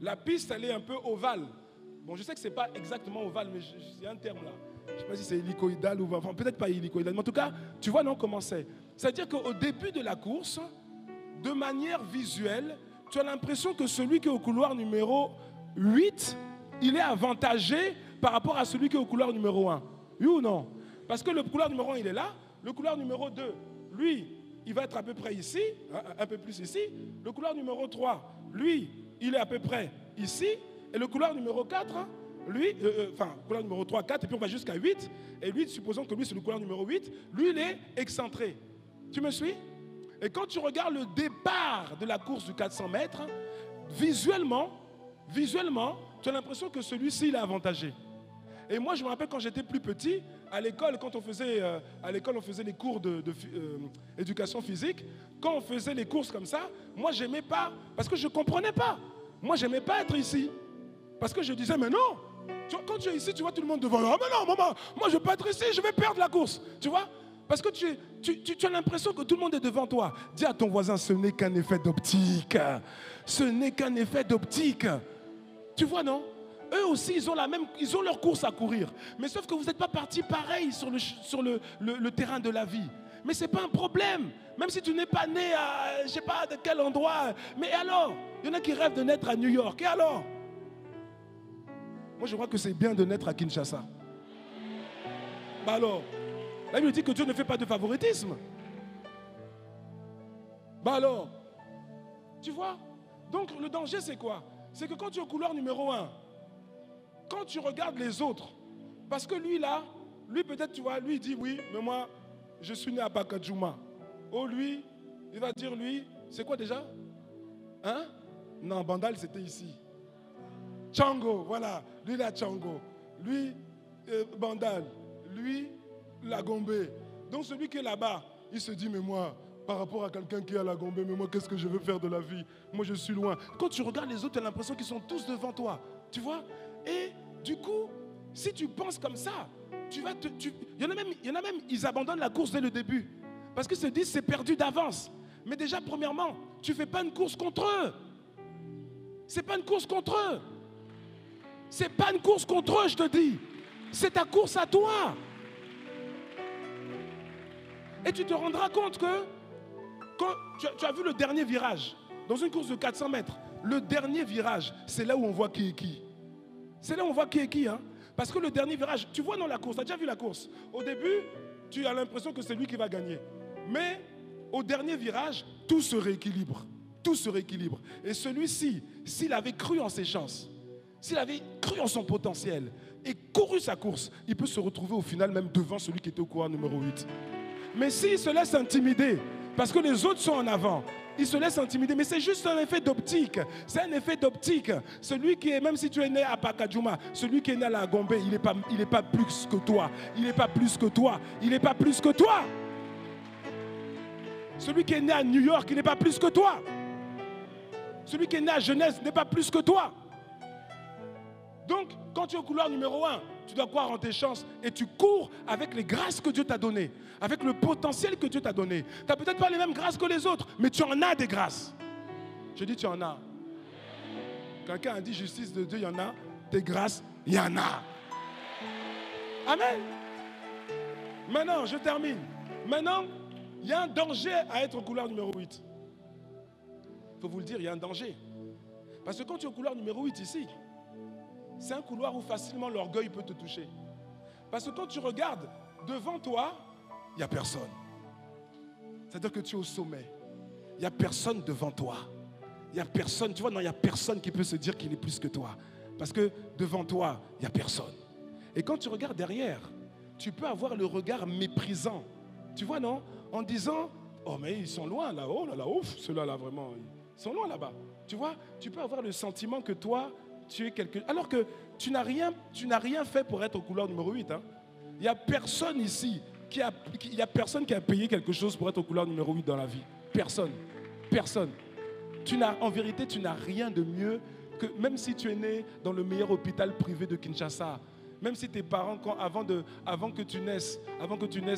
la piste, elle est un peu ovale. Bon, je sais que ce n'est pas exactement ovale, mais il y a un terme là. Je ne sais pas si c'est hélicoïdal ou... Enfin, peut-être pas hélicoïdal, mais en tout cas, tu vois, non, comment c'est? C'est-à-dire qu'au début de la course, de manière visuelle, tu as l'impression que celui qui est au couloir numéro 8, il est avantagé par rapport à celui qui est au couloir numéro 1. Oui ou non? Parce que le couloir numéro 1, il est là. Le couloir numéro 2, lui, il va être à peu près ici, un peu plus ici. Le couloir numéro 3, lui, il est à peu près ici. Et le couloir numéro 4, lui, couloir numéro 3, 4, et puis on va jusqu'à 8. Et lui, supposons que lui, c'est le couloir numéro 8, lui, il est excentré. Tu me suis? Et quand tu regardes le départ de la course du 400 mètres, visuellement, tu as l'impression que celui-ci, il est avantagé. Et moi, je me rappelle quand j'étais plus petit, à l'école, quand on faisait, on faisait les cours d'éducation physique. Quand on faisait les courses comme ça, moi, j'aimais pas, parce que je ne comprenais pas. Moi, j'aimais pas être ici. Parce que je disais, mais non, quand tu es ici, tu vois tout le monde devant. Ah, mais non, maman, moi, je ne veux pas être ici, je vais perdre la course. Tu vois? Parce que tu as l'impression que tout le monde est devant toi. Dis à ton voisin, ce n'est qu'un effet d'optique. Ce n'est qu'un effet d'optique. Tu vois, non? Eux aussi, ils ont leur course à courir. Mais sauf que vous n'êtes pas partis pareil sur le terrain de la vie. Mais ce n'est pas un problème. Même si tu n'es pas né à, je ne sais pas de quel endroit. Mais alors? Il y en a qui rêvent de naître à New York. Et alors? Moi, je crois que c'est bien de naître à Kinshasa. Bah alors? La Bible dit que Dieu ne fait pas de favoritisme. Bah alors? Tu vois? Donc, le danger, c'est quoi? C'est que quand tu es au couloir numéro 1, quand tu regardes les autres, parce que lui là, lui peut-être, tu vois, lui il dit oui, mais moi, je suis né à Bakadjouma. Oh lui, il va dire lui, c'est quoi déjà? Hein? Non, Bandal c'était ici. Tchango, voilà, lui là Tchango. Lui, Bandal. Lui, la Gombe. Donc celui qui est là-bas, il se dit, mais moi, par rapport à quelqu'un qui est à la Gombe, mais moi, qu'est-ce que je veux faire de la vie? Moi, je suis loin. Quand tu regardes les autres, tu as l'impression qu'ils sont tous devant toi. Tu vois? Et du coup, si tu penses comme ça, il y en a même, ils abandonnent la course dès le début. Parce qu'ils se disent, c'est perdu d'avance. Mais déjà, premièrement, tu ne fais pas une course contre eux. C'est pas une course contre eux. C'est pas une course contre eux, je te dis. C'est ta course à toi. Et tu te rendras compte que quand tu as vu le dernier virage, dans une course de 400 mètres, le dernier virage, c'est là où on voit qui est qui. C'est là où on voit qui est qui. Parce que le dernier virage, tu vois dans la course, tu as déjà vu la course. Au début, tu as l'impression que c'est lui qui va gagner. Mais au dernier virage, tout se rééquilibre. Tout se rééquilibre. Et celui-ci, s'il avait cru en ses chances, s'il avait cru en son potentiel et couru sa course, il peut se retrouver au final même devant celui qui était au couloir numéro 8. Mais s'il se laisse intimider, parce que les autres sont en avant, il se laisse intimider, mais c'est juste un effet d'optique. C'est un effet d'optique. Celui qui est, même si tu es né à Bakadjouma, celui qui est né à la Gombe, il n'est pas plus que toi. Il n'est pas plus que toi. Il n'est pas plus que toi. Celui qui est né à New York, il n'est pas plus que toi. Celui qui est né à Genève n'est pas plus que toi. Donc, quand tu es au couloir numéro 1, tu dois croire en tes chances et tu cours avec les grâces que Dieu t'a données, avec le potentiel que Dieu t'a donné. Tu n'as peut-être pas les mêmes grâces que les autres, mais tu en as des grâces. Je dis tu en as. Quelqu'un a dit justice de Dieu, il y en a. Tes grâces, il y en a. Amen. Maintenant, je termine. Maintenant, il y a un danger à être au couloir numéro 8. faut vous le dire, il y a un danger. Parce que quand tu es au couloir numéro 8 ici, c'est un couloir où facilement l'orgueil peut te toucher. Parce que quand tu regardes devant toi, il n'y a personne. C'est-à-dire que tu es au sommet. Il n'y a personne devant toi. Il n'y a personne, tu vois, non, il n'y a personne qui peut se dire qu'il est plus que toi. Parce que devant toi, il n'y a personne. Et quand tu regardes derrière, tu peux avoir le regard méprisant. Tu vois, non? En disant, oh mais ils sont loin là-haut, ouf, ceux-là là vraiment, ils sont loin là-bas. Tu vois, tu peux avoir le sentiment que toi, tu es quelqu'un. Alors que tu n'as rien fait pour être au couloir numéro 8. Hein. Il n'y a personne ici, il y a personne qui a payé quelque chose pour être au couloir numéro 8 dans la vie. Personne. Personne. En vérité, tu n'as rien de mieux que, même si tu es né dans le meilleur hôpital privé de Kinshasa, même si tes parents, avant que tu naisses,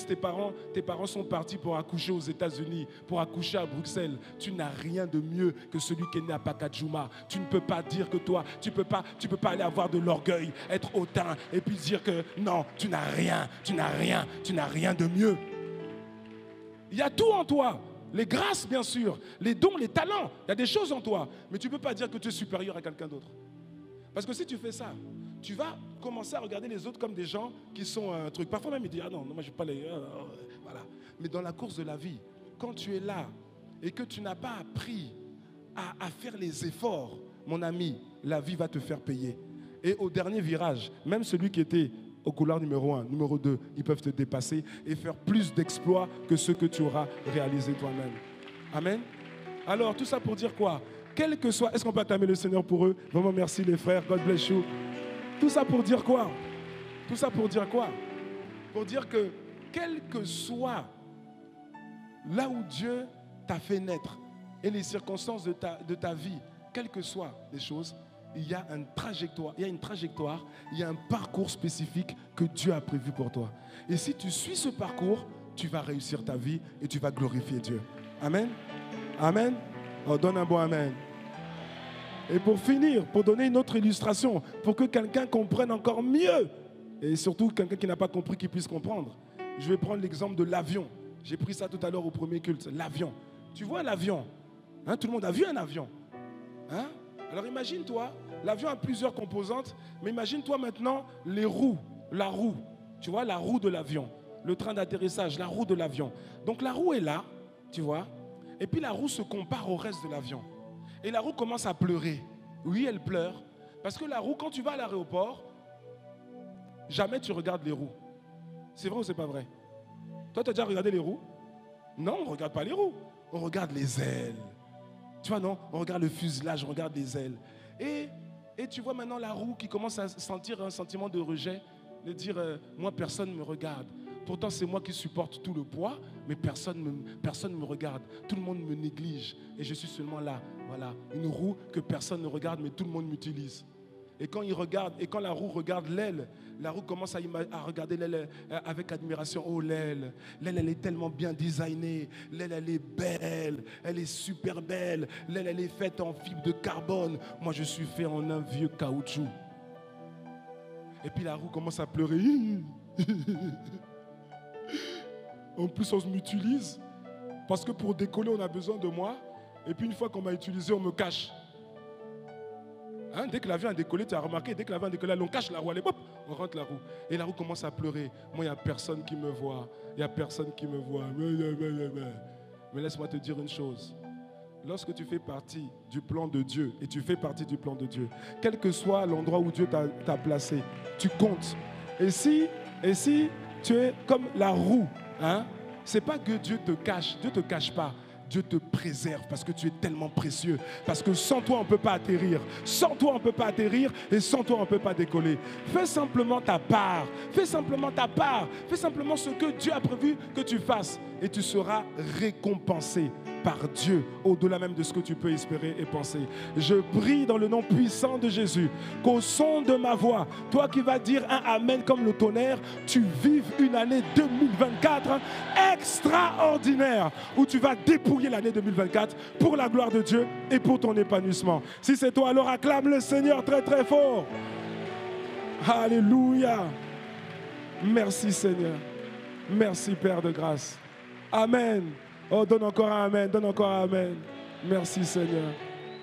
tes parents sont partis pour accoucher aux États-Unis, pour accoucher à Bruxelles. Tu n'as rien de mieux que celui qui est né à Pacadjouma. Tu ne peux pas dire que toi, tu peux pas aller avoir de l'orgueil, être hautain et puis dire que non, tu n'as rien de mieux. Il y a tout en toi. Les grâces, bien sûr, les dons, les talents. Il y a des choses en toi. Mais tu ne peux pas dire que tu es supérieur à quelqu'un d'autre. Parce que si tu fais ça, tu vas commencer à regarder les autres comme des gens qui sont un truc. Parfois même, ils disent, ah non, moi je ne vais pas les... voilà. Mais dans la course de la vie, quand tu es là et que tu n'as pas appris à faire les efforts, mon ami, la vie va te faire payer. Et au dernier virage, même celui qui était au couloir numéro 1, numéro 2, ils peuvent te dépasser et faire plus d'exploits que ceux que tu auras réalisés toi-même. Amen. Alors, tout ça pour dire quoi? Quel que soit... Est-ce qu'on peut acclamer le Seigneur pour eux? Vraiment, merci les frères. God bless you. Tout ça pour dire quoi? Tout ça pour dire quoi? Pour dire que, quel que soit là où Dieu t'a fait naître et les circonstances de ta vie, quelles que soient les choses, il y a une trajectoire, il y a un parcours spécifique que Dieu a prévu pour toi. Et si tu suis ce parcours, tu vas réussir ta vie et tu vas glorifier Dieu. Amen. Amen. Oh, donne un bon amen. Et pour finir, pour donner une autre illustration, pour que quelqu'un comprenne encore mieux, et surtout quelqu'un qui n'a pas compris qu'il puisse comprendre, je vais prendre l'exemple de l'avion. J'ai pris ça tout à l'heure au premier culte, l'avion. Tu vois l'avion, hein, tout le monde a vu un avion. Hein? Alors imagine-toi, l'avion a plusieurs composantes, mais imagine-toi maintenant les roues, la roue. Tu vois, la roue de l'avion, le train d'atterrissage, la roue de l'avion. Donc la roue est là, tu vois, et puis la roue se compare au reste de l'avion. Et la roue commence à pleurer. Oui, elle pleure. Parce que la roue, quand tu vas à l'aéroport, jamais tu regardes les roues. C'est vrai ou c'est pas vrai? Toi, tu as déjà regardé les roues? Non, on ne regarde pas les roues. On regarde les ailes. Tu vois, non? On regarde le fuselage, on regarde les ailes. Et tu vois maintenant la roue qui commence à sentir un sentiment de rejet, de dire, moi, personne ne me regarde. Pourtant, c'est moi qui supporte tout le poids, mais personne ne me regarde. Tout le monde me néglige. Et je suis seulement là. Voilà, une roue que personne ne regarde, mais tout le monde m'utilise. Et quand la roue regarde l'aile, la roue commence à regarder l'aile avec admiration. Oh, l'aile, elle est tellement bien designée. L'aile, elle est belle. Elle est super belle. L'aile, elle est faite en fibre de carbone. Moi, je suis fait en un vieux caoutchouc. Et puis la roue commence à pleurer. En plus, on m'utilise parce que pour décoller, on a besoin de moi. Et puis, une fois qu'on m'a utilisé, on me cache. Hein, dès que l'avion a décollé, tu as remarqué, dès que l'avion a décollé, on cache la roue, allez, hop, on rentre la roue. Et la roue commence à pleurer. Moi, il n'y a personne qui me voit. Il n'y a personne qui me voit. Mais laisse-moi te dire une chose. Lorsque tu fais partie du plan de Dieu, et tu fais partie du plan de Dieu, quel que soit l'endroit où Dieu t'a placé, tu comptes. Et si tu es comme la roue, hein, c'est pas que Dieu te cache, Dieu ne te cache pas. Dieu te préserve parce que tu es tellement précieux. Parce que sans toi, on ne peut pas atterrir. Sans toi, on ne peut pas atterrir et sans toi, on ne peut pas décoller. Fais simplement ta part. Fais simplement ta part. Fais simplement ce que Dieu a prévu que tu fasses et tu seras récompensé par Dieu, au-delà même de ce que tu peux espérer et penser. Je prie dans le nom puissant de Jésus qu'au son de ma voix, toi qui vas dire un amen comme le tonnerre, tu vives une année 2024 extraordinaire où tu vas dépouiller l'année 2024 pour la gloire de Dieu et pour ton épanouissement. Si c'est toi, alors acclame le Seigneur très très fort. Alléluia. Merci Seigneur. Merci Père de grâce. Amen. Oh, donne encore un amen, donne encore un amen. Merci Seigneur.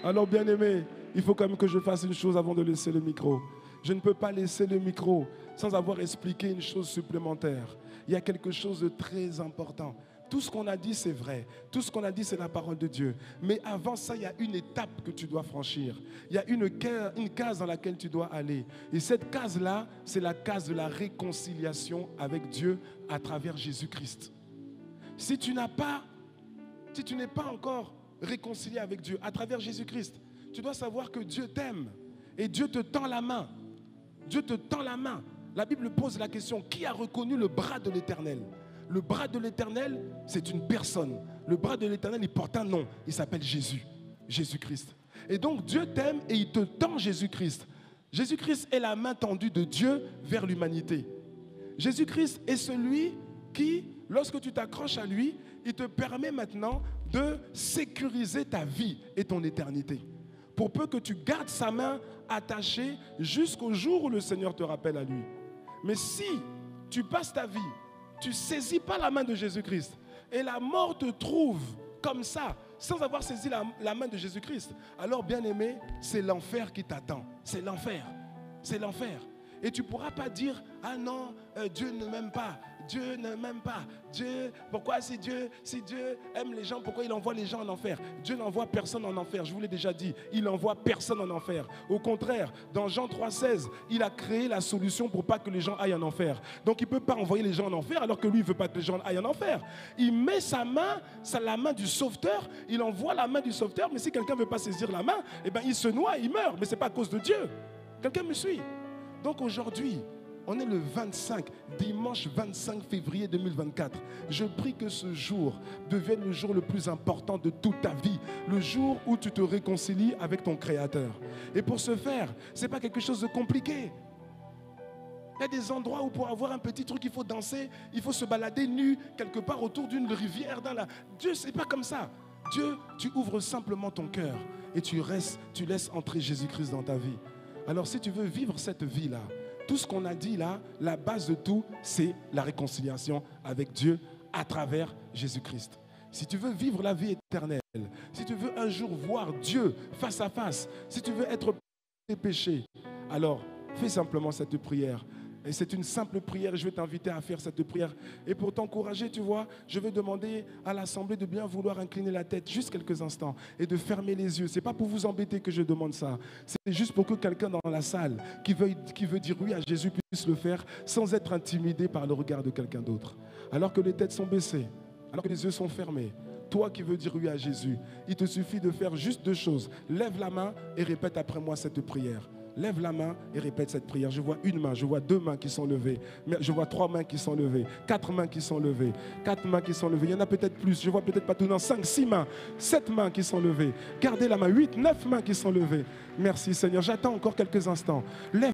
Alors bien-aimé, il faut quand même que je fasse une chose avant de laisser le micro. Je ne peux pas laisser le micro sans avoir expliqué une chose supplémentaire. Il y a quelque chose de très important. Tout ce qu'on a dit, c'est vrai. Tout ce qu'on a dit, c'est la parole de Dieu. Mais avant ça, il y a une étape que tu dois franchir. Il y a une case dans laquelle tu dois aller. Et cette case-là, c'est la case de la réconciliation avec Dieu à travers Jésus-Christ. Si tu n'es pas encore réconcilié avec Dieu à travers Jésus-Christ, tu dois savoir que Dieu t'aime et Dieu te tend la main. Dieu te tend la main. La Bible pose la question, qui a reconnu le bras de l'Éternel? Le bras de l'Éternel, c'est une personne. Le bras de l'Éternel, il porte un nom. Il s'appelle Jésus, Jésus-Christ. Et donc Dieu t'aime et il te tend Jésus-Christ. Jésus-Christ est la main tendue de Dieu vers l'humanité. Jésus-Christ est celui qui, lorsque tu t'accroches à lui, il te permet maintenant de sécuriser ta vie et ton éternité. Pour peu que tu gardes sa main attachée jusqu'au jour où le Seigneur te rappelle à lui. Mais si tu passes ta vie, tu ne saisis pas la main de Jésus-Christ et la mort te trouve comme ça, sans avoir saisi la main de Jésus-Christ, alors bien aimé, c'est l'enfer qui t'attend. C'est l'enfer. C'est l'enfer. Et tu ne pourras pas dire, ah non, Dieu ne m'aime pas. Dieu ne m'aime pas. Dieu, pourquoi si Dieu aime les gens, pourquoi il envoie les gens en enfer? Dieu n'envoie personne en enfer, je vous l'ai déjà dit. Il n'envoie personne en enfer. Au contraire, dans Jean 3,16, il a créé la solution pour pas que les gens aillent en enfer. Donc il ne peut pas envoyer les gens en enfer alors que lui, il ne veut pas que les gens aillent en enfer. Il met sa main, la main du sauveteur, il envoie la main du sauveteur, mais si quelqu'un ne veut pas saisir la main, eh ben, il se noie, il meurt. Mais ce n'est pas à cause de Dieu. Quelqu'un me suit? Donc aujourd'hui, on est le 25, dimanche 25 février 2024. Je prie que ce jour devienne le jour le plus important de toute ta vie. Le jour où tu te réconcilies avec ton Créateur. Et pour ce faire, ce n'est pas quelque chose de compliqué. Il y a des endroits où pour avoir un petit truc, il faut danser, il faut se balader nu quelque part autour d'une rivière. Dieu, ce n'est pas comme ça. Dieu, tu ouvres simplement ton cœur et tu laisses entrer Jésus-Christ dans ta vie. Alors si tu veux vivre cette vie-là, tout ce qu'on a dit là, la base de tout, c'est la réconciliation avec Dieu à travers Jésus-Christ. Si tu veux vivre la vie éternelle, si tu veux un jour voir Dieu face à face, si tu veux être tes péchés, alors fais simplement cette prière. Et c'est une simple prière et je vais t'inviter à faire cette prière. Et pour t'encourager, tu vois, je vais demander à l'assemblée de bien vouloir incliner la tête juste quelques instants et de fermer les yeux. Ce n'est pas pour vous embêter que je demande ça. C'est juste pour que quelqu'un dans la salle qui veut dire oui à Jésus puisse le faire sans être intimidé par le regard de quelqu'un d'autre. Alors que les têtes sont baissées, alors que les yeux sont fermés, toi qui veux dire oui à Jésus, il te suffit de faire juste deux choses. Lève la main et répète après moi cette prière. Lève la main et répète cette prière. Je vois une main, je vois deux mains qui sont levées. Je vois trois mains qui sont levées. Quatre mains qui sont levées. Quatre mains qui sont levées. Il y en a peut-être plus. Je vois peut-être pas tout. Non, 5, 6 mains. 7 mains qui sont levées. Gardez la main. 8, 9 mains qui sont levées. Merci Seigneur. J'attends encore quelques instants. Lève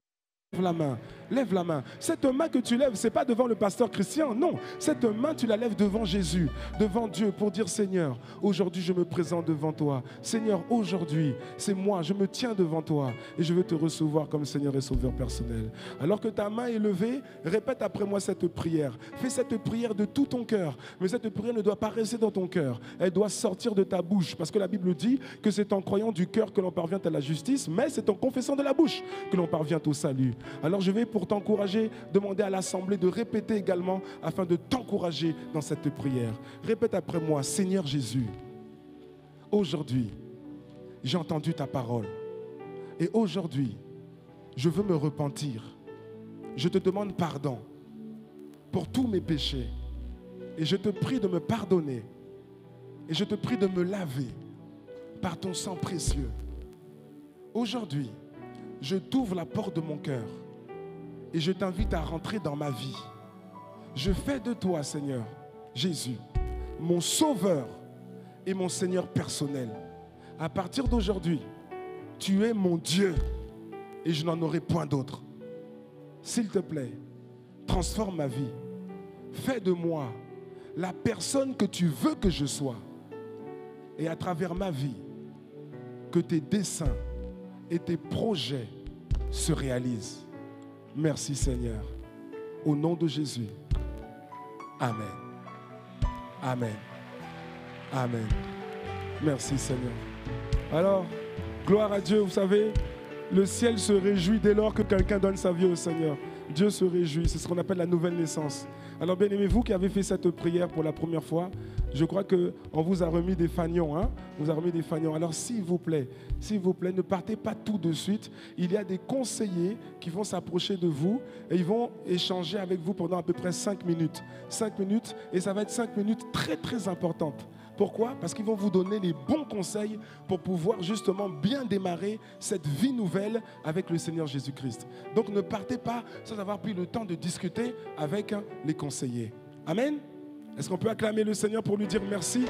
la main, lève la main. Cette main que tu lèves, ce n'est pas devant le pasteur Christian, non. Cette main, tu la lèves devant Jésus, devant Dieu, pour dire Seigneur, aujourd'hui je me présente devant toi. Seigneur, aujourd'hui, c'est moi, je me tiens devant toi et je veux te recevoir comme Seigneur et Sauveur personnel. Alors que ta main est levée, répète après moi cette prière. Fais cette prière de tout ton cœur, mais cette prière ne doit pas rester dans ton cœur. Elle doit sortir de ta bouche, parce que la Bible dit que c'est en croyant du cœur que l'on parvient à la justice, mais c'est en confessant de la bouche que l'on parvient au salut. Alors je vais pour t'encourager, demander à l'assemblée de répéter également afin de t'encourager dans cette prière. Répète après moi, Seigneur Jésus, aujourd'hui, j'ai entendu ta parole et aujourd'hui, je veux me repentir. Je te demande pardon pour tous mes péchés et je te prie de me pardonner et je te prie de me laver par ton sang précieux. Aujourd'hui, je t'ouvre la porte de mon cœur et je t'invite à rentrer dans ma vie. Je fais de toi, Seigneur, Jésus, mon sauveur et mon Seigneur personnel. À partir d'aujourd'hui, tu es mon Dieu et je n'en aurai point d'autre. S'il te plaît, transforme ma vie. Fais de moi la personne que tu veux que je sois. Et à travers ma vie, que tes desseins et tes projets se réalisent. Merci Seigneur. Au nom de Jésus. Amen. Amen. Amen. Merci Seigneur. Alors, gloire à Dieu, vous savez, le ciel se réjouit dès lors que quelqu'un donne sa vie au Seigneur. Dieu se réjouit, c'est ce qu'on appelle la nouvelle naissance. Alors bien aimé, vous qui avez fait cette prière pour la première fois, je crois qu'on vous a remis des fanions. Hein? On vous a remis des fanions. Alors s'il vous plaît, ne partez pas tout de suite. Il y a des conseillers qui vont s'approcher de vous et ils vont échanger avec vous pendant à peu près 5 minutes. 5 minutes, et ça va être 5 minutes très très importantes. Pourquoi? Parce qu'ils vont vous donner les bons conseils pour pouvoir justement bien démarrer cette vie nouvelle avec le Seigneur Jésus-Christ. Donc ne partez pas sans avoir pris le temps de discuter avec les conseillers. Amen. Est-ce qu'on peut acclamer le Seigneur pour lui dire merci?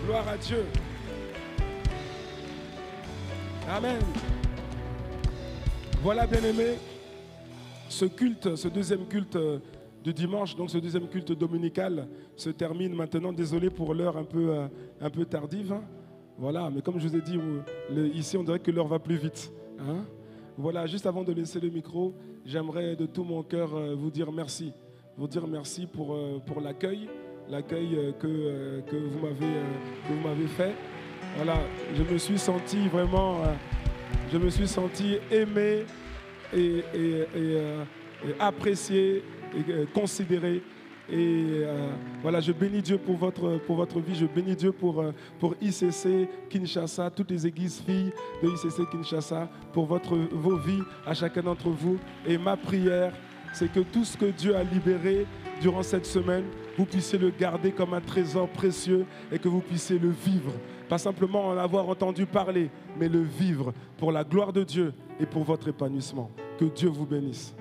Gloire à Dieu. Amen. Voilà, bien-aimés, ce culte, ce deuxième culte de dimanche, donc ce deuxième culte dominical se termine maintenant. Désolé pour l'heure un peu tardive. Hein. Voilà, mais comme je vous ai dit, ici on dirait que l'heure va plus vite. Hein. Voilà, juste avant de laisser le micro, j'aimerais de tout mon cœur vous dire merci. Vous dire merci pour l'accueil que vous m'avez fait. Voilà, je me suis senti vraiment, aimé et apprécié et considéré. Et voilà, je bénis Dieu pour votre vie. Je bénis Dieu pour ICC Kinshasa, toutes les églises filles de ICC Kinshasa, pour vos vies à chacun d'entre vous. Et ma prière, c'est que tout ce que Dieu a libéré durant cette semaine, vous puissiez le garder comme un trésor précieux et que vous puissiez le vivre. Pas simplement en avoir entendu parler, mais le vivre pour la gloire de Dieu et pour votre épanouissement. Que Dieu vous bénisse.